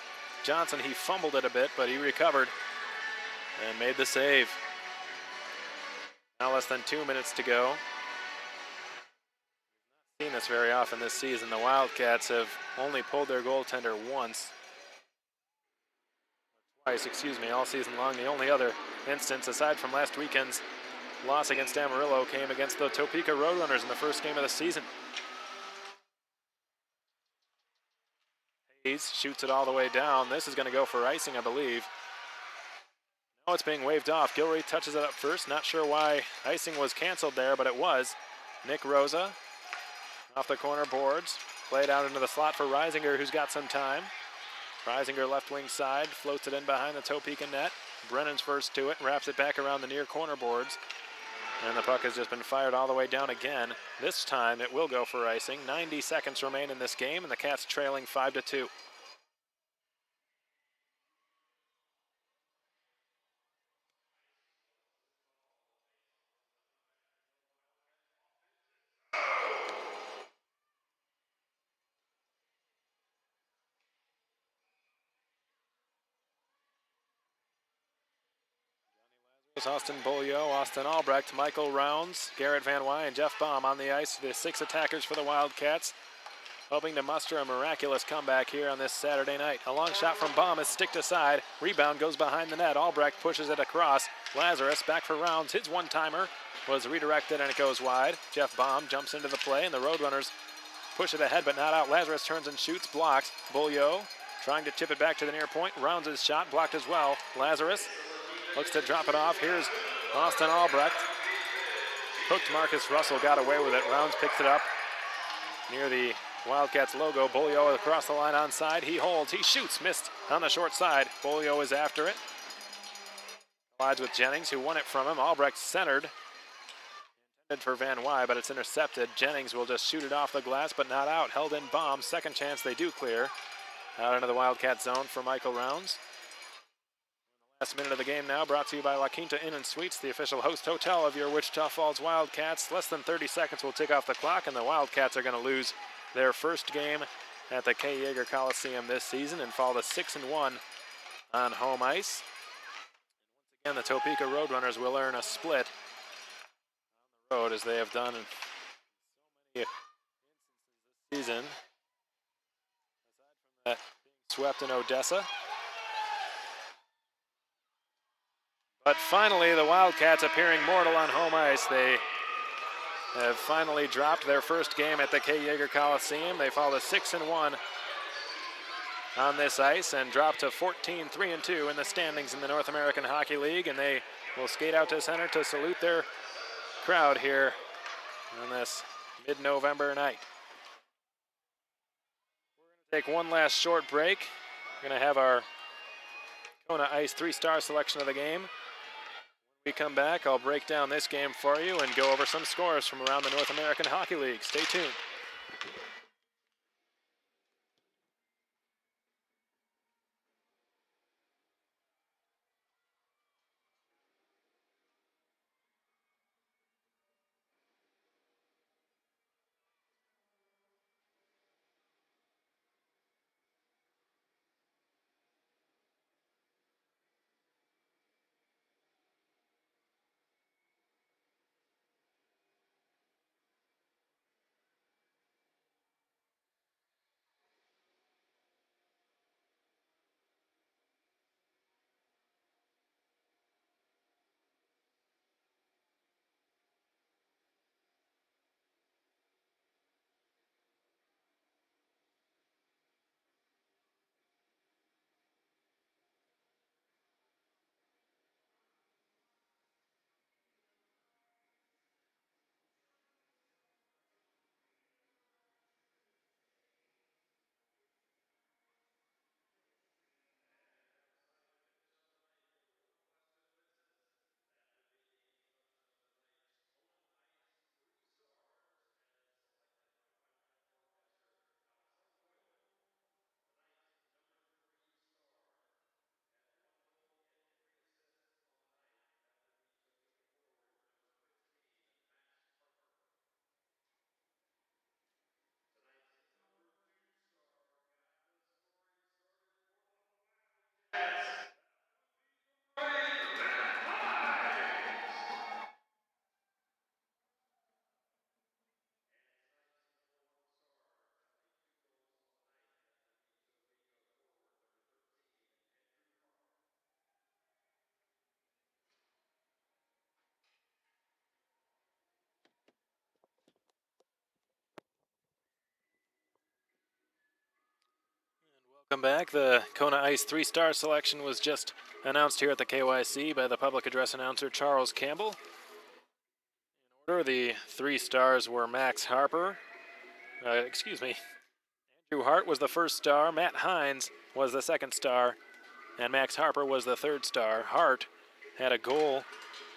Johnson. He fumbled it a bit, but he recovered and made the save. Now less than 2 minutes to go. We've not seen this very often this season. The Wildcats have only pulled their goaltender once. Twice, all season long. The only other instance, aside from last weekend's loss against Amarillo, came against the Topeka RoadRunners in the first game of the season. Hayes shoots it all the way down. This is going to go for icing, I believe. Now it's being waved off. Gilreath touches it up first. Not sure why icing was canceled there, but it was. Nick Rosa off the corner boards. Played out into the slot for Reisinger, who's got some time. Reisinger left wing side, floats it in behind the Topeka net. Brennan's first to it, wraps it back around the near corner boards. And the puck has just been fired all the way down again. This time it will go for icing. 90 seconds remain in this game, and the Cats trailing 5-2. Austin Beaulieu, Austin Albrecht, Michael Rounds, Garrett Van Wy, and Jeff Baum on the ice. The 6 attackers for the Wildcats, hoping to muster a miraculous comeback here on this Saturday night. A long shot from Baum is sticked aside. Rebound goes behind the net. Albrecht pushes it across. Lazarus back for Rounds. His one-timer was redirected and it goes wide. Jeff Baum jumps into the play and the RoadRunners push it ahead but not out. Lazarus turns and shoots, blocks. Beaulieu trying to tip it back to the near point. Rounds' shot blocked as well. Lazarus looks to drop it off. Here's Austin Albrecht. Hooked Marcus Russell, got away with it. Rounds picks it up near the Wildcats logo. Beaulieu across the line onside. He holds, he shoots, missed on the short side. Beaulieu is after it. Collides with Jennings, who won it from him. Albrecht centered. Intended for Van Wy, but it's intercepted. Jennings will just shoot it off the glass, but not out. Held in Baum. Second chance, they do clear. Out into the Wildcat zone for Michael Rounds. Last minute of the game now, brought to you by La Quinta Inn and Suites, the official host hotel of your Wichita Falls Wildcats. Less than 30 seconds will tick off the clock, and the Wildcats are going to lose their first game at the K. Yeager Coliseum this season and fall to 6-1 on home ice. Once again, the Topeka RoadRunners will earn a split on the road, as they have done in so many instances this season. Aside from that, being swept in Odessa. But finally, the Wildcats appearing mortal on home ice. They have finally dropped their first game at the K. Yeager Coliseum. They fall to 6-1 on this ice and drop to 14-3-2 in the standings in the North American Hockey League. And they will skate out to center to salute their crowd here on this mid-November night. We're going to take one last short break. We're going to have our Kona Ice 3-star selection of the game. When we come back, I'll break down this game for you and go over some scores from around the North American Hockey League. Stay tuned. Welcome back. The Kona Ice 3-star selection was just announced here at the KYC by the public address announcer Charles Campbell. In order, the 3 stars were Max Harper. Andrew Hart was the first star, Matt Hines was the second star, and Max Harper was the third star. Hart had a goal,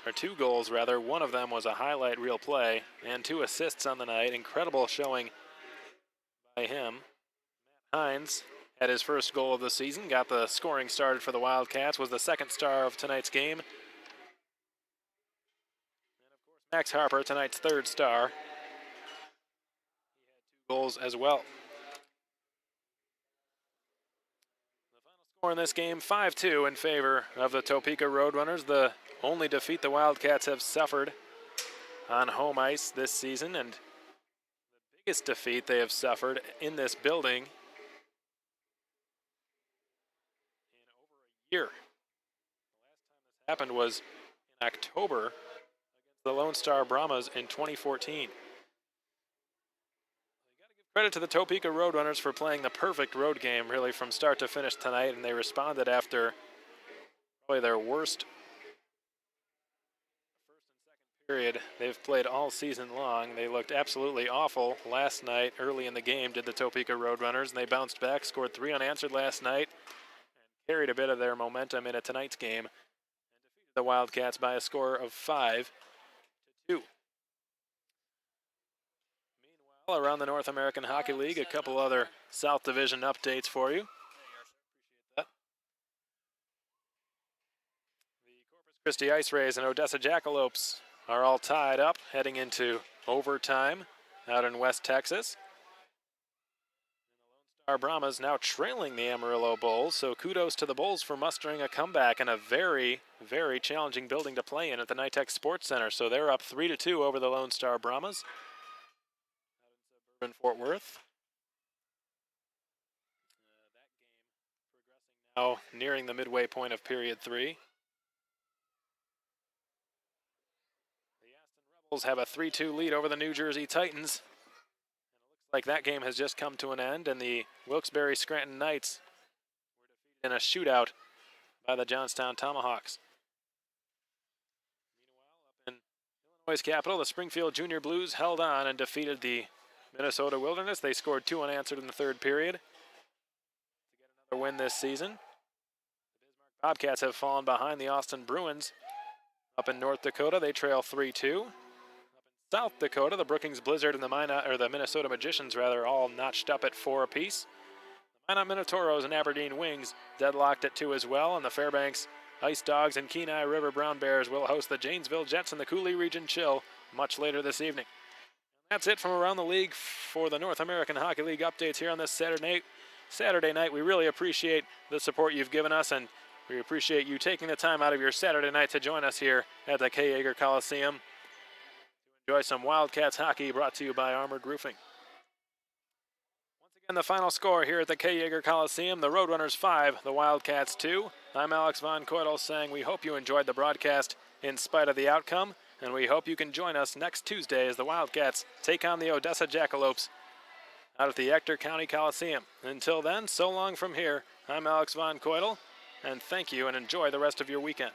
or 2 goals rather. One of them was a highlight reel play, and 2 assists on the night. Incredible showing by him. Matt Hines had his first goal of the season, got the scoring started for the Wildcats, was the second star of tonight's game. And of course, Max Harper, tonight's third star. He had 2 goals as well. The final score in this game, 5-2 in favor of the Topeka RoadRunners, the only defeat the Wildcats have suffered on home ice this season, and the biggest defeat they have suffered in this building year. The last time this happened was in October against the Lone Star Brahmas in 2014. You got to give credit to the Topeka RoadRunners for playing the perfect road game, really, from start to finish tonight, and they responded after probably their worst first and second period they've played all season long. They looked absolutely awful last night. Early in the game, did the Topeka RoadRunners, and they bounced back, scored 3 unanswered last night, carried a bit of their momentum into tonight's game, and defeated the Wildcats by a score of 5-2. Meanwhile, around the North American Hockey League, a couple other South Division updates for you. Appreciate that. The Corpus Christi Ice Rays and Odessa Jackalopes are all tied up, heading into overtime out in West Texas. Our Brahmas now trailing the Amarillo Bulls, so kudos to the Bulls for mustering a comeback in a very, very challenging building to play in at the NITEX Sports Center. So they're up 3-2 over the Lone Star Brahmas out in suburban Fort Worth. That game progressing now, nearing the midway point of period 3. The Aston Rebels have a 3-2 lead over the New Jersey Titans. Like that game has just come to an end, and the Wilkes-Barre Scranton Knights were defeated in a shootout by the Johnstown Tomahawks. Meanwhile, up in Illinois' capital, the Springfield Junior Blues held on and defeated the Minnesota Wilderness. They scored 2 unanswered in the third period to get another win this season. The Bismarck Bobcats have fallen behind the Austin Bruins. Up in North Dakota, they trail 3-2. South Dakota, the Brookings Blizzard and the Minnesota Magicians all notched up at 4 apiece. The Minot Minotauros and Aberdeen Wings deadlocked at 2 as well, and the Fairbanks Ice Dogs and Kenai River Brown Bears will host the Janesville Jets and the Coulee Region Chill much later this evening. And that's it from around the league for the North American Hockey League updates here on this Saturday night. We really appreciate the support you've given us, and we appreciate you taking the time out of your Saturday night to join us here at the K. Yeager Coliseum. Enjoy some Wildcats hockey brought to you by Armored Roofing. Once again, the final score here at the K. Yeager Coliseum, the RoadRunners 5, the Wildcats 2. I'm Alex Von Koitel saying we hope you enjoyed the broadcast in spite of the outcome, and we hope you can join us next Tuesday as the Wildcats take on the Odessa Jackalopes out at the Ector County Coliseum. Until then, so long from here. I'm Alex Von Koitel, and thank you and enjoy the rest of your weekend.